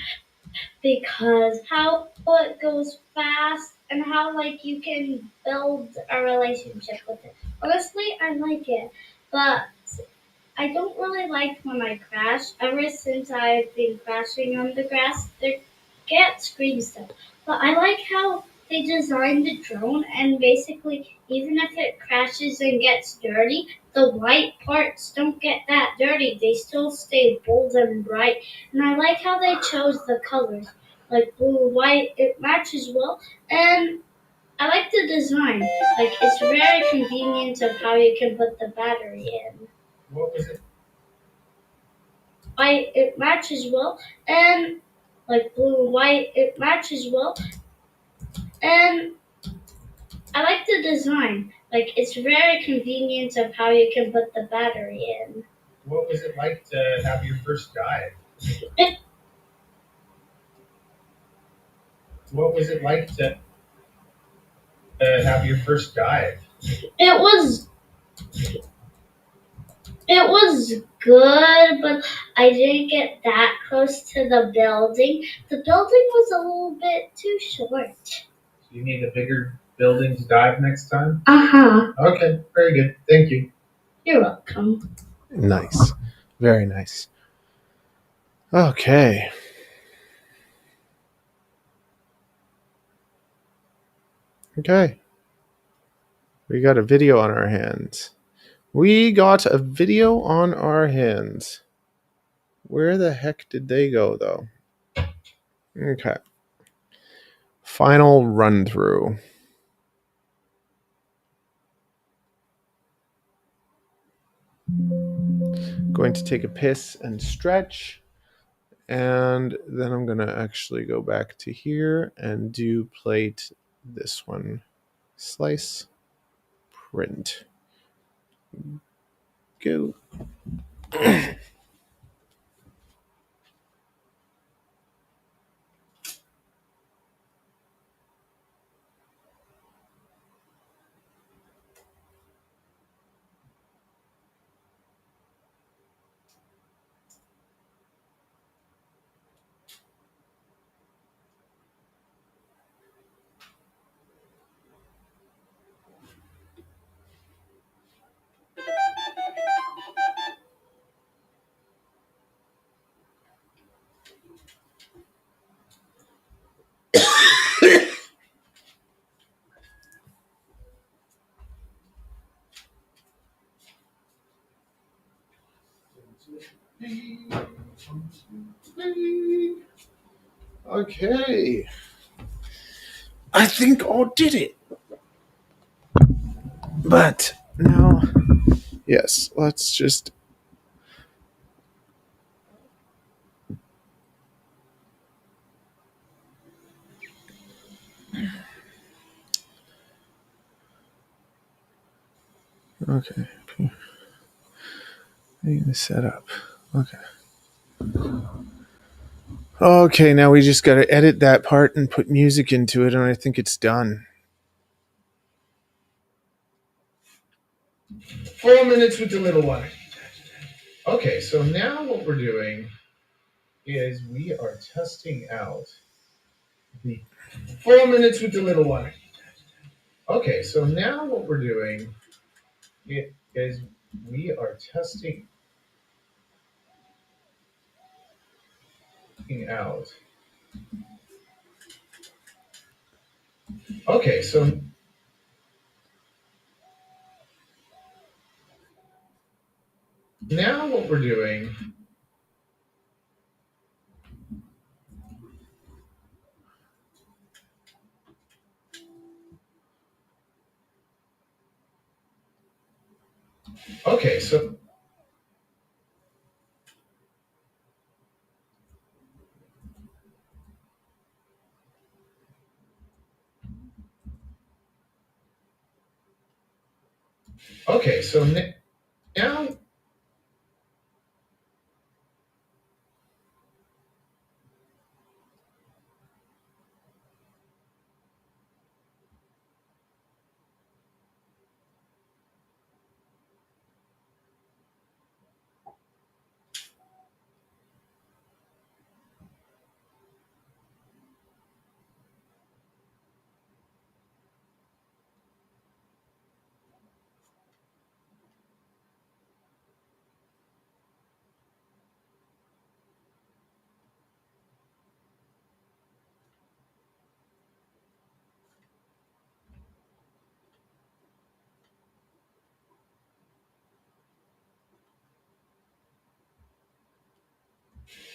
because how it goes fast and how like you can build a relationship with it. Honestly, I like it, but I don't really like when I crash. Ever since I've been crashing on the grass, there get screen stuff. But I like how they designed the drone, and basically, even if it crashes and gets dirty, the white parts don't get that dirty. They still stay bold and bright. And I like how they chose the colors, like blue, white. It matches well, and I like the design. Like it's very convenient of how you can put the battery in. What was it? White, it matches well, and like blue and white, it matches well, and I like the design. Like it's very convenient of how you can put the battery in. What was it like to have your first dive? It, What was it like to have your first dive? it was it was good, but I didn't get that close to the building. The building was a little bit too short. You need a bigger building to dive next time? Uh-huh. Okay, very good. Thank you. You're welcome. Nice. Very nice. Okay. Okay. We got a video on our hands. We got a video on our hands. Where the heck did they go, though? Okay. Final run through. Going to take a piss and stretch. And then I'm going to actually go back to here and do plate this one. Slice. Print. Go. Okay. I think I did it. But now, yes, let's just. Okay. Set up. Okay. Okay, now we just got to edit that part and put music into it, and I think it's done. 4 minutes with the little one. Okay, so now what we're doing is we are testing out the 4 minutes with the little one. Okay, so now what we're doing is we are testing out. Okay, so now what we're doing. Okay, so okay, so now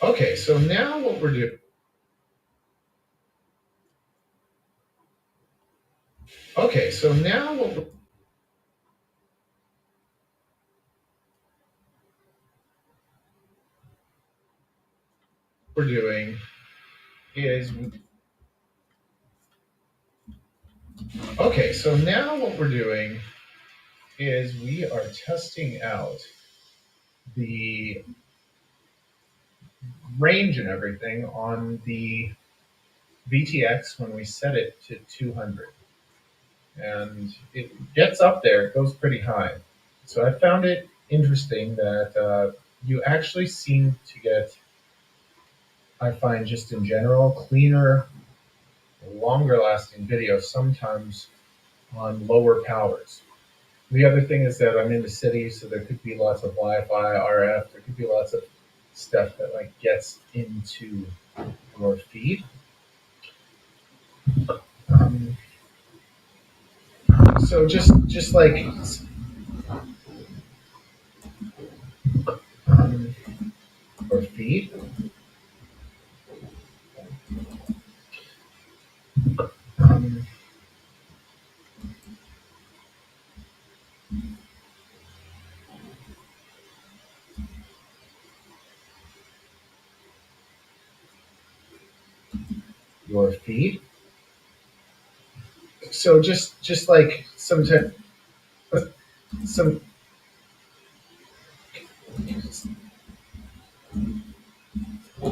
Okay, so now what we're doing. Okay, so now what we're doing is. Okay, so now what we're doing is we are testing out the range and everything on the VTX when we set it to 200. And it gets up there, it goes pretty high. So I found it interesting that you actually seem to get, I find just in general, cleaner, longer lasting video sometimes on lower powers. The other thing is that I'm in the city, so there could be lots of Wi-Fi, RF. There could be lots of stuff that like gets into your feed. Um, so just like um, your feed, um, your feed. So just like some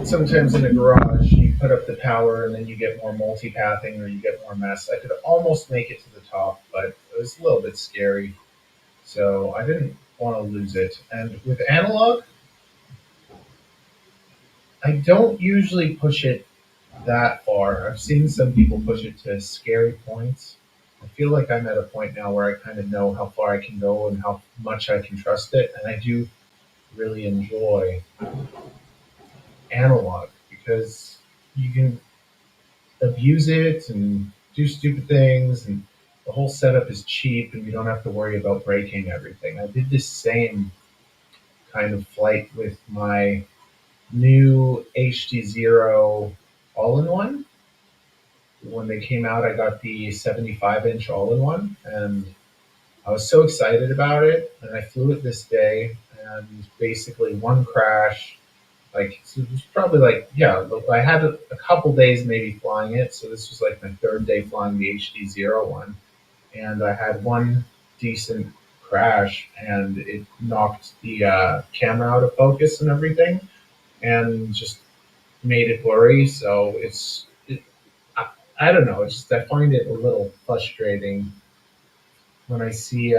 sometimes in a garage you put up the power and then you get more multipathing or you get more mess. I could almost make it to the top, but it was a little bit scary. So I didn't want to lose it. And with analog, I don't usually push it that far. I've seen some people push it to scary points. I feel like I'm at a point now where I kind of know how far I can go and how much I can trust it. And I do really enjoy analog because you can abuse it and do stupid things, and the whole setup is cheap and you don't have to worry about breaking everything. I did this same kind of flight with my new HD0 all-in-one. When they came out, I got the 75-inch all-in-one, and I was so excited about it. And I flew it this day, and basically one crash. Like so it was probably like yeah. Look, I had a couple days maybe flying it, so this was like my third day flying the HD0 one, and I had one decent crash, and it knocked the camera out of focus and everything, and just made it blurry. So I don't know. It's just I find it a little frustrating when I see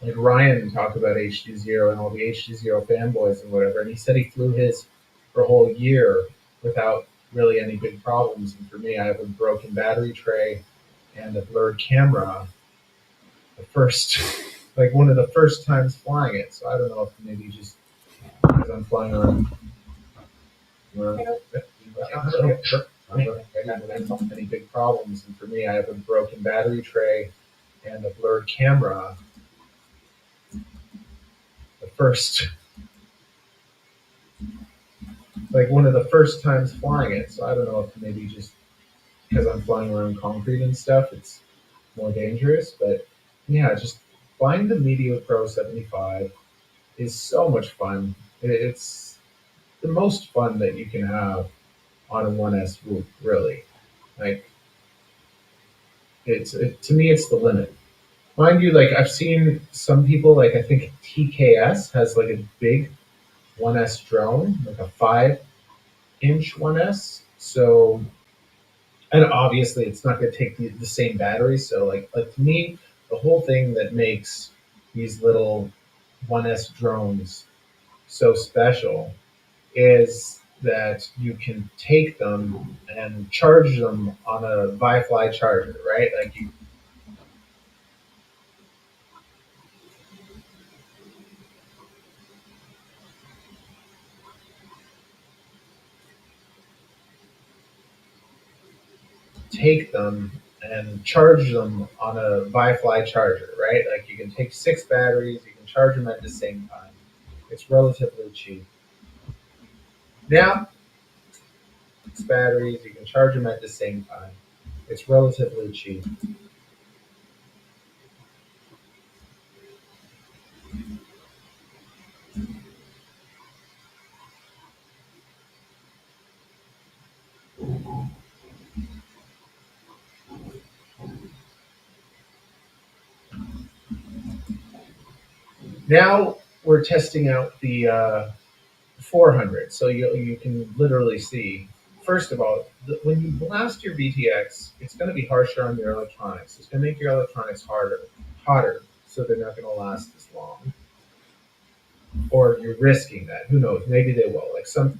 like Ryan talk about HD0 and all the HD0 fanboys and whatever, and he said he flew his for a whole year without really any big problems. And for me, I have a broken battery tray and a blurred camera. The first, like one of the first times flying it, so I don't know if maybe just because I'm flying around. Any big problems, and for me, I have a broken battery tray and a blurred camera. The first, like one of the first times flying it, so I don't know if maybe just because I'm flying around concrete and stuff, it's more dangerous. But yeah, just flying the Meteor Pro 75 is so much fun. It's the most fun that you can have on a 1S roof, really. Like to me, it's the limit. Mind you, like I've seen some people, like I think TKS has like a big 1S drone, like a 5-inch 1S. So, and obviously it's not going to take the same battery. So, like to me, the whole thing that makes these little 1S drones so special is that you can take them and charge them on a Wi-Fi charger, right? Like you take them and charge them on a Wi-Fi charger, right? Like you can take 6 batteries, you can charge them at the same time. It's relatively cheap. Now, it's batteries. You can charge them at the same time. It's relatively cheap. Now we're testing out the 400, so you can literally see. First of all, when you blast your VTX, it's going to be harsher on your electronics. It's going to make your electronics hotter, so they're not going to last as long. Or you're risking that. Who knows? Maybe they will. Like some.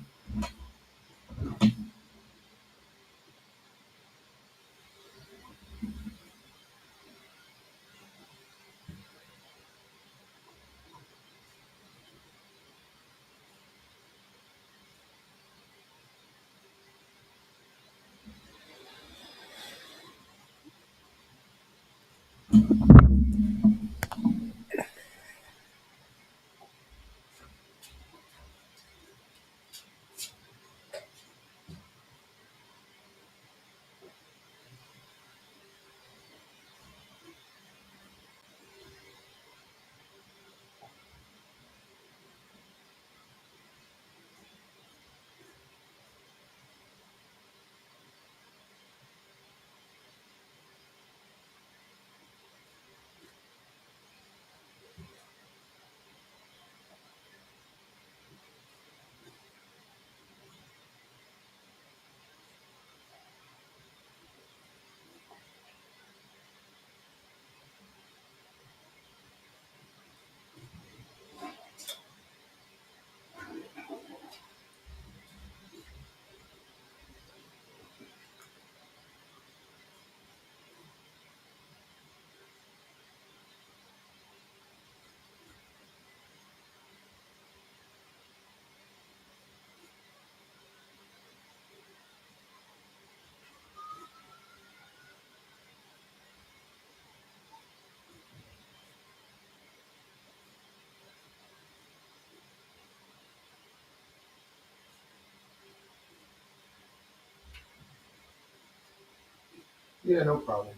Yeah, no problem.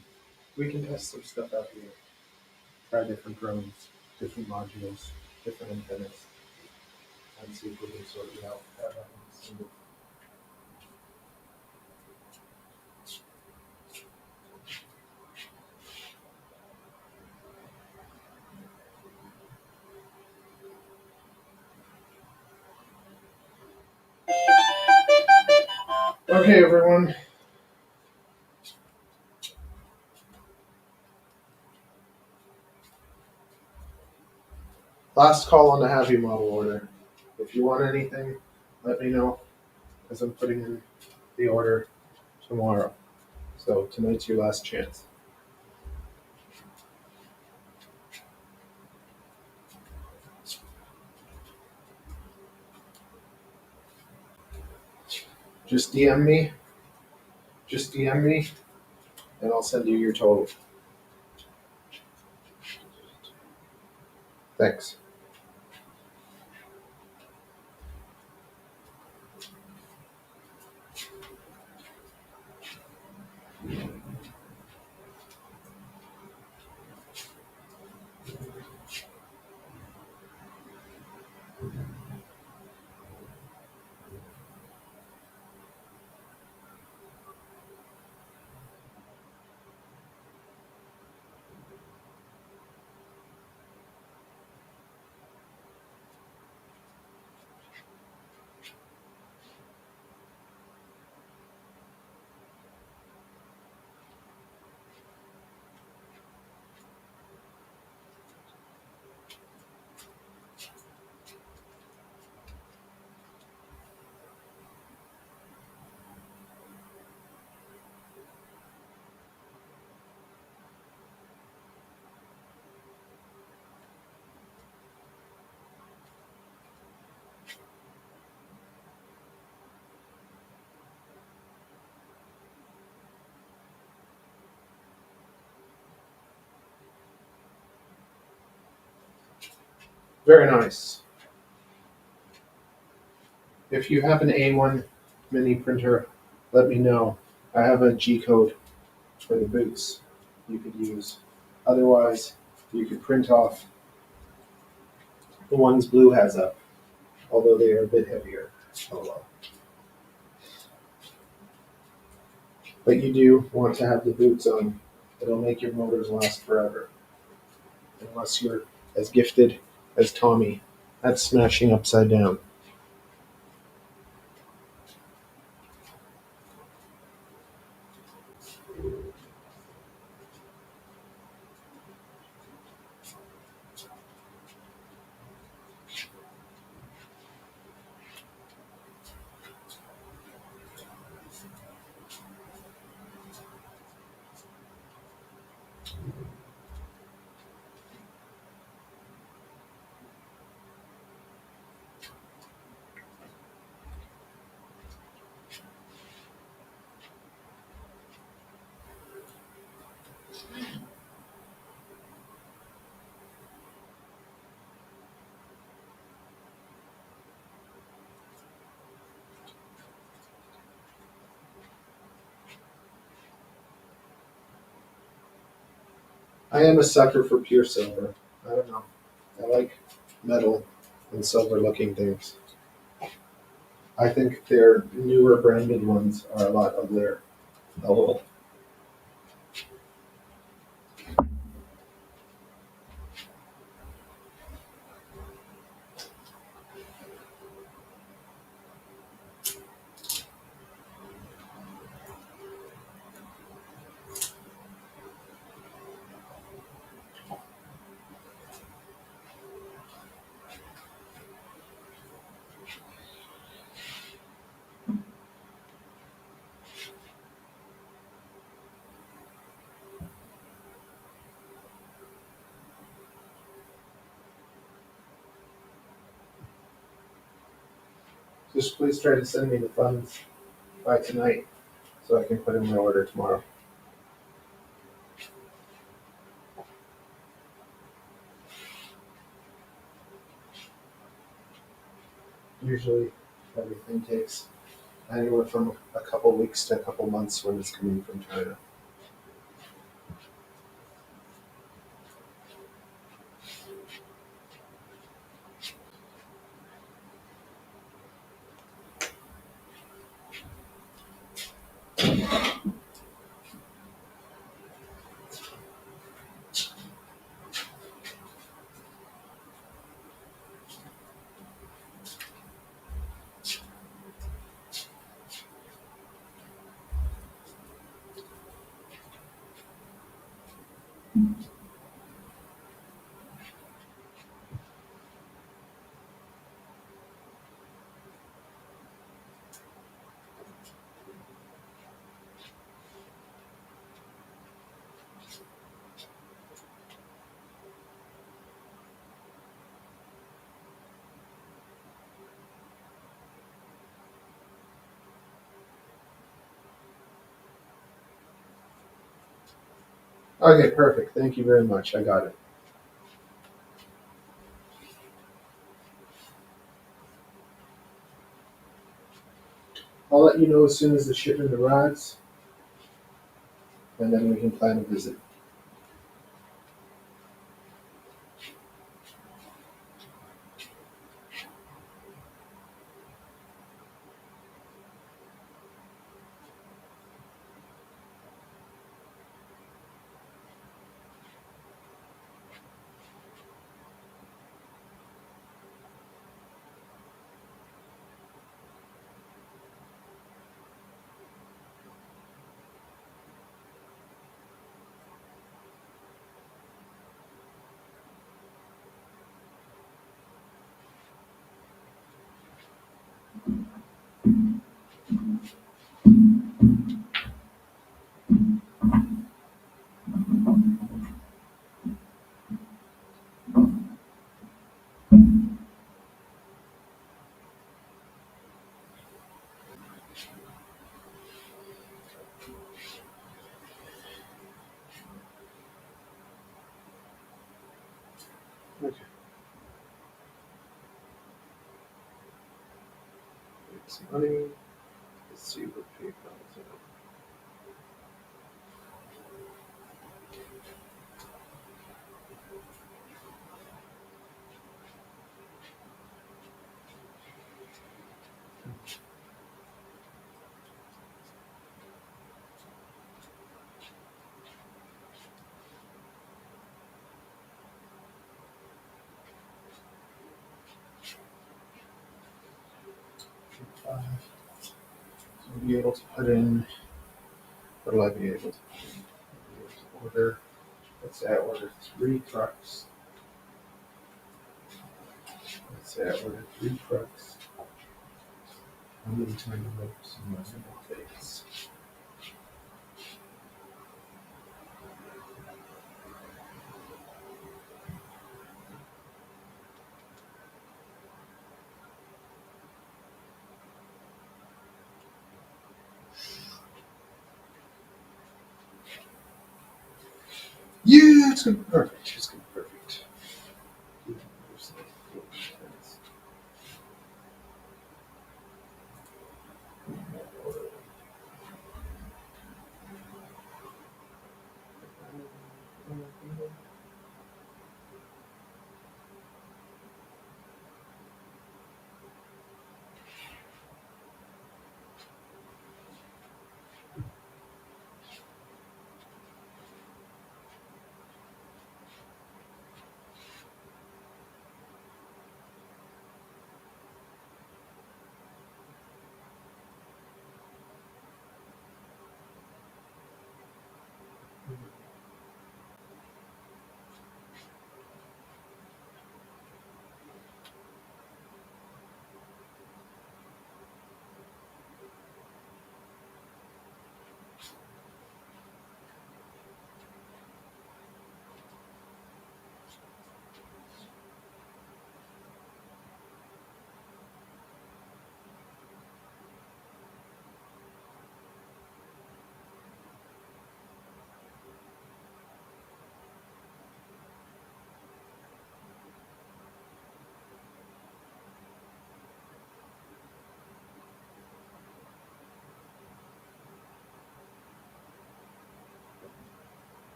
We can test some stuff out here. Try different drones, different modules, different antennas, and see if we can sort it out. Okay, everyone. Last call on the Heavy model order. If you want anything, let me know, because I'm putting in the order tomorrow. So tonight's your last chance. Just DM me. Just DM me, and I'll send you your total. Thanks. Very nice. If you have an A1 mini printer, let me know. I have a G code for the boots you could use. Otherwise, you could print off the ones Blue has up, although they are a bit heavier. Oh well. But you do want to have the boots on. It'll make your motors last forever. Unless you're as gifted as Tommy at smashing upside down. I am a sucker for pure silver. I don't know. I like metal and silver looking things. I think their newer branded ones are a lot uglier. Oh, just please try to send me the funds by tonight so I can put in my order tomorrow. Usually everything takes anywhere from a couple weeks to a couple months when it's coming from China. Okay, perfect. Thank you very much. I got it. I'll let you know as soon as the shipment arrives, and then we can plan a visit. this money. Let's see what PayPal's at. So we'll be able to put in. What will I be able to put in? I'll be able to order. Let's say I order 3 trucks. Let's say I order 3 trucks. I'm going to try to make some money face. Yeah, it's gonna be perfect. It's gonna be perfect.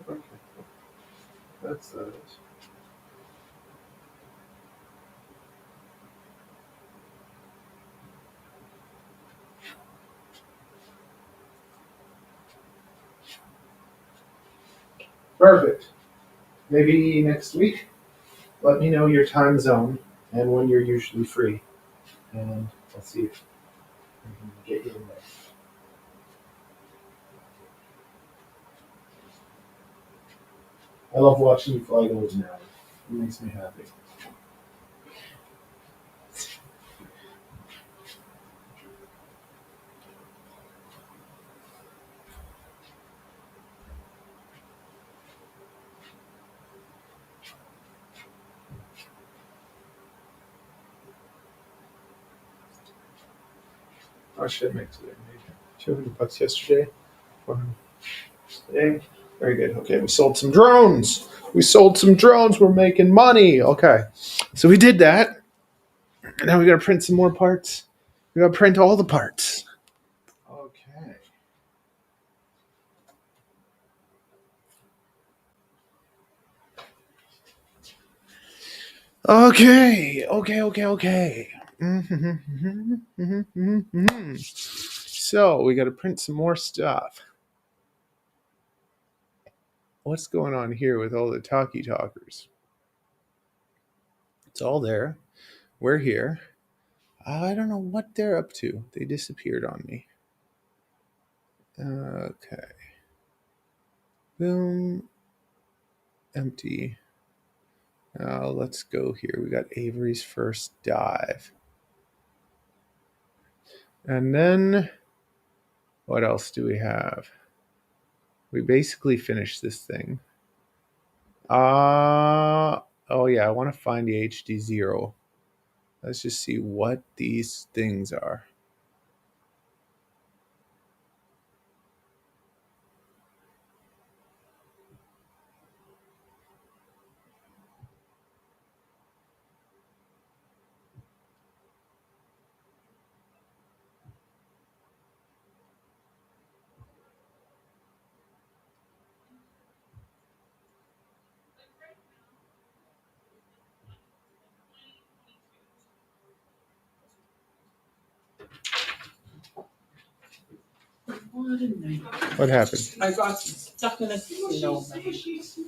Okay, that's it. Perfect. Maybe next week. Let me know your time zone and when you're usually free, and I'll see if we can get you in there. I love watching you fly golden hour. It makes me happy. How should I make today? $200 yesterday. 400 today. Very good. Okay, we sold some drones. We sold some drones. We're making money. Okay, so we did that. Now we got to print some more parts. We got to print all the parts. Okay. Okay. So we got to print some more stuff. What's going on here with all the talkie talkers? It's all there. We're here. I don't know what they're up to. They disappeared on me. Okay. Boom. Empty. Let's go here. We got Avery's first dive. And then what else do we have? We basically finished this thing. Oh yeah, I want to find the HD0. Let's just see what these things are. What happened? I got stuck in a snowman.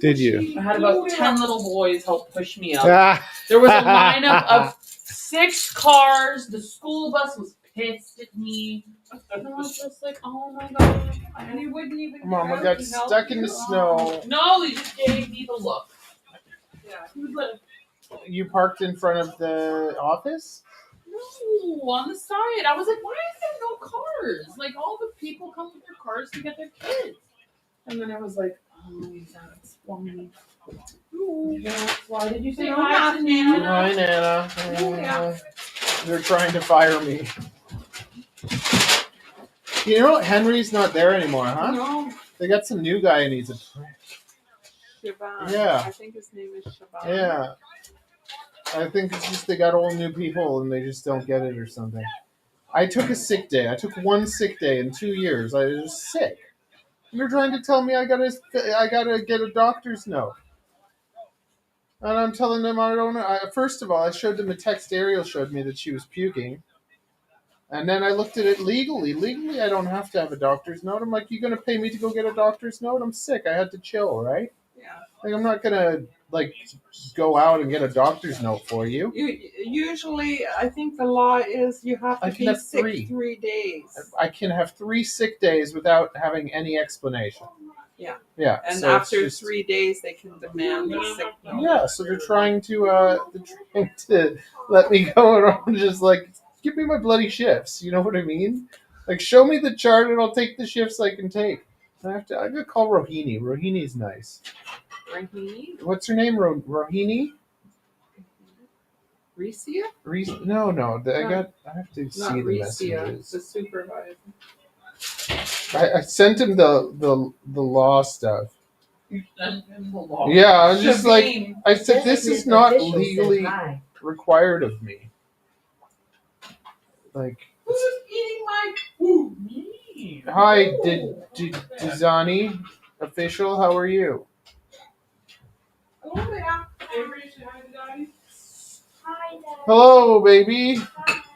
Did you? I had about 10 little boys help push me up. Ah. There was a lineup of 6 cars. The school bus was pissed at me. And I was just like, oh my god. And he wouldn't even Mama get out got and help stuck in you. the snow. No, he just gave me the look. Yeah, he was like, You parked in front of the office? no, on the side. I was like, why is there no cars? Like, all the people come with their cars to get their kids. And then I was like, oh, that's why. Why did you say hi to Nana? Hi, Nana. Oh, yeah. They're trying to fire me. You know what? Henry's not there anymore, huh? No. They got some new guy and he's a prick. Siobhan. Yeah. I think his name is Siobhan. Yeah. I think it's just they got all new people and they just don't get it or something. I took a sick day. I took one sick day in 2 years. I was sick. And they're trying to tell me I gotta get a doctor's note. And I'm telling them I don't know. First of all, I showed them a text Ariel showed me that she was puking. And then I looked at it legally. Legally, I don't have to have a doctor's note. I'm like, you going to pay me to go get a doctor's note? I'm sick. I had to chill, right? Yeah. Like, I'm not going to, like, go out and get a doctor's note for you. Usually, I think the law is you have I to can be have sick 3. 3 days. I can have 3 sick days without having any explanation. Yeah. Yeah. And so after it's just, 3 days, they can demand the sick note. yeah, so they're trying to let me go around just like, give me my bloody shifts. You know what I mean? Like, show me the chart and I'll take the shifts I can take. I gotta call Rohini. Rohini's nice. Rahini? What's her name? Rohini? Recia? No. I have to Not see the Recia, messages. the supervisor. I sent him the law stuff. And the law. Yeah, I was just like, Shabine. I said, this is not Official said legally hi. required of me. Like, Who's eating my food? Me. hi, Dizani, official, how are you? Hello there. Avery, say hi to Daddy. Hi, Dad. Hello, baby.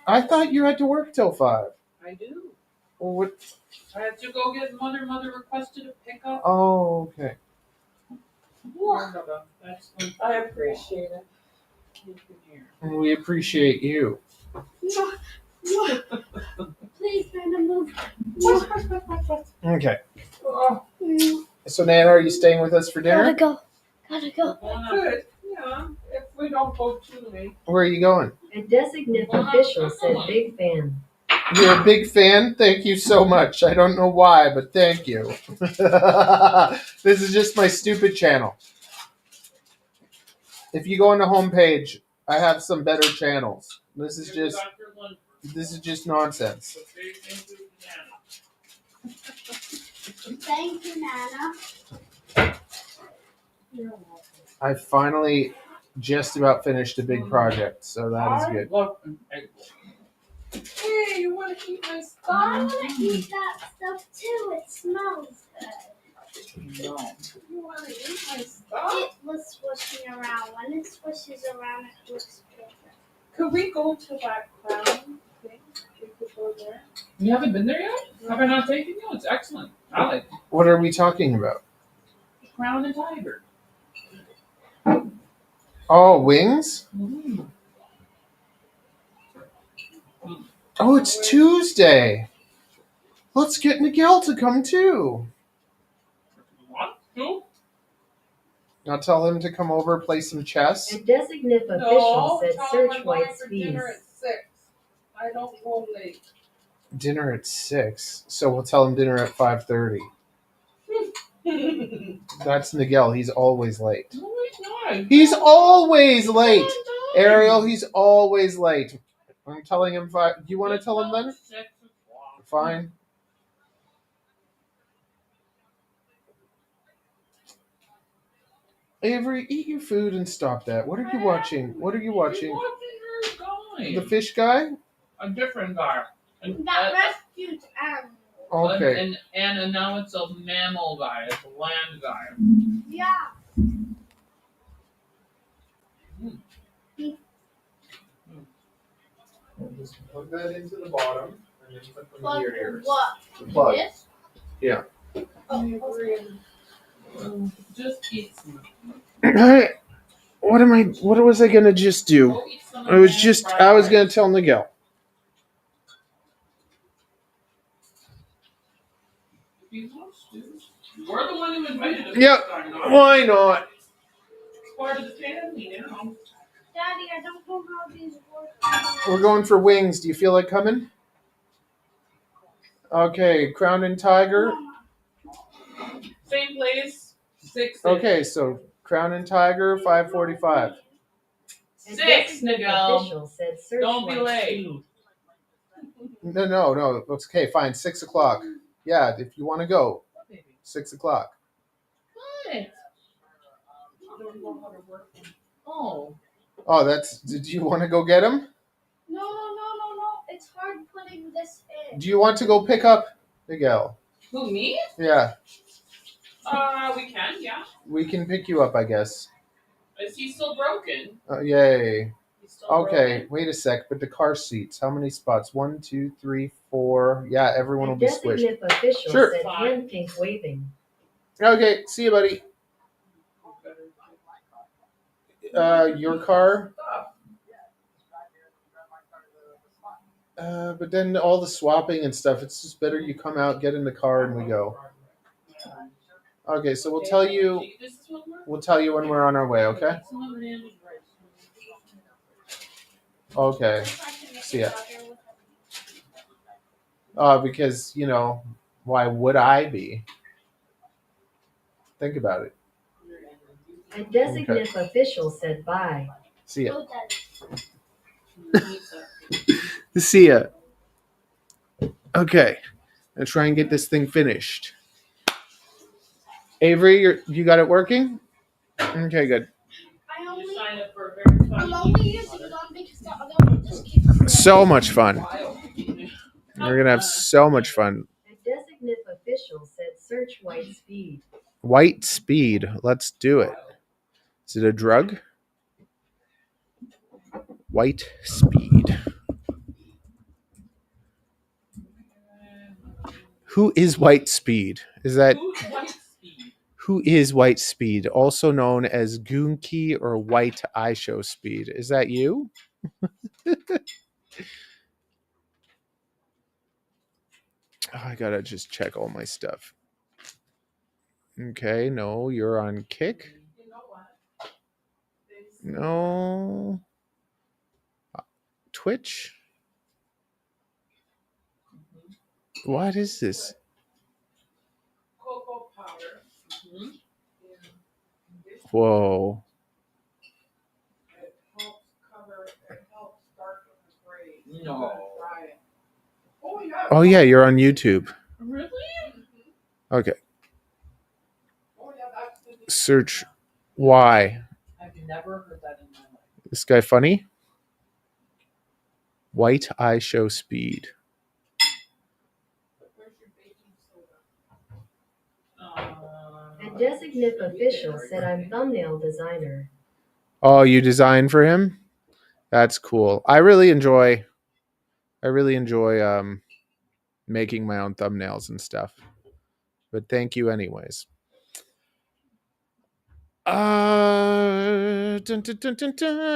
I thought you had to work till 5. I do. Well, what? I had to go get mother. Mother requested a pickup. Oh, okay. That's I appreciate it. And we appreciate you. Please, Nana, move. Okay. Oh, So, Nana, are you staying with us for dinner? Gotta go. Good. Yeah, if we don't go too late. Where are you going? A designate official said big fan. You're a big fan? Thank you so much. I don't know why, but thank you. This is just my stupid channel. If you go on the homepage, I have some better channels. This is just nonsense. Thank you, Nana. I finally just about finished a big project, so that is good. Hey, you want to eat my I stuff? want to eat that stuff too. It smells good. no. You want to eat my stuff? It was swishing around. When it swishes around, it looks different. Could we go to that crown thing? We could go there. You haven't been there yet? Have I not taken you? It's excellent. I like it. What are we talking about? Crown and Tiger. Oh, wings? Mm. Oh, it's Tuesday. Let's get Miguel to come too. What? Who? I'll tell him to come over, play some chess. A designate official No, said tell search them I'm going White's for fees. dinner at 6. I don't go late. Dinner at 6, so we'll tell him dinner at 5:30. That's Miguel. He's always late. No, he's not. He's always late. He's on time. Ariel, he's always late. I'm telling him 5. Do you want to tell him then? 6 o'clock. Fine. Avery, eat your food and stop that. What are you watching? What are you watching? He's watching her The fish guy? A different guy. That rescued animal. Okay. And now it's a mammal guy. It's a land guy. Yeah. Just plug that into the bottom and then put them in your ears. What? The plug. This? Yeah. I agree. Just eat some. What was I gonna just do? Go eat some I was and just fry I was rice. gonna tell Miguel. We're the one who invited us. Yep. Why not? It's part of the family now. Daddy, I don't know how these work. We're going for wings. Do you feel like coming? Okay, Crown and Tiger. Same place. 6. Okay, so Crown and Tiger, 5:45. 6, Miguel. Official said search Don't be white late. speed. No. It's okay, fine. 6:00. Yeah, if you want to go, 6:00. What? Oh. Oh, did you want to go get him? No. It's hard putting this in. Do you want to go pick up Miguel? Who, me? Yeah, We can, yeah. we can pick you up, I guess. Is he still broken? Yay. He's still Okay, broken? wait a sec. But the car seats, how many spots? 1, 2, 3, 4. Yeah, everyone will be squished. Designate official Sure. said hand pink waving. Okay, see you, buddy. Your car? But then all the swapping and stuff, it's just better you come out, get in the car, and we go. Okay, so we'll tell you when we're on our way, okay? Okay. See ya. Because, why would I be? Think about it. A designate official said bye. See ya. Oh, Daddy. See ya. Okay. Let's try and get this thing finished. Avery, you got it working? Okay, good. I'm only using one because the other one just keeps. So much fun. We're gonna have so much fun. A designate official said search white speed. White speed. Let's do it. Is it a drug? White speed. Who is White Speed? Who is White Speed? Also known as Goonki or White Eye Show Speed. Is that you? I gotta just check all my stuff. Okay, no, you're on Kick. No. Twitch? What is this? Cocoa powder. Whoa. It helps darken the gray. No. Oh, yeah, you're on YouTube. Really? Okay. Search why. I've never heard that in my life. This guy funny? White Eye Show Speed. Where's your baking soda? A designate official said I'm thumbnail designer. Oh, you design for him? That's cool. I really enjoy making my own thumbnails and stuff. But thank you anyways.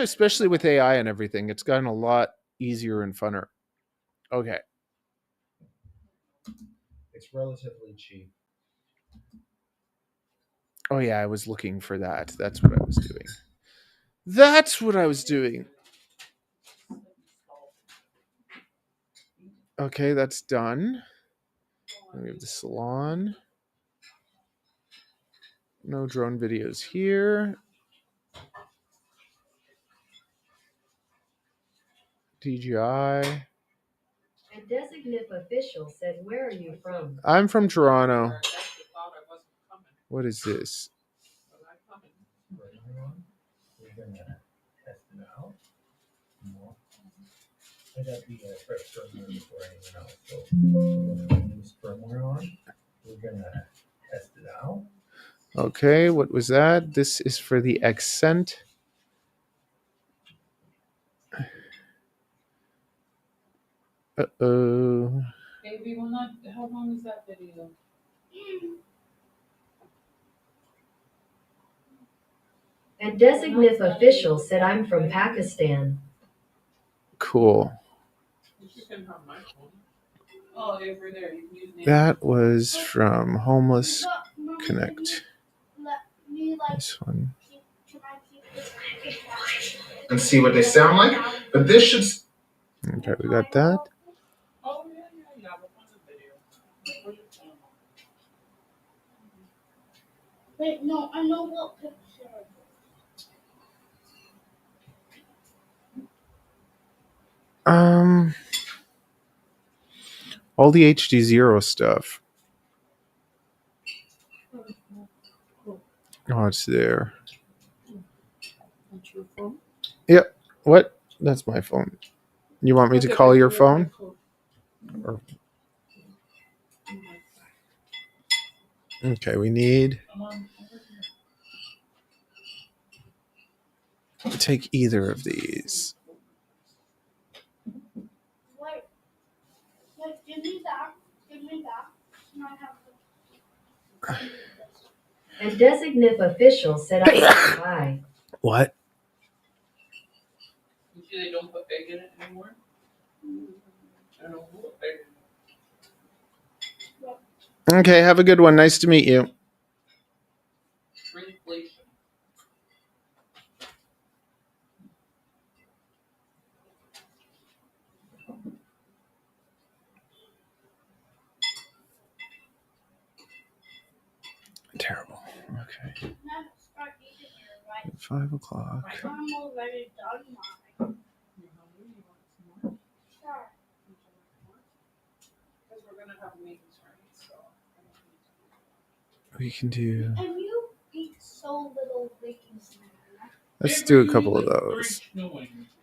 Especially with AI and everything. It's gotten a lot easier and funner. Okay. It's relatively cheap. Oh yeah, I was looking for that. That's what I was doing. Okay, that's done. We have the salon. No drone videos here. DJI. A designate official said, where are you from? I'm from Toronto. What is this? We're gonna test it out. I got the fresh firmware before anyone else. So we're gonna put this firmware on. We're gonna test it out. Okay, what was that? This is for the accent. Uh-oh. Baby, how long is that video? A designated official said I'm from Pakistan. Cool. You can have my phone. Oh, over there. You can use That was from Homeless Connect. This one. And see what they sound like. But this should. Okay, we got that. Oh, yeah. What's the video? Where's your phone? Wait, no, I know what picture. All the HD0 stuff. Oh, it's there. That's your phone? Yep. What? That's my phone. You want me to call your phone? Or... Okay, we need to take either of these. Wait, give me that. And I have A designated official said I'm from Dubai. What? You see they don't put egg in it anymore? I don't put egg in it. Okay, have a good one. Nice to meet you. Shrinkflation. Terrible. Okay. start eating it, right? 5 o'clock. I'm already done mine. Sure. Because we're going to have meetings, right? So We can do... And you eat so little baking soda. Let's do a couple of those.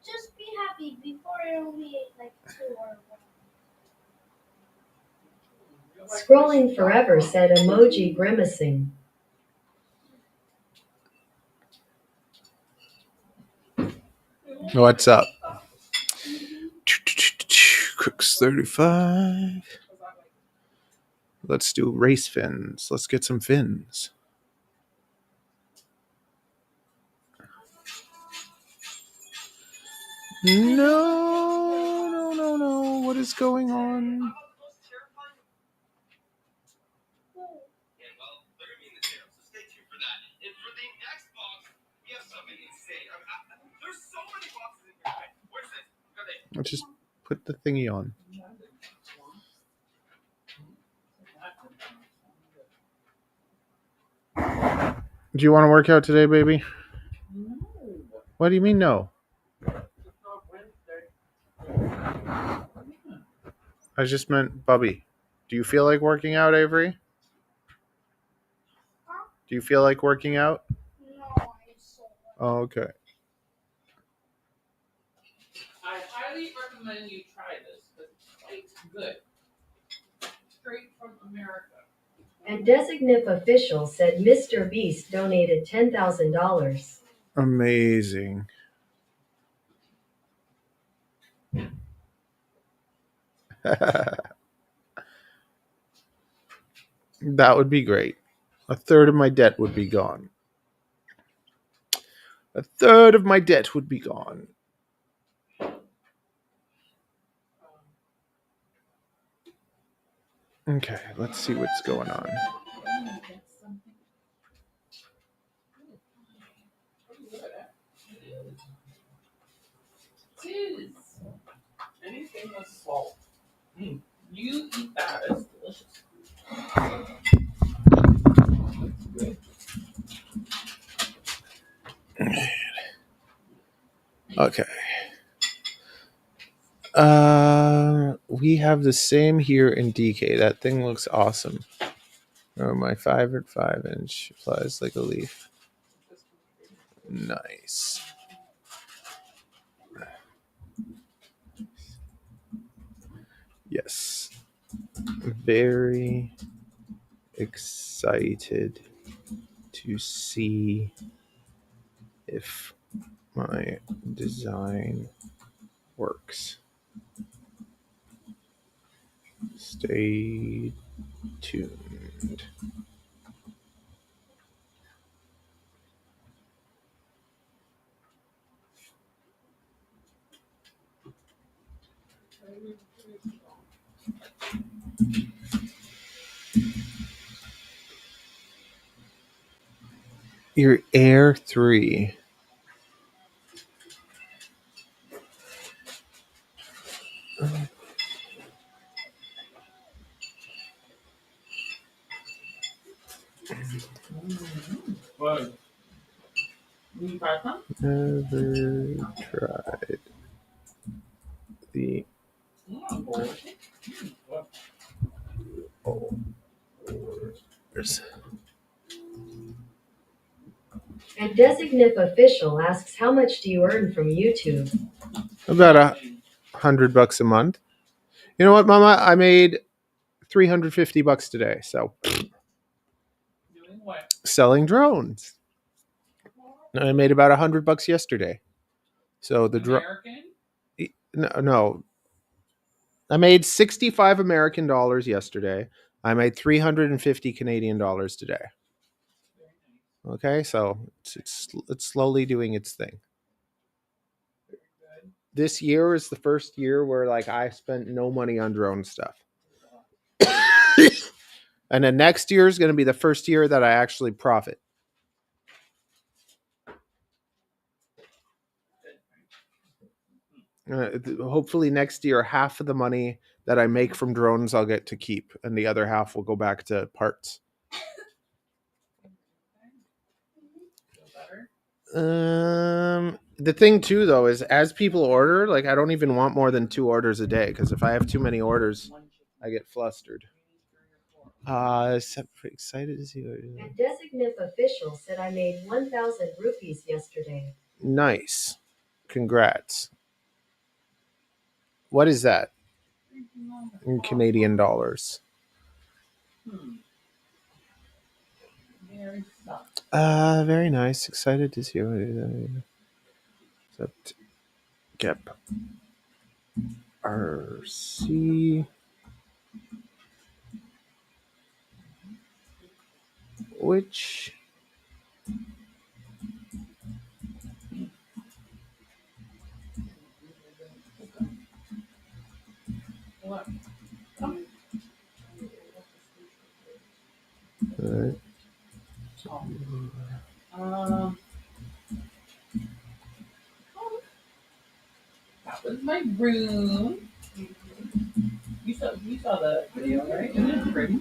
Just be happy. Before I only ate like 2 or 1. Scrolling forever said emoji grimacing. What's up? Cooks 35. Let's do race fins. Let's get some fins. No. What is going on? I'll just put the thingy on. Do you want to work out today, baby? No. What do you mean no? It's not Wednesday. I just meant Bubby. Do you feel like working out, Avery? Do you feel like working out? No, I saw it. Oh, okay. I highly recommend you try this because it's quite good. Straight from America. A designated official said Mr. Beast donated $10,000. Amazing. That would be great. A third of my debt would be gone. A third of my debt would be gone. Okay, let's see what's going on. It is. Anything with salt. You eat that. It's delicious. Okay. We have the same here in DK. That thing looks awesome. Oh, my 5 at 5-inch flies like a leaf. Nice. Yes. Very excited to see if my design works. Stay tuned. Your Air 3. What? You try some? Never tried the Oars. A designate official asks, how much do you earn from YouTube? About $100 a month. You know what, Mama? I made $350 today. So Doing what? selling drones. I made about $100 yesterday. So the American? no, I made 65 American dollars yesterday. I made 350 Canadian dollars today. Okay, so it's slowly doing its thing. This year is the first year where like I spent no money on drone stuff. And then next year is going to be the first year that I actually profit. Hopefully next year, half of the money that I make from drones I'll get to keep, and the other half will go back to parts. The thing too, though, is as people order, like I don't even want more than 2 orders a day, because if I have too many orders, I get flustered. Excited to see what A designate official said I made 1,000 rupees yesterday. Nice. Congrats. What is that in Canadian dollars? Very nice. Excited to see what it is. Gep. RC. Which What? That was my room. You saw the video, right? Isn't it pretty?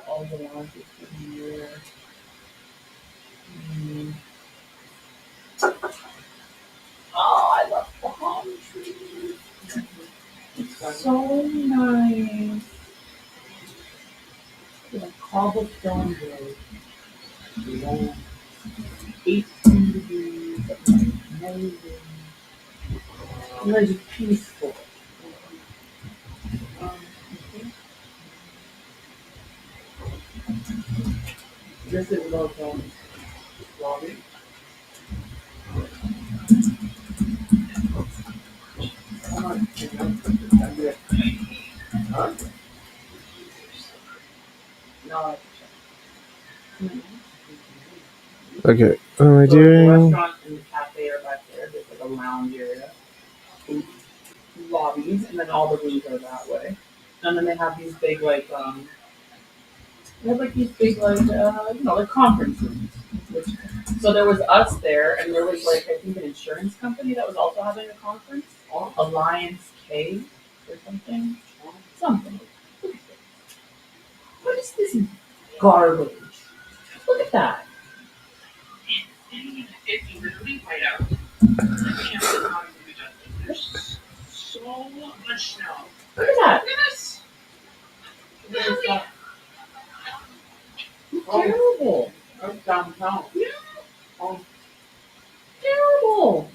All the lounges in here. Oh, I love the palm trees. It's so nice. The cobblestone road. Long. 18 degrees. Amazing. Really peaceful. This is local lobby. Huh? No. okay? What am I So the doing? restaurant and the cafe are back there. There's like a lounge area, lobbies, and then all the rooms are that way. And then they have these big they have like these big like conference rooms. Which, so there was us there, and there was like I think an insurance company that was also having a conference, Alliance K or something. Something. What is this garbage? Look at that. So much snow. Look at that. downtown. Yeah. Oh, terrible.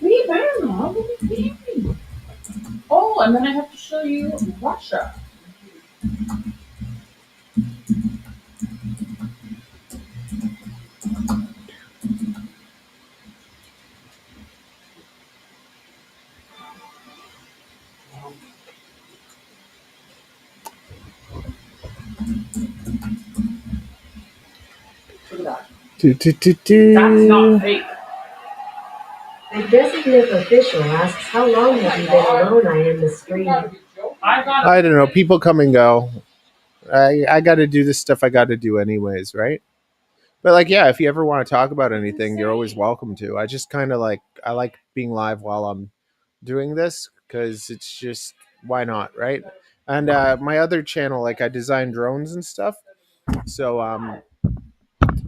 We better not. What are you doing? Oh, and then I have to show you Russia. Look at that. That's not fake. A designated official asks, how long have you been alone? I am the stream. I don't know. People come and go. I got to do the stuff I got to do anyways, right? But like, yeah, if you ever want to talk about anything, you're always welcome to. I just kind of I like being live while I'm doing this because it's just why not, right? And my other channel, like I design drones and stuff, so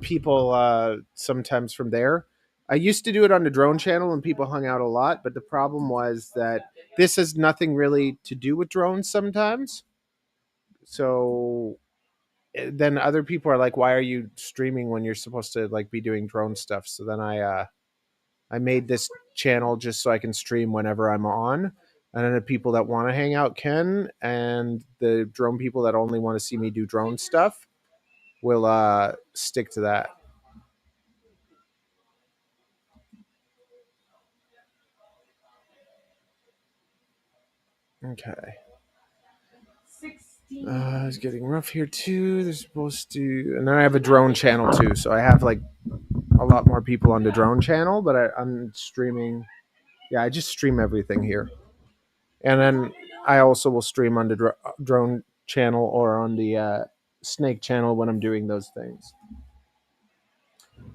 people sometimes from there. I used to do it on the drone channel and people hung out a lot, but the problem was that this has nothing really to do with drones sometimes. So then other people are like, why are you streaming when you're supposed to like be doing drone stuff? So then I made this channel just so I can stream whenever I'm on. And then the people that want to hang out can, and the drone people that only want to see me do drone stuff will stick to that. Okay. It's getting rough here too. They're supposed to, and then I have a drone channel too. So I have like a lot more people on the drone channel, but I'm streaming. Yeah, I just stream everything here, and then I also will stream on the drone channel or on the snake channel when I'm doing those things.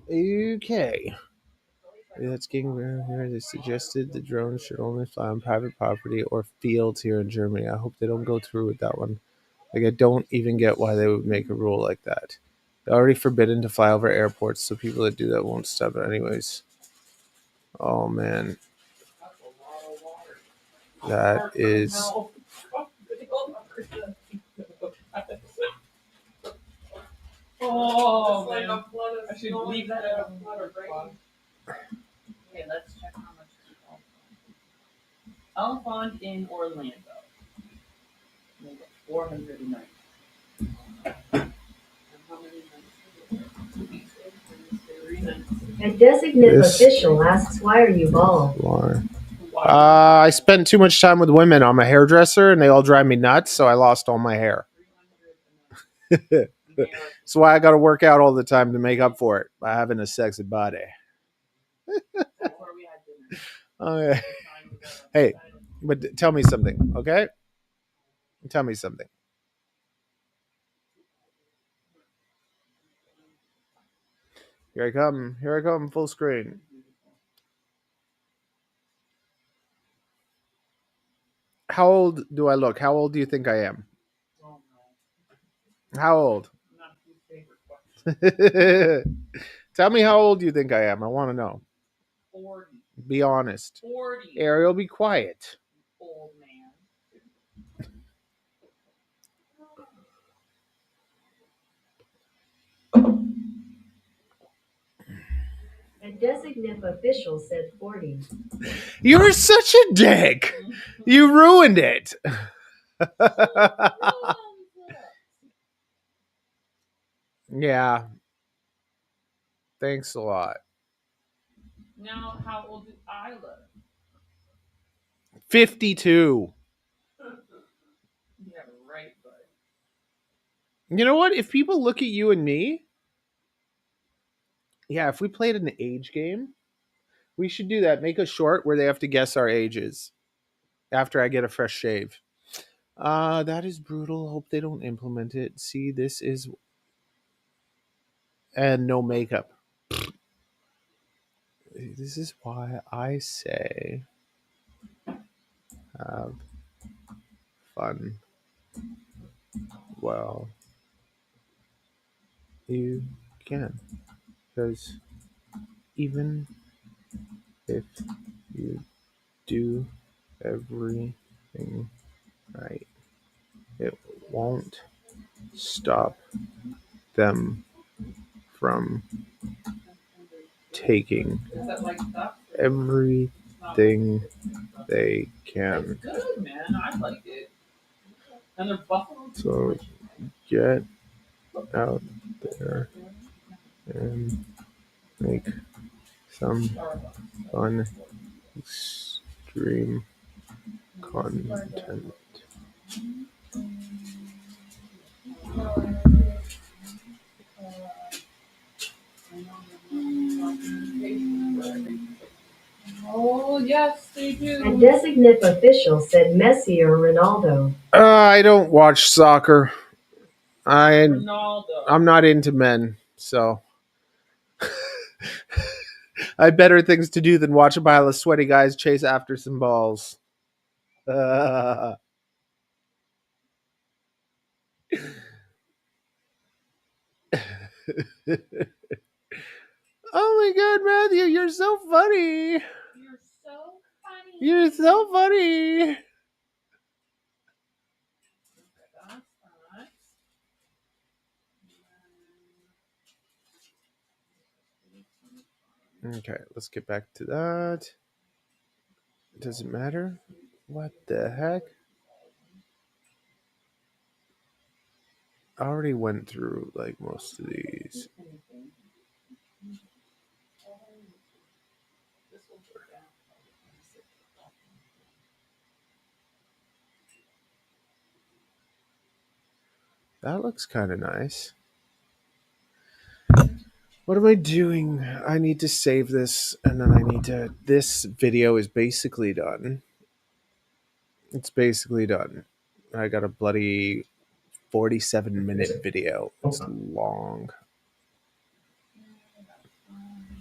Okay. That's getting rare here. They suggested the drones should only fly on private property or fields here in Germany. I hope they don't go through with that one. Like, I don't even get why they would make a rule like that. They're already forbidden to fly over airports, so people that do that won't stop it anyways. Oh, man. That is... Oh, man. I should leave that out. Okay, let's check how much Alphond in Orlando. 490. A designated This- official asks, why are you bald? Why? I spent too much time with women. I'm a hairdresser, and they all drive me nuts, so I lost all my hair. That's why I got to work out all the time to make up for it by having a sexy body. Okay. Hey, but tell me something, okay? Tell me something. Here I come. Here I come, full screen. How old do I look? How old do you think I am? How old? Tell me how old you think I am. I want to know. 40. Be honest. 40. Ariel, be quiet. Old man. A designated official said 40. You're such a dick. You ruined it. Yeah. Thanks a lot. Now, how old do I look? 52. Yeah, right, bud. You know what? If people look at you and me, yeah, if we played an age game, we should do that. Make a short where they have to guess our ages after I get a fresh shave. That is brutal. Hope they don't implement it. See, this is and no makeup. This is why I say have fun. Well, you can, because even if you do everything right, it won't stop them from taking Is that like that? everything they can. It's good, man. I like it. And they're buffalo. So get out there and make some fun extreme content. Oh, yes, they A do. designate official said Messi or Ronaldo. I don't watch soccer. Ronaldo. I'm not into men, so I have better things to do than watch a pile of sweaty guys chase after some balls. Oh my god, Matthew, you're so funny. You're so funny. You're so funny. That's nice. Okay, let's get back to that. Does it matter? What the heck? I already went through like most of these. That looks kind of nice. What am I doing? I need to save this and then I need to. This video is basically done. It's basically done. I got a bloody 47-minute video. It's long.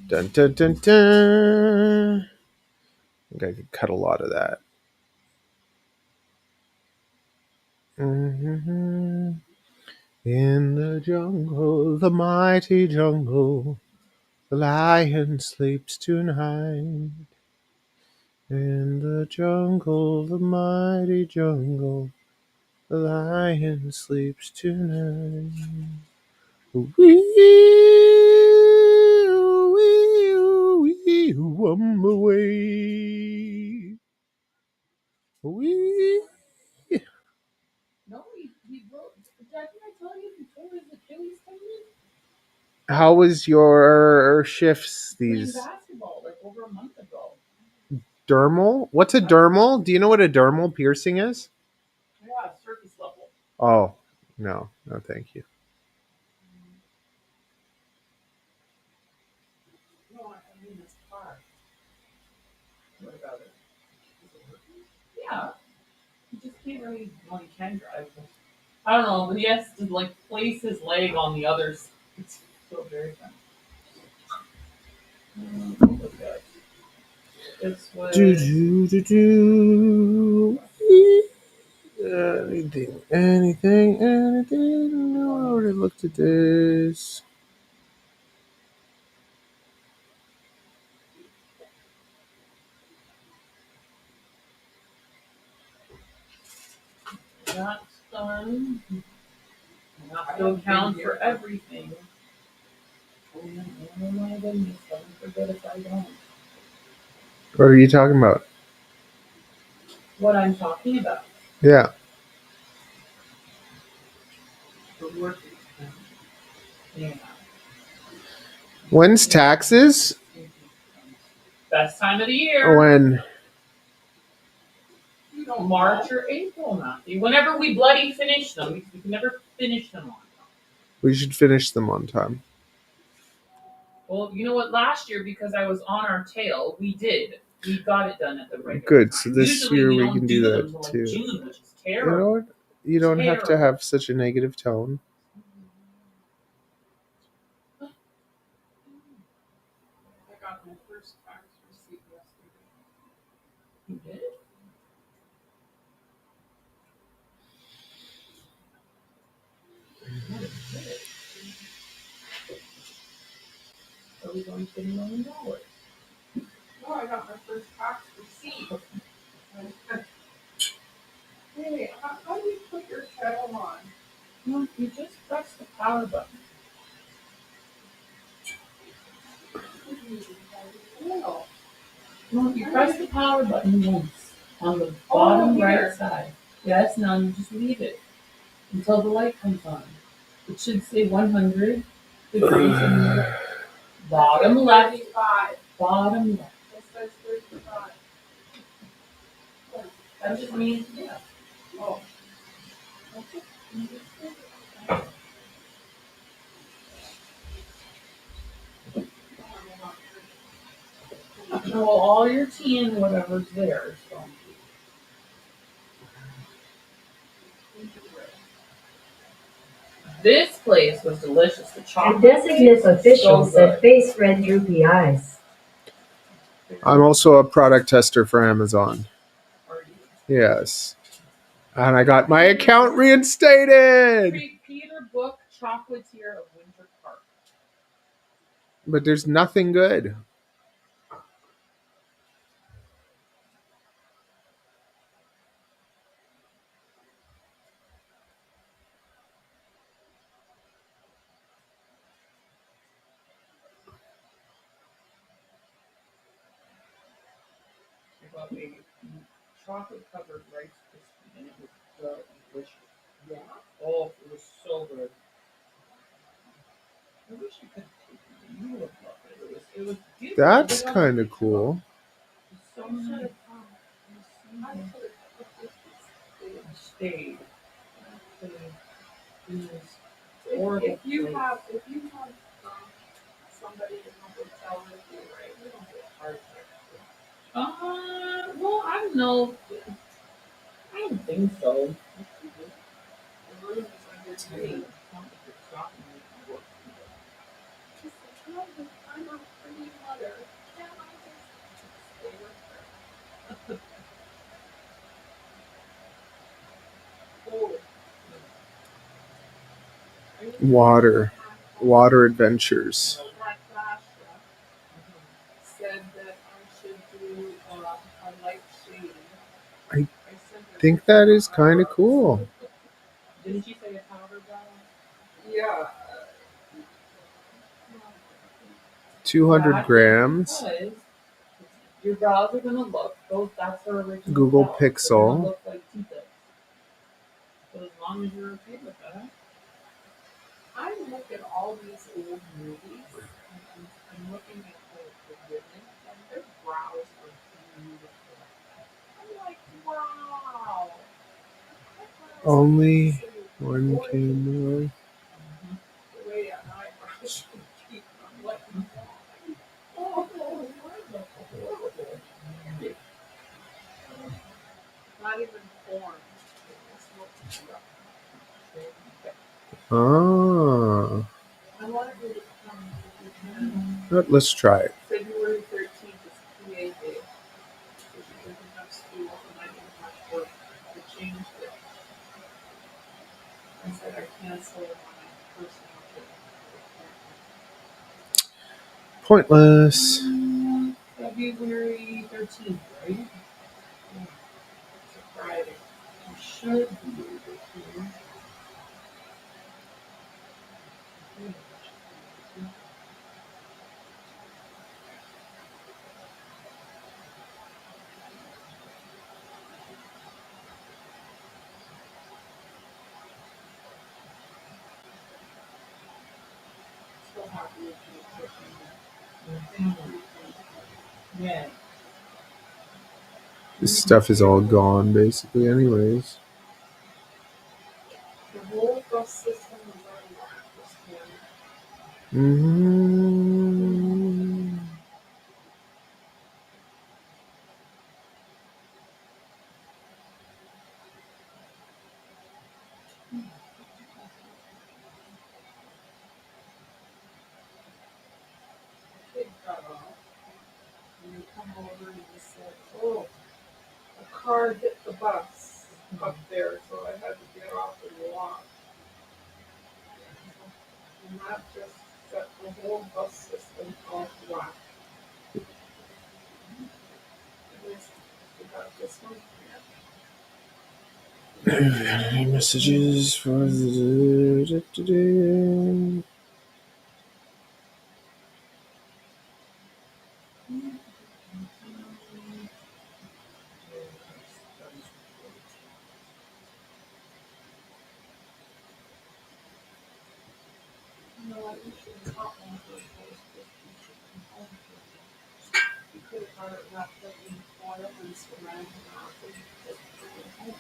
Dun dun dun dun. I think I could cut a lot of that. Mm-hmm. In the jungle, the mighty jungle, the lion sleeps tonight. In the jungle, the mighty jungle, the lion sleeps tonight. Wee, wee, wee, I'm away. Wee. No, he broke. Didn't I tell you he tore his Achilles tendon? How was your shifts Playing these basketball like over a month ago. dermal? What's a dermal? Do you know what a dermal piercing is? Yeah, surface level. Oh, no, thank you. No, I mean this car. What about it? Is it working? Yeah. He just can't really. Well, he can drive. But I don't know, but he has to like place his leg on the others. It's so very fun. Look at it. This was. Do do do do. Anything. No, I already looked at this. That's done. Not to account for everything. Oh my goodness, don't forget if I don't. What are you talking about? What I'm talking about. Yeah. The work. Yeah. When's taxes? Best time of the year. When? You don't March or April, Matthew. Whenever we bloody finish them, because we can never finish them on time. We should finish them on time. Well, you know what? Last year, because I was on our tail, we did. We got it done at the right Good. time. So this Usually year we we don't can do them that until like too. June, which is You know terrible. what? You don't have to have such a negative tone. I got my first tax receipt yesterday. You did? So we're going to $10 million. No, I got my first tax receipt. Hey, how do you put your kettle on? No, you just press the power button. No. No, you press the power button once on the bottom right side. Yes, now you just leave it until the light comes on. It should say 100 degrees in the bottom left. 35. Bottom left. It says 35. That just means, yeah. Oh. Well, all your tea and whatever's there. So. This place was delicious. The A chocolate. designated official so said good. face red droopy eyes. I'm also a product tester for Amazon. Are you? Yes. And I got my account reinstated. Peter Book Chocolatier of Winter Park. But there's nothing good. I got a chocolate covered Rice Krispie and it was delicious. Yeah. Oh, it was so good. I wish I could take it. You would love it. It was beautiful. That's kind of cool. So many. It stayed. If you have somebody in the hotel with you, right? You don't get hard. Well, I don't know. I don't think so. The room is underneath. I'm a pretty mother. Can't I just stay with her? Water adventures. Said that I should do a light shade. I think that is kind of cool. Didn't you say a powder brown? Yeah. 200 grams. Because your brows are gonna look. That's her original. Google brows. They're Pixel. gonna look like Tita's. So as long as you're okay with that. I look at all these old movies and I'm looking at the women and their brows are beautiful. I'm like, wow. Only one camera. The way an eyebrow should be. I'm like, oh, wonderful. Not even formed. Ah. I wanted you to come. Let's try it. February 13th is PA Day. So she doesn't have school and I didn't have work. I changed it. I said I cancel my personal trip. Pointless. February 13th, right? Yeah. It's a Friday. You should be able to. So happy with you. Yeah. This stuff is all gone, basically, anyways. The whole bus system is already this Mm-hmm. kid got off. And you come over and you said, oh, a car hit the bus up there, so I had to get off and walk. And that just set the whole bus system off whack. You got this one? Messages for the. No, you should not want to post this. You could have got it wrapped up in foil and saran wrap and just put it home.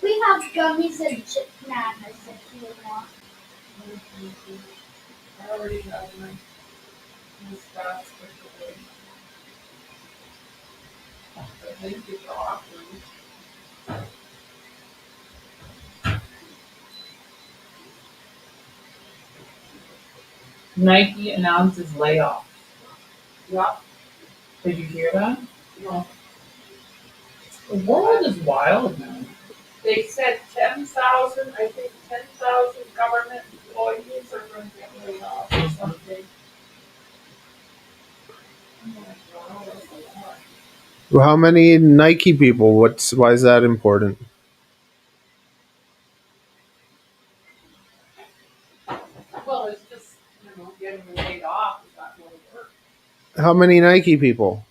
We have gummies and chip bananas if you want. I already have my spots for today. But thank you for offering. Nike announces layoff. Yep. Did you hear that? No. The world is wild now. They said 10,000, I think 10,000 government employees are going to get laid off or something. I'm like, wow, that's a lot. Well, how many Nike people? Why is that important? Well, it's just, getting laid off is not going to work. How many Nike people?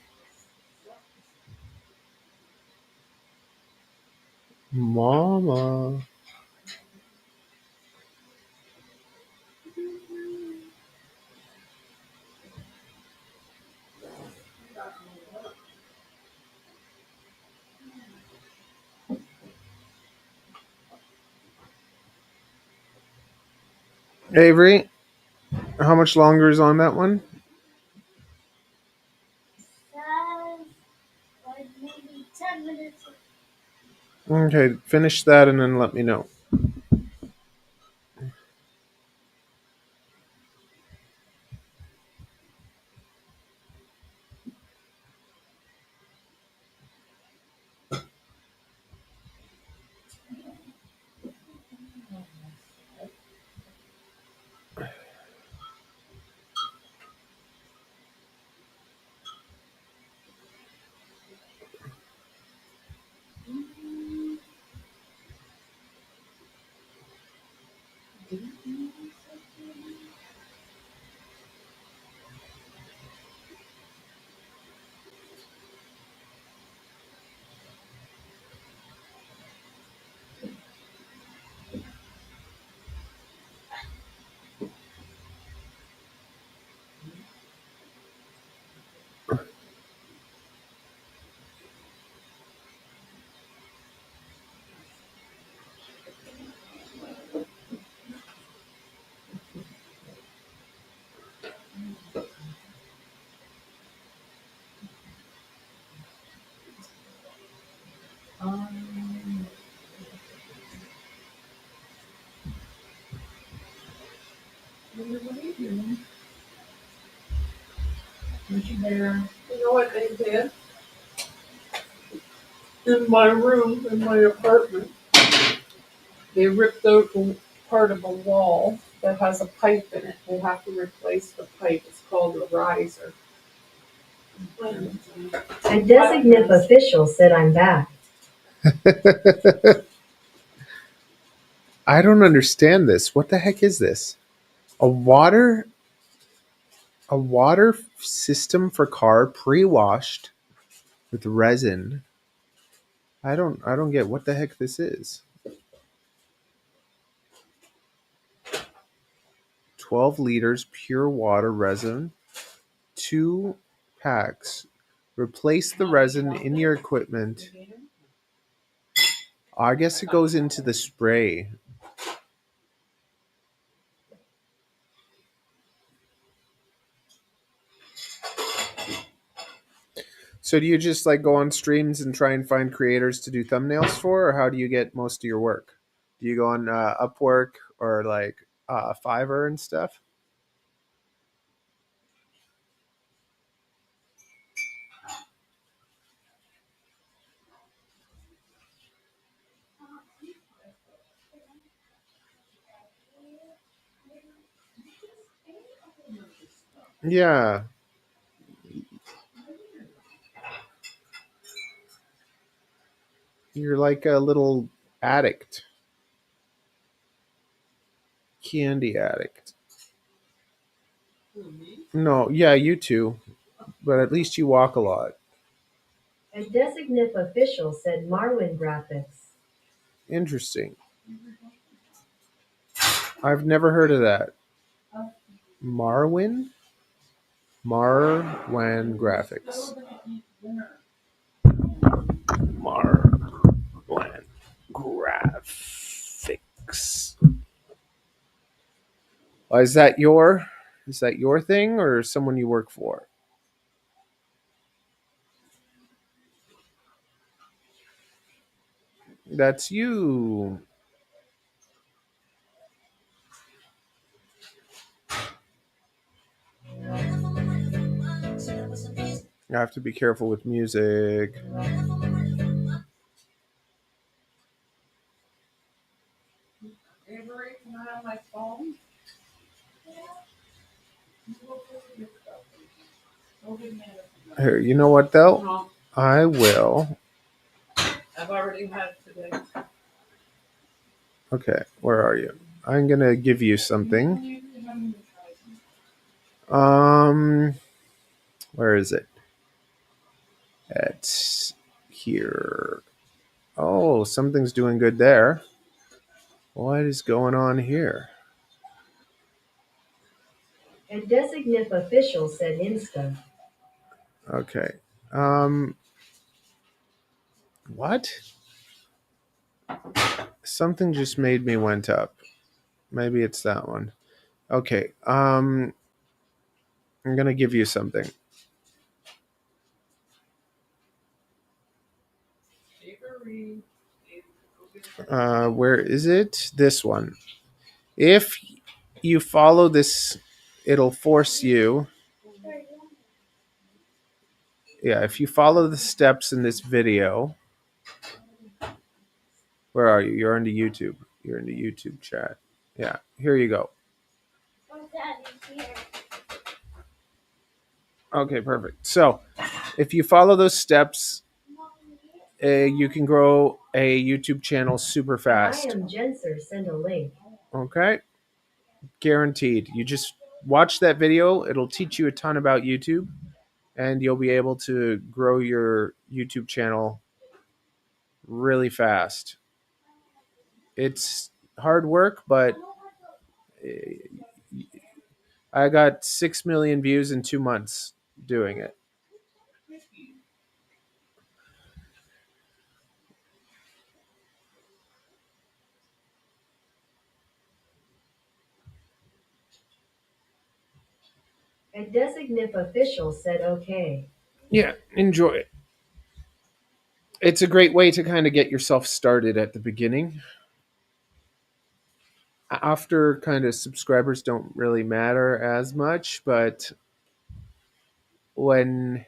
Mama. Not going to work. Avery, how much longer is on that one? Says like maybe 10 minutes. Okay, finish that and then let me know. What are you doing? You know what they did? In my room, in my apartment, they ripped out part of a wall that has a pipe in it. They have to replace the pipe. It's called a riser. A designated official said I'm back. I don't understand this. What the heck is this? A water system for car pre-washed with resin. I don't get what the heck this is. 12 liters pure water resin, 2 packs. Replace the resin in your equipment. I guess it goes into the spray. So do you just like go on streams and try and find creators to do thumbnails for, or how do you get most of your work? Do you go on Upwork or like Fiverr and stuff? Yeah, you're like a little addict, candy addict. No, yeah, you too, but at least you walk a lot. A designated official said Marwin graphics. Interesting. I've never heard of that. Marwin? Marwan graphics. Marwan graphics. Is that your thing or someone you work for? That's you. I have to be careful with music. Avery, can I have my phone? Go give me a- Here, you know what though? No, I will. I've already had it today. Okay, where are you? I'm gonna give you something. You haven't even tried them. Um, where is it? It's here. Oh, something's doing good there. What is going on here? A designated official said Insta. Okay. What? Something just made me went up. Maybe it's that one. Okay. I'm gonna give you something. Avery, go get Where is it? This one. If you follow this, it'll force you. Yeah, if you follow the steps in this video, where are you? You're into YouTube. You're into YouTube chat. Yeah, here you go. Okay, perfect. So, if you follow those steps, you can grow a YouTube channel super I fast. am Jenser, send a link. Okay, guaranteed. You just watch that video, it'll teach you a ton about YouTube, and you'll be able to grow your YouTube channel really fast. It's hard work, but I got 6 million views in 2 months doing it. A designated official said okay. Yeah, enjoy it. It's a great way to kind of get yourself started at the beginning. After, kind of, subscribers don't really matter as much, but when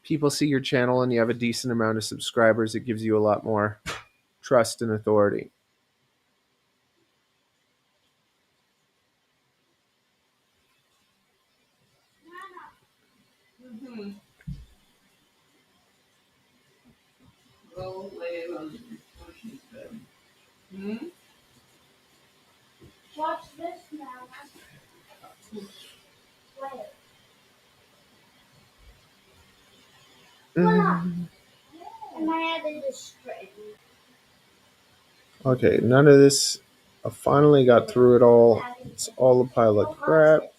people see your channel and you have a decent amount of subscribers, it gives you a lot more trust and authority. Mm-hmm. Go lay on Bushy's bed. Hmm? Watch this now. Wait. Mm. And I added a string. Okay, none of this. I finally got through it all. It's all a pile of crap. If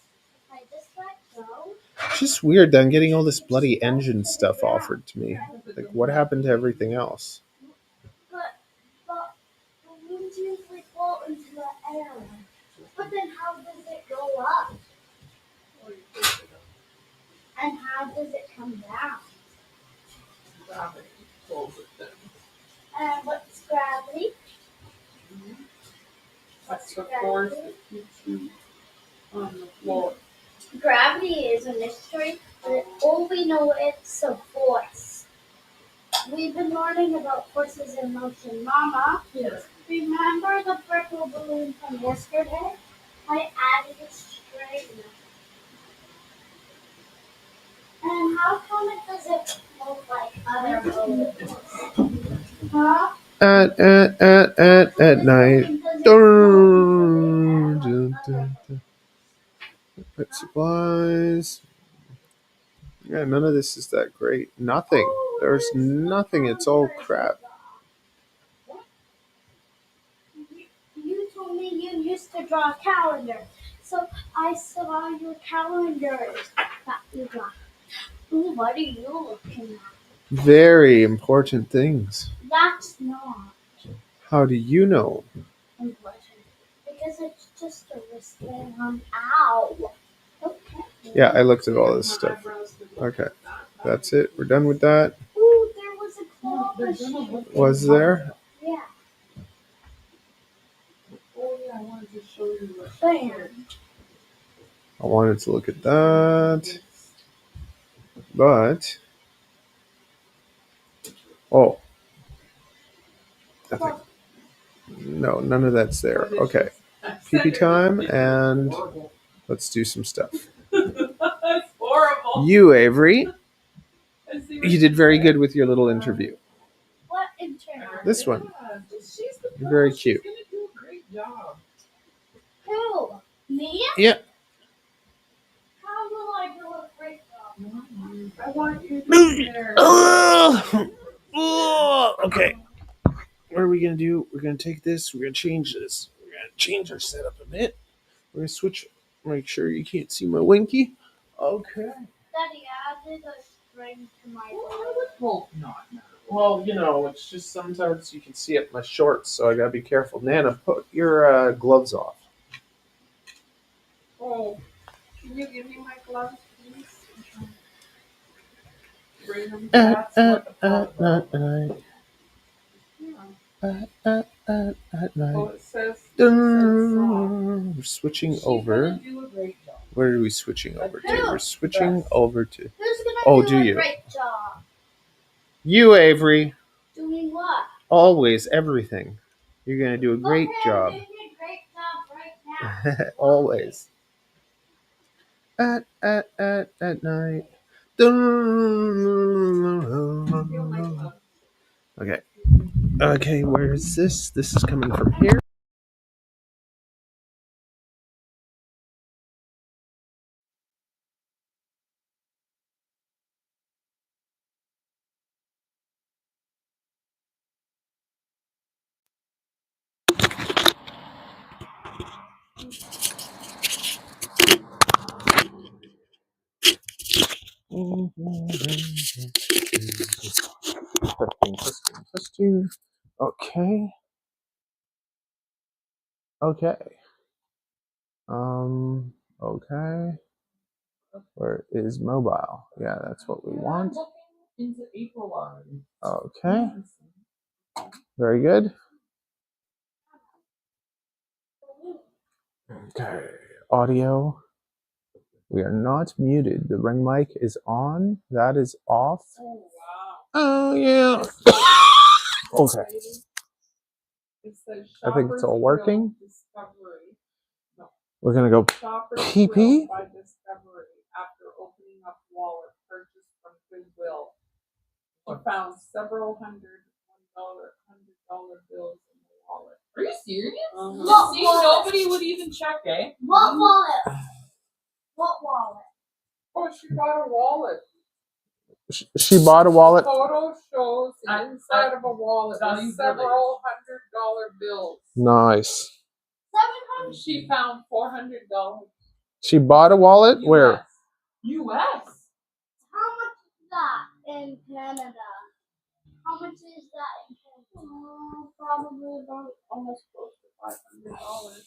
I just let go. It's just weird that I'm getting all this bloody engine stuff offered to me. Like, what happened to everything else? But balloons usually fall into the air. But then how does it go up? And how does it come down? gravity pulls it then. And what's gravity? That's the force that keeps you on the floor. Gravity is a mystery, but all we know it's a force. We've been learning about forces in motion. Mama, Yes. remember the purple balloon from yesterday? I added a string. And how come it doesn't move like other balloons? Huh? At night. Dun, dun, dun, dun. Pet supplies. Yeah, none of this is that great. Nothing. There's nothing. It's all crap. You told me you used to draw a calendar, so I saw your calendars that you draw. Ooh, what are you looking at? Very important things. That's not How do you know? important because it's just a wristband. Ow. Okay. Yeah, I looked at all this stuff. Okay, that's it. We're done with that. Ooh, there was a claw machine. Was there? Yeah. Oh yeah, I wanted to show you what. Bam. I wanted to look at that, but oh, nothing. No, none of that's there. Okay, pee time, and let's do some stuff. That's horrible. You, Avery, you did very good with your little interview. What interview? This one. Yeah, she's the You're very pro. cute. She's gonna do a great job. Who? Me? Yeah. How will I do a great job? I want you to be there. Okay. What are we gonna do? We're gonna take this. We're gonna change this. We're gonna change our setup a bit. We're gonna switch. Make sure you can't see my winky. Okay. Daddy added a string to my I would hope not. Well, you know, it's just sometimes you can see it in my shorts, so I gotta be careful. Nana, put your gloves off. Oh, can you give me my gloves, please? Bring them. That's what the problem. At night. Oh, it says Dun. We're switching she's over. gonna do a great job. Where are we switching over to? Who? We're switching Yes. over to Who's gonna Oh, do do a you? great job? you, Avery. Doing what? Always, everything. You're gonna do a great Okay, job. I'm doing a great job right now. Always. At night. Dun. Feel my gloves. Okay. Okay, where is this? This is coming from here. Testing. Okay. Okay. Okay. Where is mobile? Yeah, that's what we want. Into April. Okay. Very good. Okay. Audio. We are not muted. The ring mic is on. That is off. Oh wow. Oh yeah. Okay. It says I think it's all Shoppers working. Grill Discovery. No. We're gonna go Shoppers pee Grill pee. by Discovery after opening up wallet purchased from Goodwill. She found several $100 bills in the wallet. Are you serious? What See, wallet? nobody would even check, eh? What wallet? What wallet? Oh, she got a wallet. She bought a wallet. The photo shows the inside of a wallet with several $100 bills. Nice. 700. She found $400. She bought a wallet. Where? U.S. How much is that in Canada? How much is that in Canada? Probably about almost close to $500.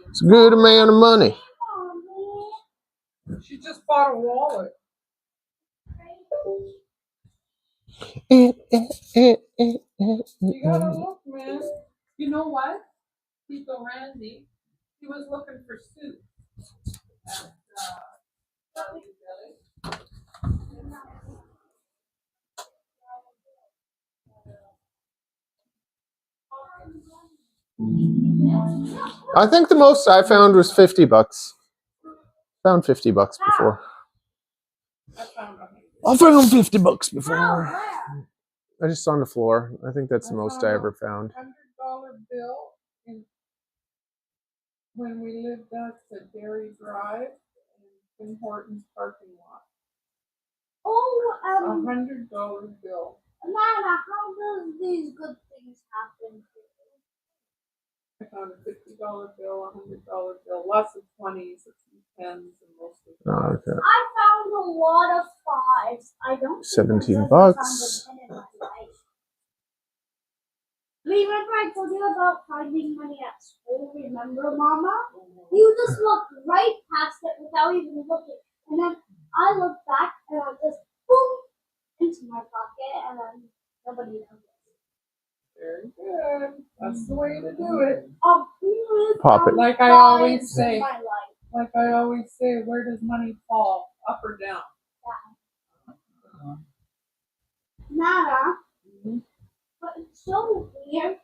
It's a good amount of money. She just bought a wallet. You gotta look, man. You know what? Tito Randy, he was looking for soup at Deli Deli. I think the most I found was $50. Found $50 before. I found a I found $50 before. I just on the floor. I think that's the most I ever found. $100 bill when we lived at the Dairy Drive in Tim Hortons parking lot. Oh, $100 bill. Nana, how does these good things happen? I found a $50 bill, $100 bill, lots of 20s, and 10s, and mostly fives. Okay. I found a lot of fives. I don't think I've $17. ever found a 10 in my life. Remember I told you about finding money at school? Remember, Mama? You just looked right past it without even looking. And then I looked back and I just boom into my pocket and then nobody noticed. Very good. That's the way to do it. Pop it. Like I always say, where does money fall? Up or down? Nana, but it's so weird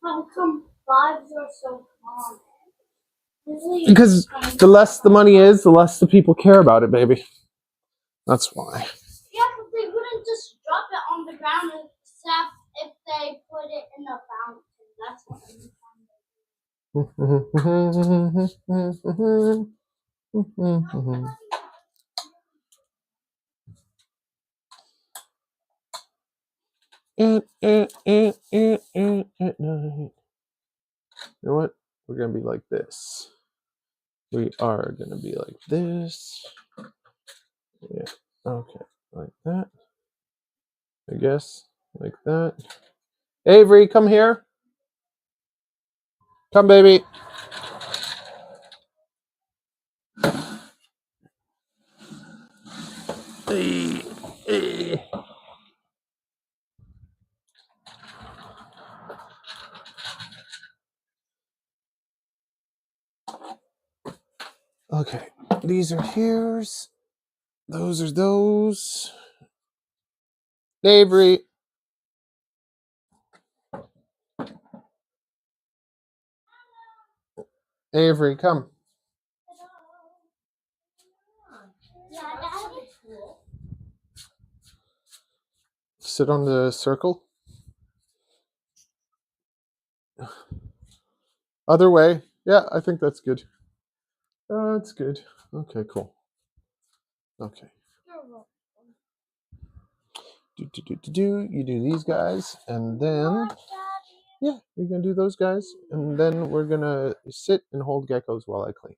how come fives are so common. Usually Because the less the money is, the less the people care about it, baby. That's why. yeah, but they wouldn't just drop it on the ground except if they put it in a fountain. That's what I'm At night. You know what? We're gonna be like this. We are gonna be like this. Yeah. Okay. Like that. I guess. Like that. Avery, come here. Come, baby. Hey, hey. Okay. These are his. Those are those. Avery. Avery, come. Sit on the circle. Other way. Yeah, I think that's good. That's good. Okay, cool. Okay. You do these guys, and then yeah, you're gonna do those guys, and then we're gonna sit and hold geckos while I clean.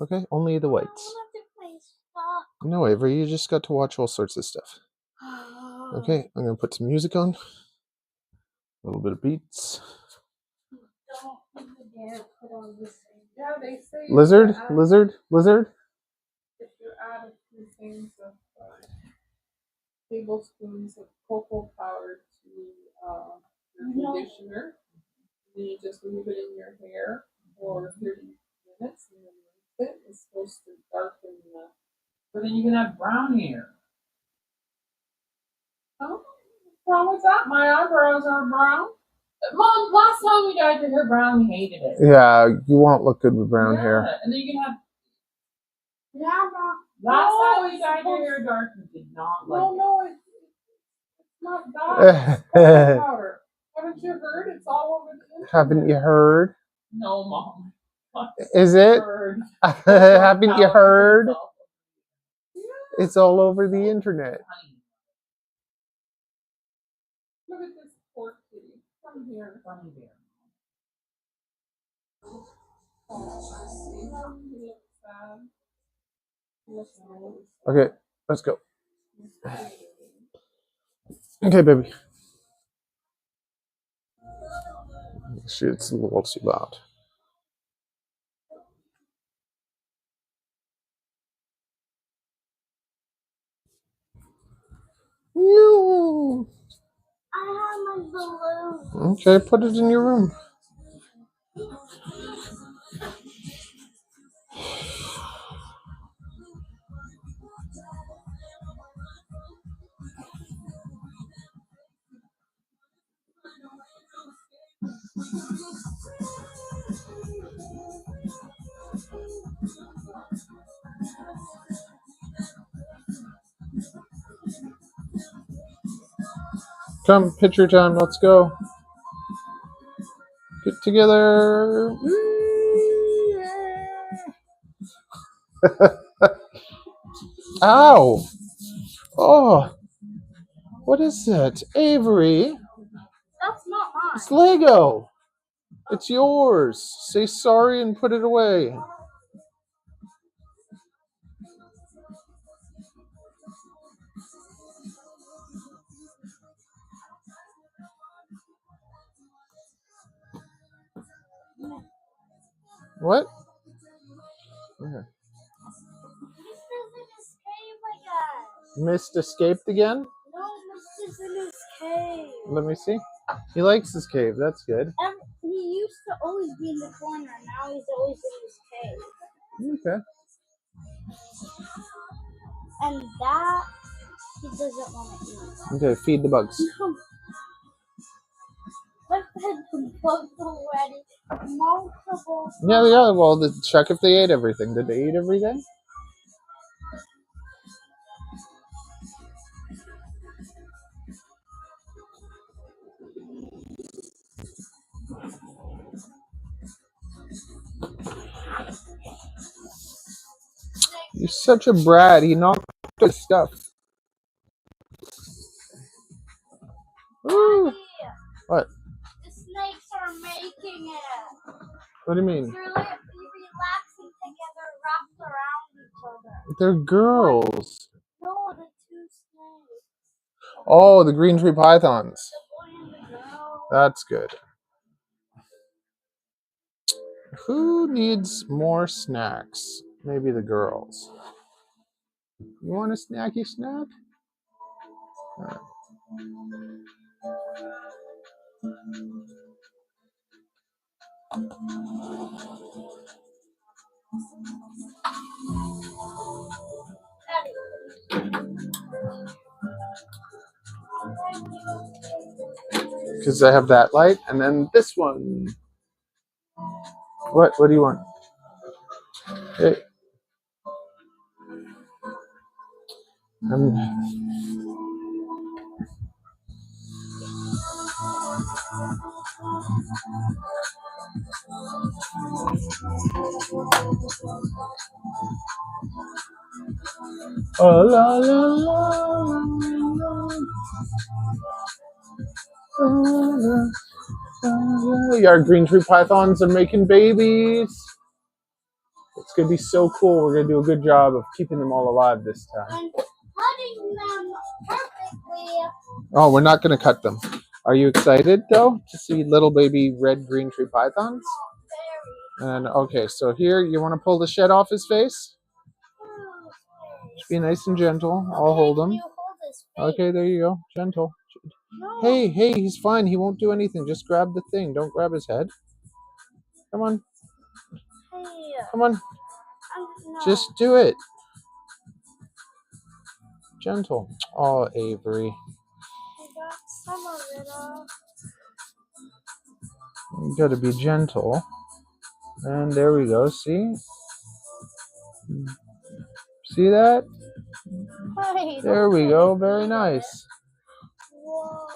Okay, only the whites. No, Avery, you just got to watch all sorts of stuff. Okay, I'm gonna put some music on. A little bit of beats. Yeah, they say Lizard. if you add a few things of tablespoons of cocoa powder to your conditioner, then you just leave it in your hair for 30 minutes, and then rinse it. It's supposed to darken the. But then you can have brown hair. Oh, what's wrong with that? My eyebrows are brown. Mom, last time we dyed your hair brown, we hated it. Yeah, you won't look good with brown hair. And then you can have. Grandma, Last time we dyed your hair dark, you did not like it. No, it's not dyed. It's cocoa powder. Haven't you heard? It's all over the internet. Haven't you heard? No, Mom. Is it? Haven't you heard? It's all over the internet. Look at this poor kitty. Come here. Funny bear. Okay, let's go. Okay, baby. Shit, it's a little too loud. No. I have my balloon. Okay, put it in your room. Come, picture time. Let's go. Get together. Ow! Oh, what is that? Avery, That's not mine. it's Lego. It's yours. Say sorry and put it away. What? Okay. Mist escaped again? No, Mr. in his cave. Let me see. He likes his cave. That's good. He used to always be in the corner. Now he's always in his cave. Okay. And that he doesn't want to eat. Okay, feed the bugs. I've fed the bugs already. Multiple. Yeah. Well, check if they ate everything. Did they eat everything? You're such a brat. He knocked his stuff. Ooh. What? The snakes are making it. What do you mean? They're like relaxing together, wrapped around each other. They're girls. No, the two snakes. Oh, the green tree pythons. The boy and the girl. That's good. Who needs more snacks? Maybe the girls. You want a snacky snack? Because I have that light, and then this one. What? What do you want? Hey. Oh, la, la, la, la. Our green tree pythons are making babies. It's going to be so cool. We're going to do a good job of keeping them all alive this time. And cutting them perfectly. Oh, we're not going to cut them. Are you excited, though, to see little baby red green tree pythons? And, okay, so here, you want to pull the shed off his face? Just be nice and gentle. I'll hold him. Okay, there you go. Gentle. No. Hey, he's fine. He won't do anything. Just grab the thing. Don't grab his head. Come on. Hey. Come on. No. Just do it. Gentle. Oh, Avery. I got some of it off. You got to be gentle. And there we go. See? See that? Hey, There we go. Very nice. Whoa.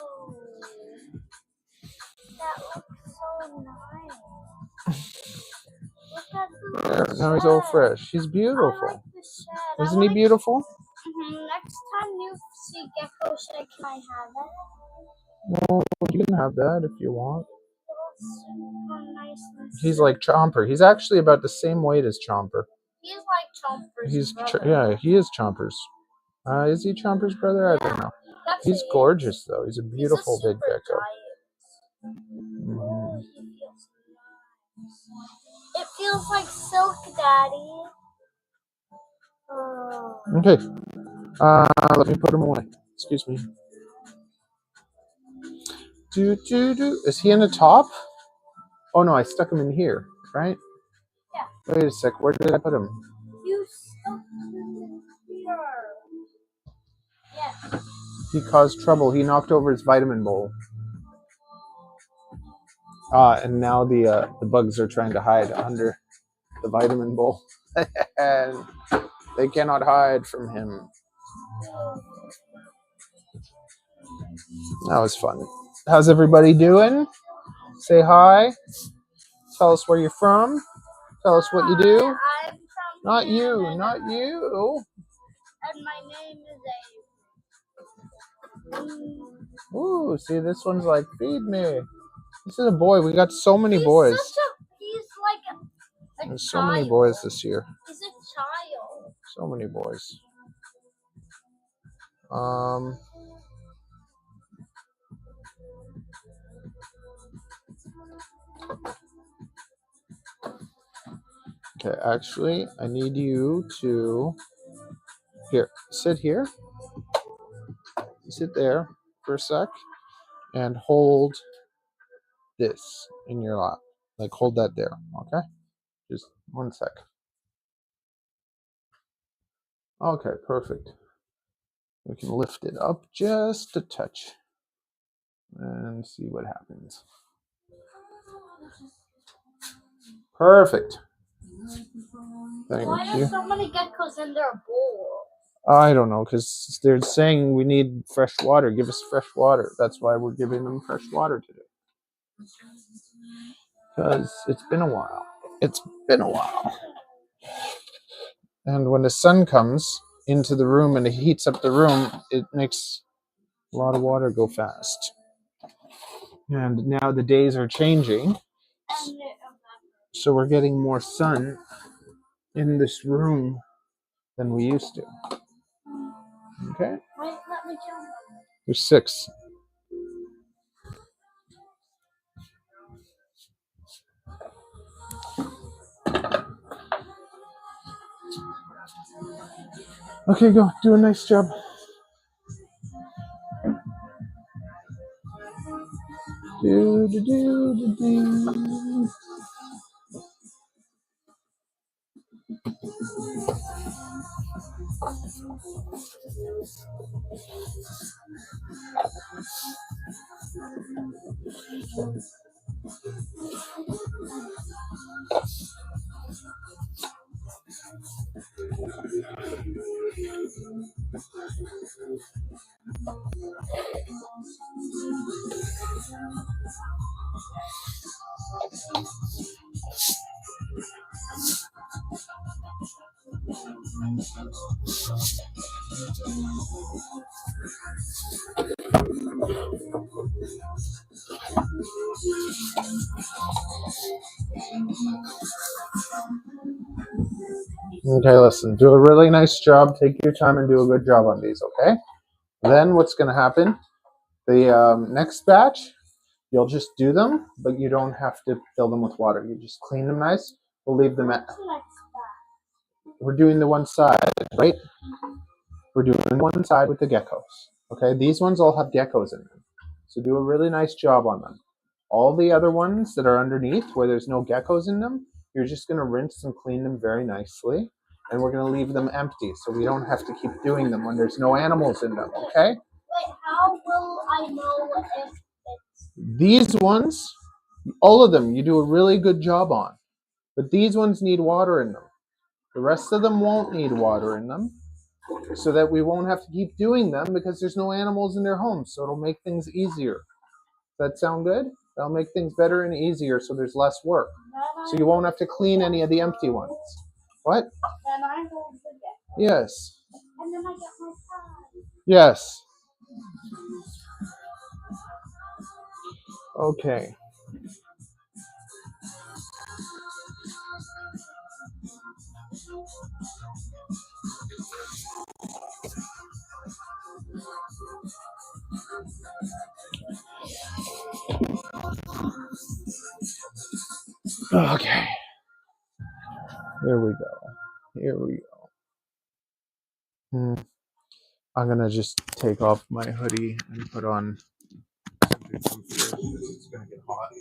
That looks so nice. Look at the There, now he's all fresh. He's I beautiful. like the shed. Isn't he beautiful? Next time you see gecko shed, can I have it? Well, you can have that if you want. It looks super nice and He's like Chomper. He's actually about the same weight as Chomper. He's like Chomper's brother. Yeah, he is Chomper's. Is he Chomper's brother? I don't know. He's gorgeous though. He's a beautiful big gecko. Oh, he feels nice. It feels like silk, Daddy. Oh. Okay. Let me put him away. Excuse me. Is he in the top? Oh no, I stuck him in here, right? Yeah. Wait a sec. Where did I put him? You stuck him here. Yeah. He caused trouble. He knocked over his vitamin bowl. And now the bugs are trying to hide under the vitamin bowl. And they cannot hide from him. That was fun. How's everybody doing? Say hi. Tell us where you're from. Tell us what you do. I'm from Not you. Canada, Not you. and my name is Avery. Ooh, see, this one's like, feed me. This is a boy. We got so many boys. He's like a There's child. so many boys this year. He's a child. So many boys. Okay, actually, I need you to sit here. Sit there for a sec and hold this in your lap. Like, hold that there, okay? Just 1 sec. Okay, perfect. We can lift it up just a touch and see what happens. Perfect. Thank Why you. are so many geckos in their bowl? I don't know, because they're saying we need fresh water. Give us fresh water. That's why we're giving them fresh water today. Because it's been a while. It's been a while. And when the sun comes into the room and it heats up the room, it makes a lot of water go fast. And now the days are changing. So we're getting more sun in this room than we used to. Okay? Wait, let me count. There's 6. Okay, go. Do a nice job. Do. Okay, listen. Do a really nice job. Take your time and do a good job on these, okay? Then what's going to happen? The next batch, you'll just do them, but you don't have to fill them with water. You just clean them nice. We'll leave them at... We're doing the one side, right? We're doing one side with the geckos. Okay, these ones all have geckos in them. So do a really nice job on them. All the other ones that are underneath, where there's no geckos in them, you're just going to rinse and clean them very nicely. And we're going to leave them empty, so we don't have to keep doing them when there's no animals in them, okay? Wait, how will I know if it's... These ones, all of them, you do a really good job on. But these ones need water in them. The rest of them won't need water in them, so that we won't have to keep doing them because there's no animals in their homes, so it'll make things easier. Does that sound good? That'll make things better and easier, so there's less work. So you won't have to clean any of the empty ones. What? Then I hold the gecko. Yes. And then I get my pie. Yes. Okay. Okay. Here we go. I'm gonna just take off my hoodie and put on something comfier because it's gonna get hot.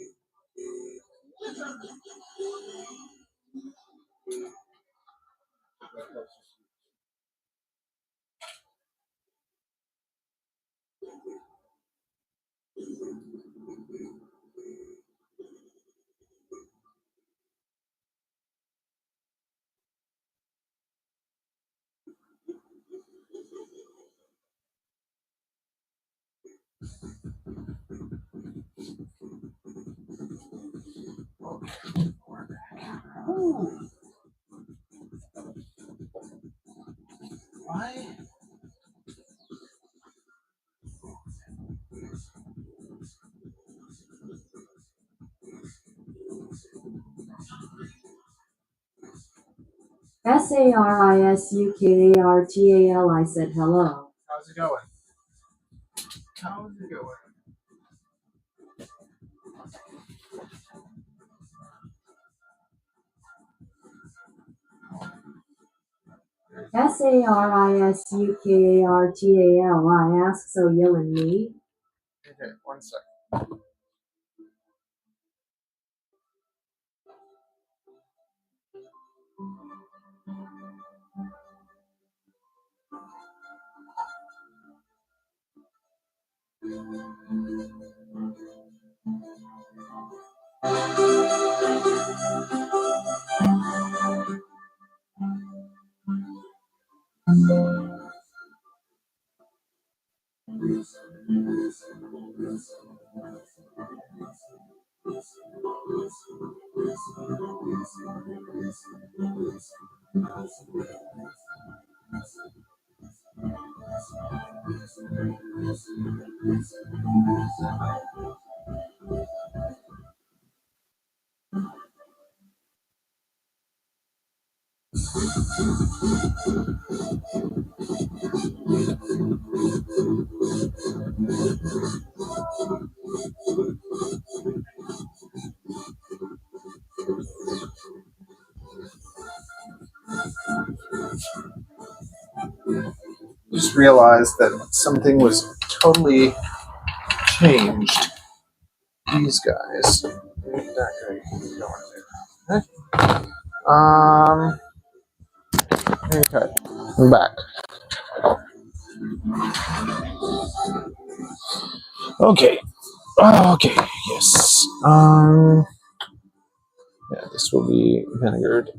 Why? SARISUKARTAL, I said hello. How's it going? How's it going? SARISUKARTAL, I ask so yelling me. Okay, 1 second. Just realized that something was totally changed. These guys. That guy can go in there. Okay. I'm back. Okay. Okay. Yes. Yeah, this will be vinegared.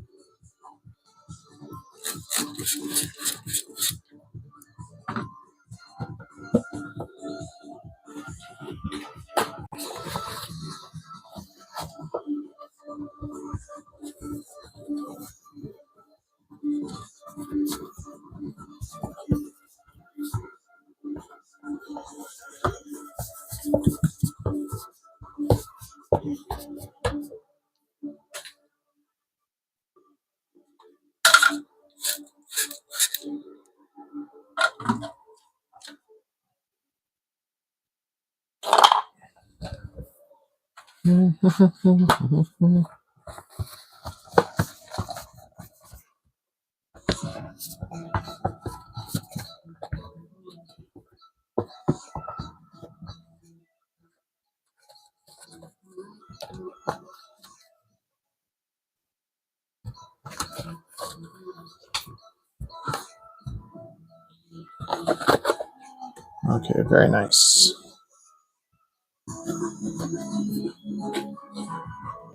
Okay, very nice.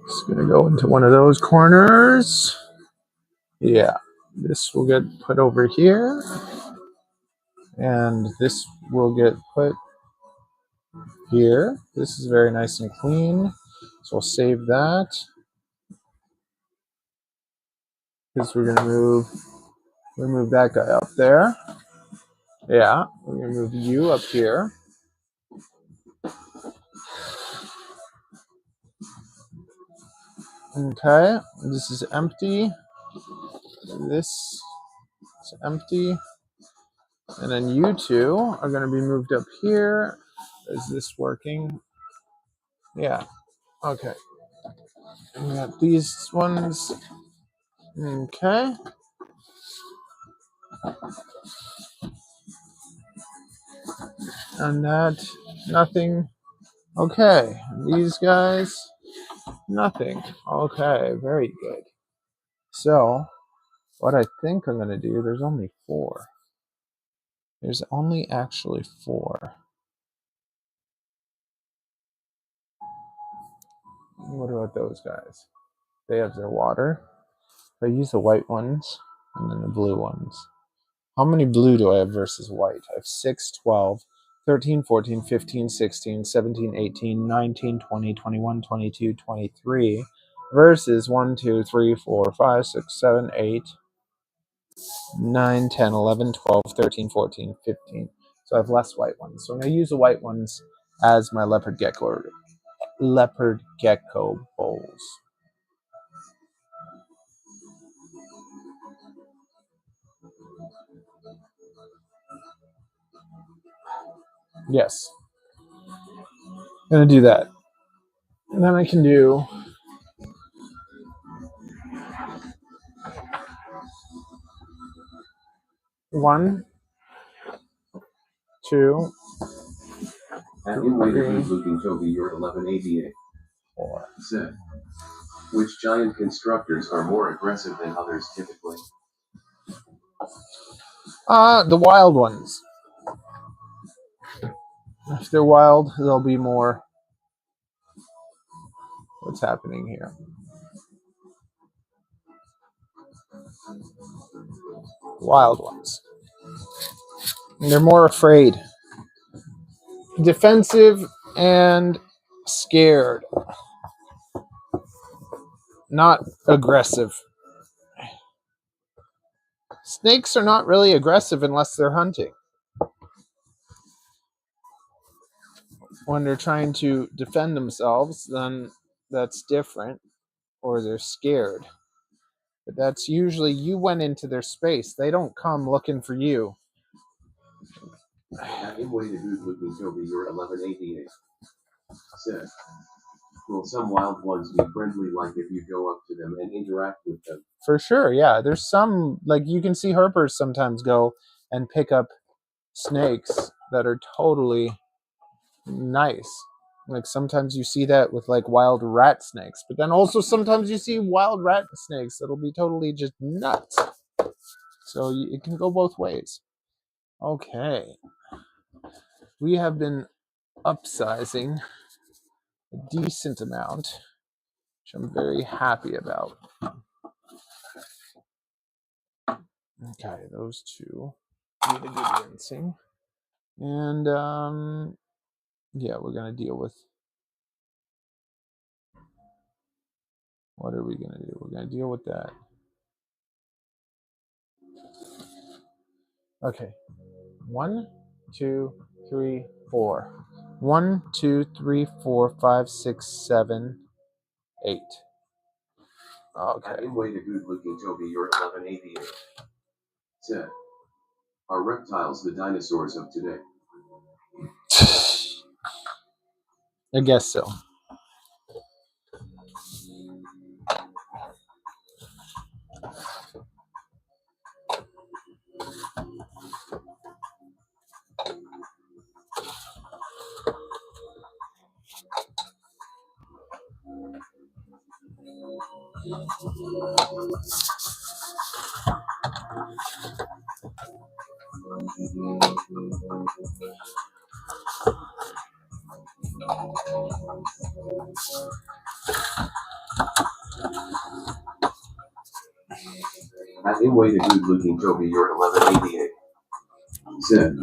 Just gonna go into one of those corners. Yeah, this will get put over here, and this will get put here. This is very nice and clean, so we'll save that. Because we're gonna move that guy up there. Yeah, we're gonna move you up here. Okay, this is empty. This is empty. And then you two are going to be moved up here. Is this working? Yeah. Okay. And we got these ones. Okay. And that, nothing. Okay. These guys, nothing. Okay, very good. So, what I think I'm going to do, there's only 4. There's only actually 4. What about those guys? They have their water. I use the white ones and then the blue ones. How many blue do I have versus white? I have 6, 12, 13, 14, 15, 16, 17, 18, 19, 20, 21, 22, 23 versus 1, 2, 3, 4, 5, 6, 7, 8, 9, 10, 11, 12, 13, 14, 15. So I have less white ones. So I'm going to use the white ones as my leopard gecko bowls. Yes. I'm going to do that. And then I can do 1, 2, Looking Toby, you're 1188. 4. Said, which giant constructors are more aggressive than others typically? The wild ones. If they're wild, there'll be more. What's happening here? Wild ones. And they're more afraid. Defensive and scared. Not aggressive. Snakes are not really aggressive unless they're hunting. When they're trying to defend themselves, then that's different. Or they're scared. But that's usually you went into their space. They don't come looking for you. Way to good looking Toby, you're 1188. Said, will some wild ones be friendly like if you go up to them and interact with them? For sure, yeah. There's some, like you can see herpers sometimes go and pick up snakes that are totally nice. Like sometimes you see that with like wild rat snakes, but then also sometimes you see wild rat snakes that'll be totally just nuts. So it can go both ways. Okay. We have been upsizing a decent amount, which I'm very happy about. Okay, those two need a good rinsing. And yeah, we're gonna deal with, what are we gonna do? We're gonna deal with that. Okay. 1, 2, 3, 4. 1, 2, 3, 4, 5, 6, 7, 8. Okay. Way to good looking Toby, you're 1188. Said, are reptiles the dinosaurs of today? I guess so. Way to good looking Toby, you're 1188. Said,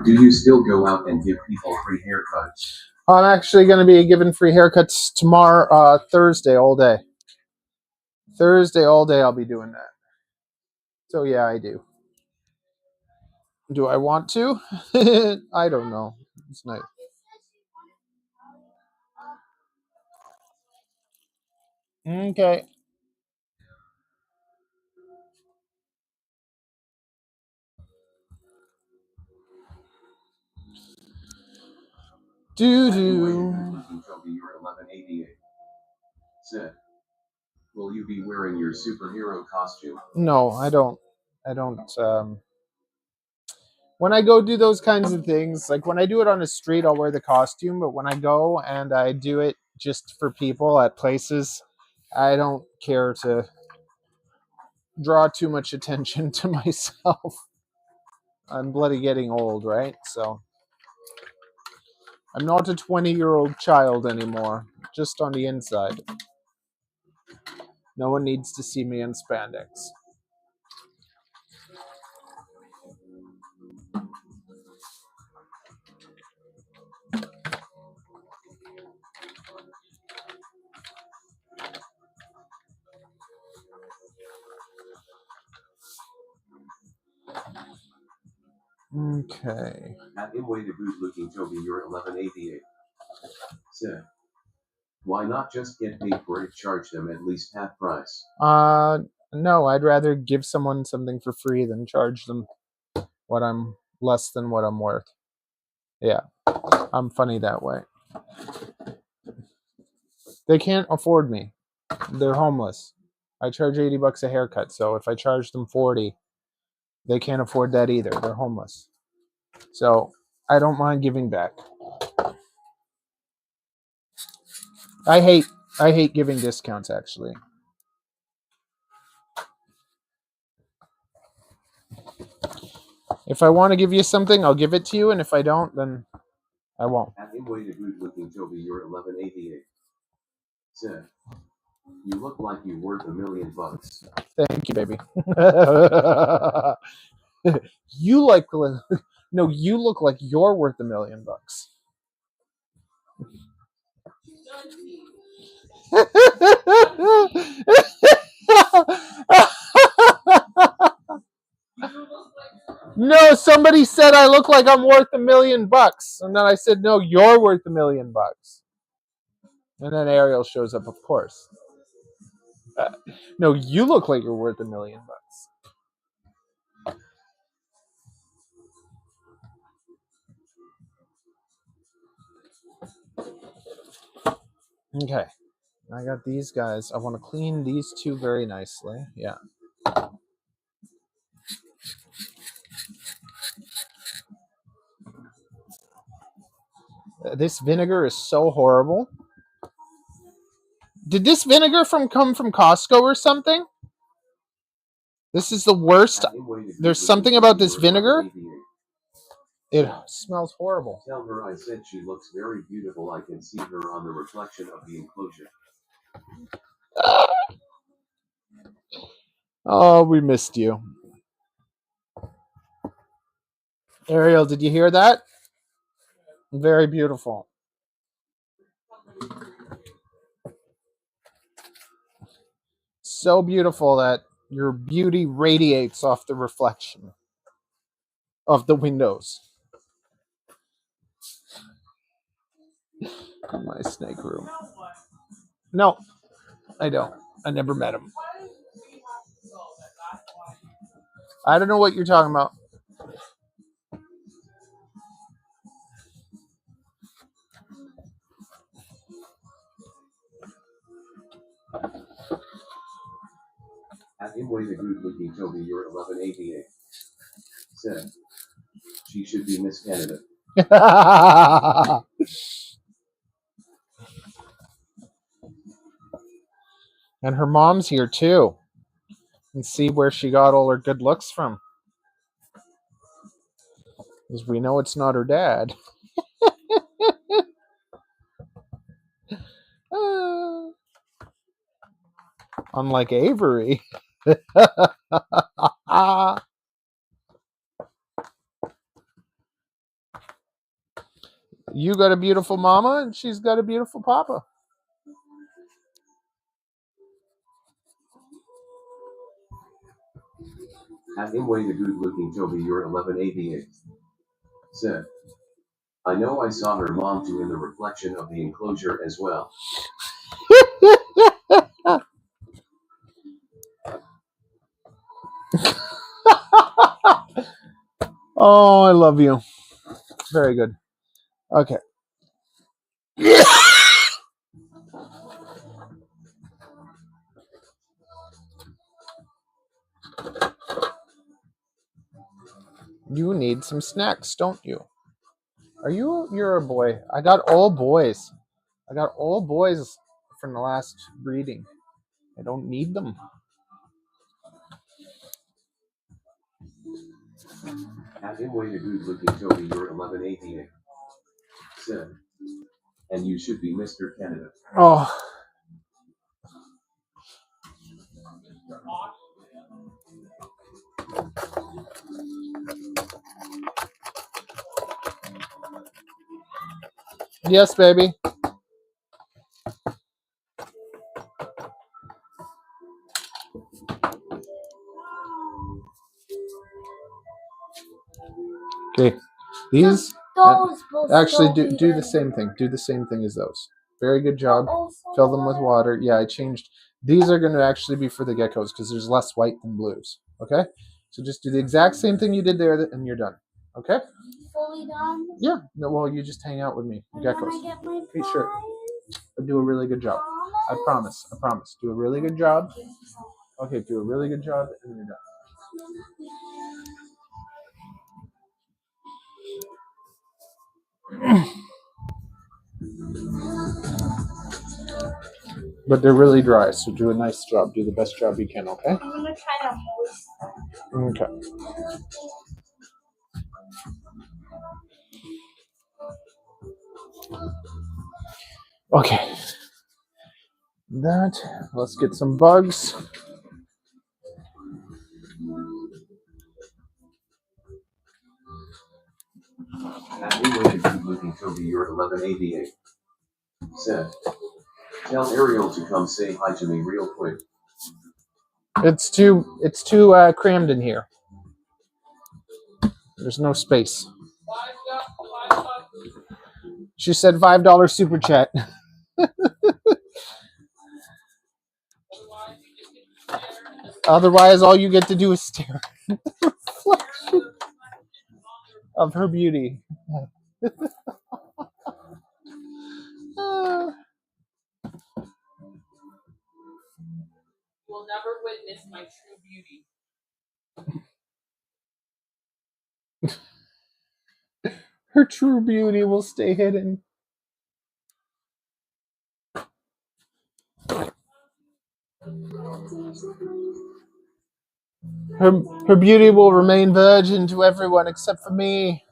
do you still go out and give people free haircuts? I'm actually going to be giving free haircuts tomorrow, Thursday all day. Thursday all day I'll be doing that. So yeah, I do. Do I want to? I don't know. It's nice. Okay. Do. Toby, you're 1188. Said, will you be wearing your superhero costume? No, I don't. I don't. when I go do those kinds of things, like when I do it on the street, I'll wear the costume. But when I go and I do it just for people at places, I don't care to draw too much attention to myself. I'm bloody getting old, right? So I'm not a 20-year-old child anymore, just on the inside. No one needs to see me in spandex. Okay. At Imway the good looking Toby, you're 1188. Said, why not just get paid for it? Charge them at least half price. No, I'd rather give someone something for free than charge them what I'm less than what I'm worth. Yeah, I'm funny that way. They can't afford me. They're homeless. I charge $80 a haircut, so if I charge them 40, they can't afford that either. They're homeless. So I don't mind giving back. I hate giving discounts, actually. If I want to give you something, I'll give it to you, and if I don't, then I won't. At Imway the good looking Toby, you're 1188. Said, you look like you're worth $1 million. Thank you, baby. You like no, you look like you're worth $1 million. No, somebody said I look like I'm worth $1 million, and then I said, no, you're worth $1 million. And then Ariel shows up, of course. No, you look like you're worth $1 million. Okay, I got these guys. I want to clean these two very nicely. Yeah. This vinegar is so horrible. Did this vinegar come from Costco or something? This is the worst. There's something about this vinegar. It smells horrible. Tell her I said she looks very beautiful. I can see her on the reflection of the enclosure. Oh, we missed you. Ariel, did you hear that? Very beautiful. So beautiful that your beauty radiates off the reflection of the windows. In my snake room. No, I don't. I never met him. I don't know what you're talking about. At Imway the good looking Toby, you're 1188. Said, she should be Miss Canada. And her mom's here too. And see where she got all her good looks from. Because we know it's not her dad. Unlike Avery. You got a beautiful mama and she's got a beautiful papa. At Imway the good looking Toby, you're 1188. Said, I know I saw her mom too in the reflection of the enclosure as well. Oh, I love you. Very good. Okay. You need some snacks, don't you? You're a boy. I got all boys. I got all boys from the last breeding. I don't need them. Have him wait a good looking Toby, you're 1188. Said. And you should be Mr. Canada. Oh. Yes, baby. Okay. These actually do the same thing. Do the same thing as those. Very good job. Fill them with water. Yeah, I changed. These are going to actually be for the geckos because there's less white than blues. Okay? So just do the exact same thing you did there and you're done. Okay? Fully done? Yeah. No, well, you just hang out with me. And Geckos. then I get my Okay, sure. prize? But do a really good job. I promise. I promise. Do a really good job. Okay, do a really good job and you're done. But they're really dry, so do a nice job. Do the best job you can, okay? I'm gonna try to moist them. Okay. Okay. Let's get some bugs. Have him wait a good looking Toby, you're 1188. Said. Tell Ariel to come say hi to me real quick. It's too crammed in here. There's no space. She said $5 super chat. Otherwise, all you get to do is stare at the reflection of her beauty. You will never witness my true beauty. Her true beauty will stay hidden. Her beauty will remain virgin to everyone except for me.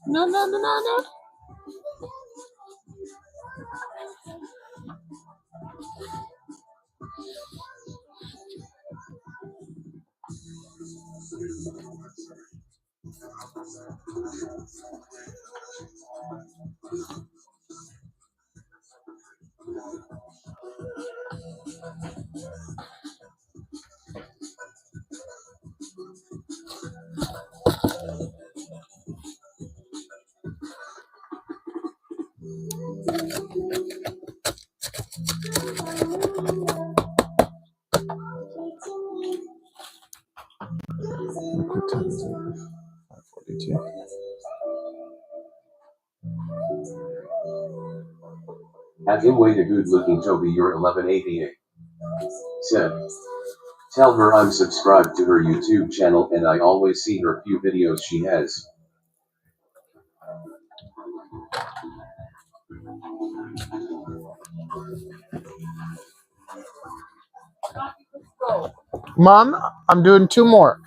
No, no, no, no, no. What time is it? 5:42. Have him wait a good looking Toby, you're 1188. Said. Tell her I'm subscribed to her YouTube channel and I always see her few videos she has. Mom, I'm doing 2 more.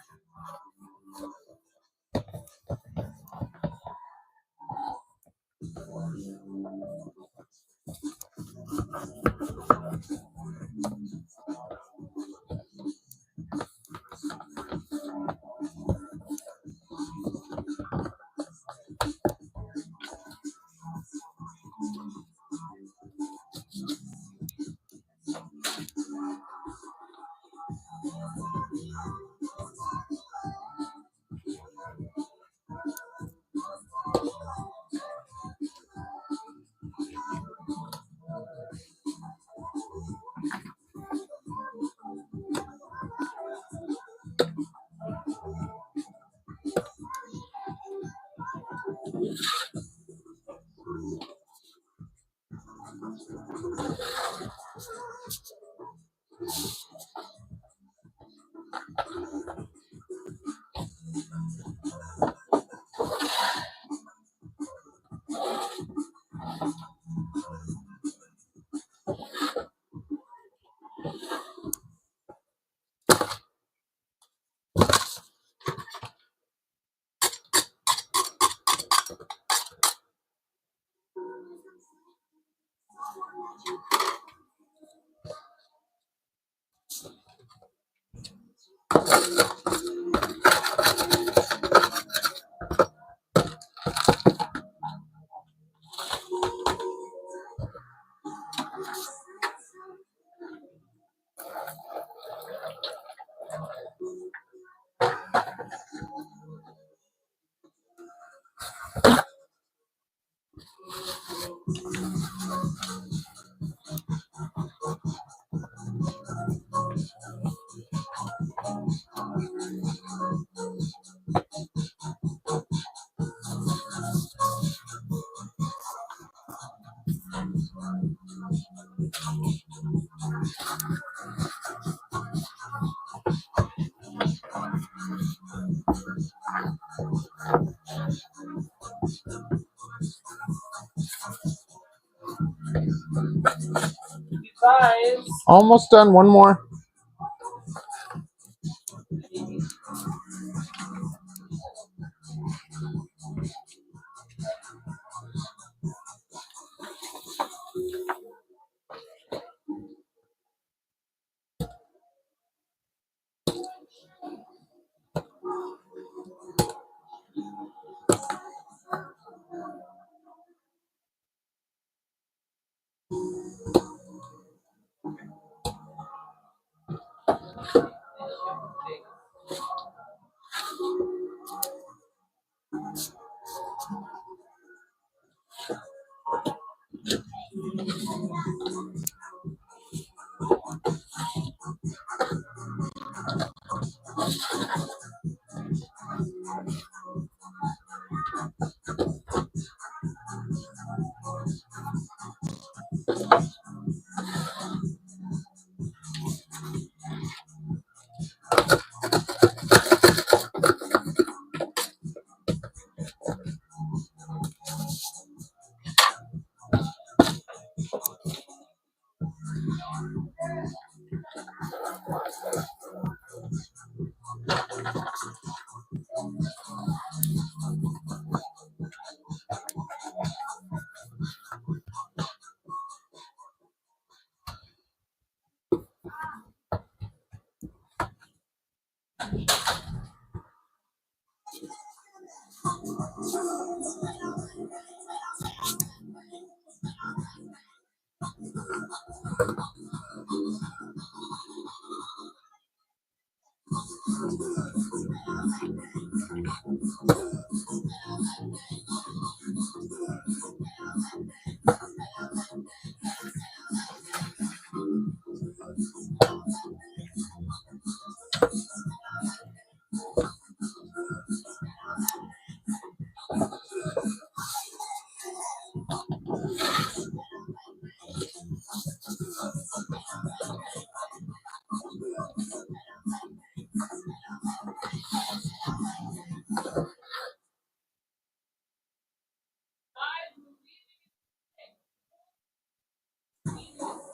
Guys. Almost done. One more.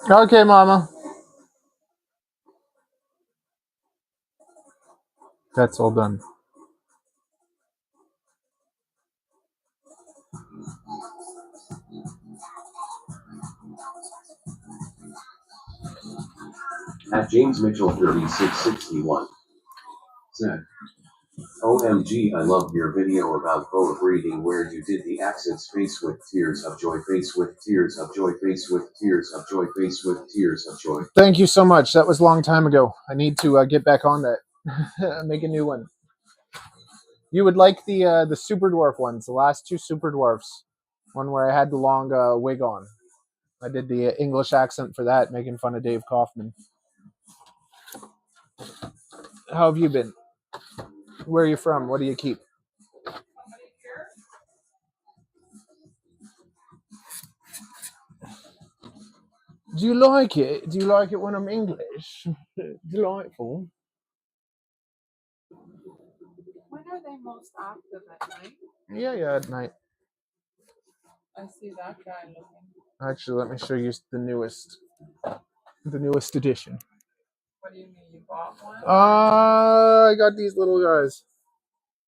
Okay, Mama. That's all done. At James Mitchell 3661 said, OMG, I loved your video about boa breeding where you did the accents face with tears of joy, face with tears of joy, face with tears of joy, face with tears of joy. Thank you so much. That was a long time ago. I need to get back on that. Make a new one. You would like the super dwarf ones, the last two super dwarfs. One where I had the long wig on. I did the English accent for that, making fun of Dave Kaufman. How have you been? Where are you from? What do you keep? Do you like it? Do you like it when I'm English? Delightful. When are they most active at night? Yeah, at night. I see that guy looking. Actually, let me show you the newest edition. What do you mean? You bought one? I got these little guys.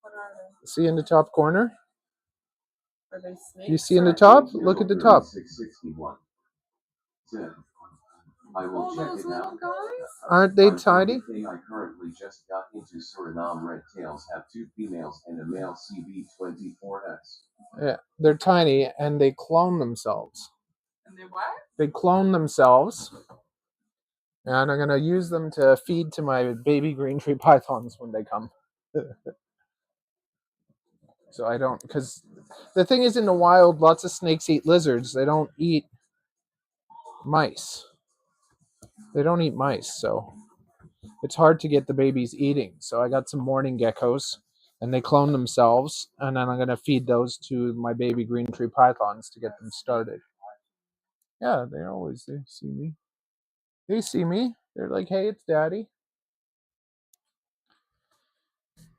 What are they? See in the top corner? Are they snakes? You see in the top? Look at the top. 661. I will Oh, check those it little out. guys? Aren't they tiny? I currently just got into Suriname. Red tails have 2 females and a male CB24S. Yeah, they're tiny and they clone themselves. And they what? They clone themselves. And I'm going to use them to feed to my baby green tree pythons when they come. So I don't, because the thing is in the wild, lots of snakes eat lizards. They don't eat mice. They don't eat mice, so it's hard to get the babies eating. So I got some morning geckos, and they clone themselves, and then I'm going to feed those to my baby green tree pythons to get them started. Yeah, they see me. They see me. They're like, hey, it's daddy.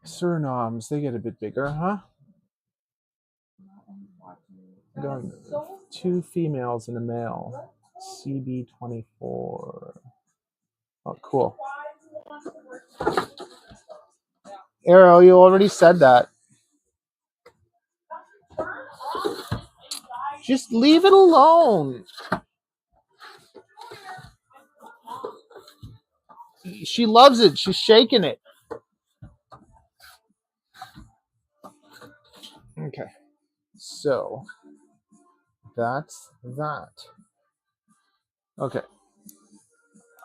Surinames, they get a bit bigger, huh? Got 2 females and a male. CB24. Oh, cool. Arrow, you already said that. Just leave it alone. She loves it. She's shaking it. Okay. So, that's that. Okay.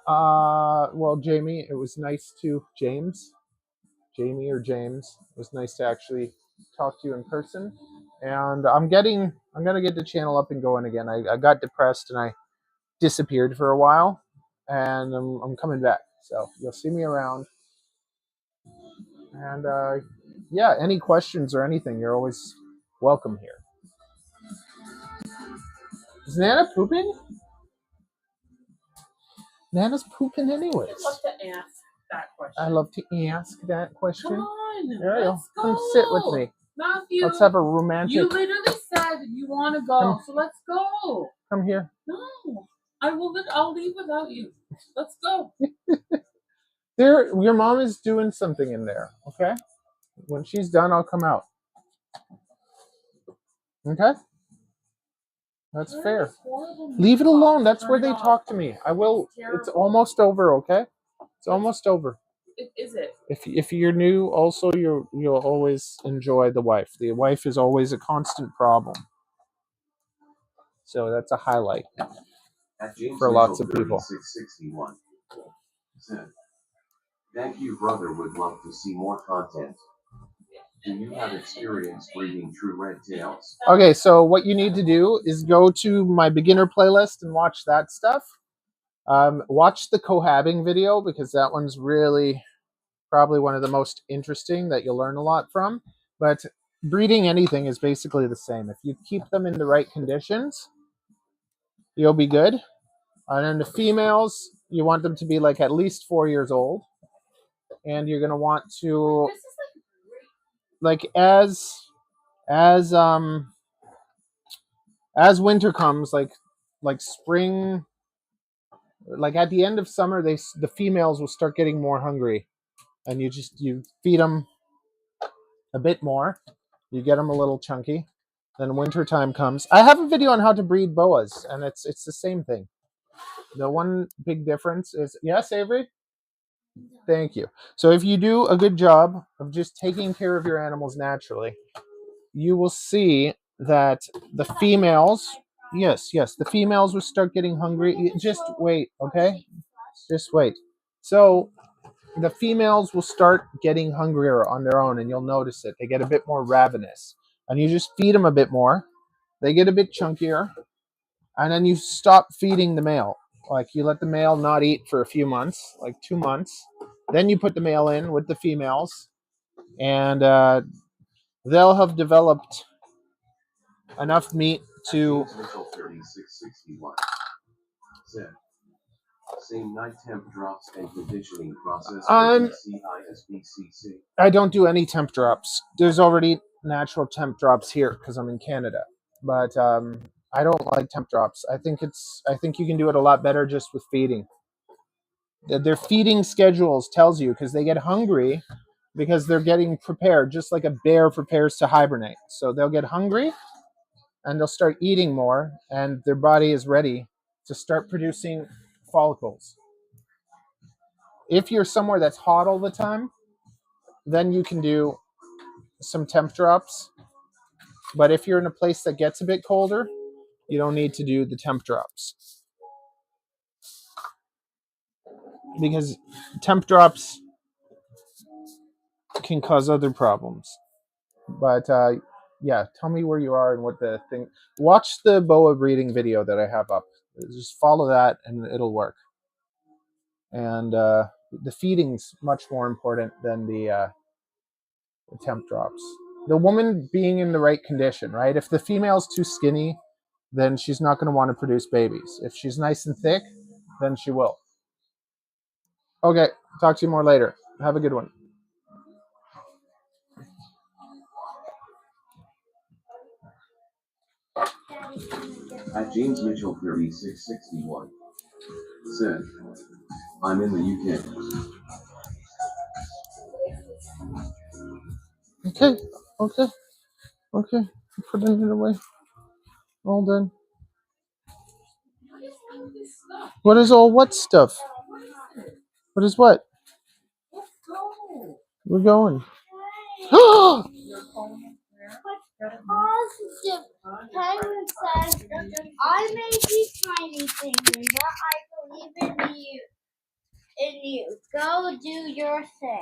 Well, Jamie, it was nice to Jamie or James. It was nice to actually talk to you in person. And I'm gonna get the channel up and going again. I got depressed and I disappeared for a while, and I'm coming back. So you'll see me around. And yeah, any questions or anything, you're always welcome here. Is Nana pooping? Nana's pooping anyways. I'd love to ask that question. I love to ask that question. Come on, Ariel, let's go. come sit with me. Matthew, let's have a romantic. You literally said you want to go, so let's go. Come here. No, I'll leave without you. Let's go. Your mom is doing something in there. Okay. When she's done, I'll come out. Okay. That's fair. Leave it alone. That's where they talk to me. I will. It's almost over. Okay. It's almost over. Is it? If you're new, also you'll always enjoy the wife. The wife is always a constant problem. So that's a highlight for lots of people. 661. Thank you, brother. Would love to see more content. Do you have experience breeding true red tails? Okay, so what you need to do is go to my beginner playlist and watch that stuff. Watch the cohabbing video because that one's really probably one of the most interesting that you'll learn a lot from. But breeding anything is basically the same. If you keep them in the right conditions, you'll be good. And then the females, you want them to be like at least 4 years old. And you're going to want to, like, as winter comes, like spring, like at the end of summer, the females will start getting more hungry, and you feed them a bit more. You get them a little chunky. Then winter time comes. I have a video on how to breed boas, and it's the same thing. The one big difference is, yes, Avery? Thank you. So if you do a good job of just taking care of your animals naturally, you will see that the females, yes, the females will start getting hungry. Just wait, okay? Just wait. So the females will start getting hungrier on their own, and you'll notice it. They get a bit more ravenous. And you just feed them a bit more. They get a bit chunkier. And then you stop feeding the male. Like you let the male not eat for a few months, like 2 months. Then you put the male in with the females, and they'll have developed enough meat to. Mitchell 3661 said, same night temp drops and conditioning process for CISBCC. I don't do any temp drops. There's already natural temp drops here because I'm in Canada, but I don't like temp drops. I think you can do it a lot better just with feeding. Their feeding schedules tells you because they get hungry because they're getting prepared, just like a bear prepares to hibernate. So they'll get hungry and they'll start eating more, and their body is ready to start producing follicles. If you're somewhere that's hot all the time, then you can do some temp drops. But if you're in a place that gets a bit colder, you don't need to do the temp drops because temp drops can cause other problems. But yeah, tell me where you are and what the thing. Watch the boa breeding video that I have up. Just follow that, and it'll work. And the feeding's much more important than the temp drops. The woman being in the right condition, right? If the female's too skinny, then she's not going to want to produce babies. If she's nice and thick, then she will. Okay, talk to you more later. Have a good one. At James Mitchell 3661 said, I'm in the UK. Okay. I'm putting it away. All done. What is all what stuff? What is what? We're going. Positive Simon says, I may be tiny thing, but I believe in you. Go do your thing.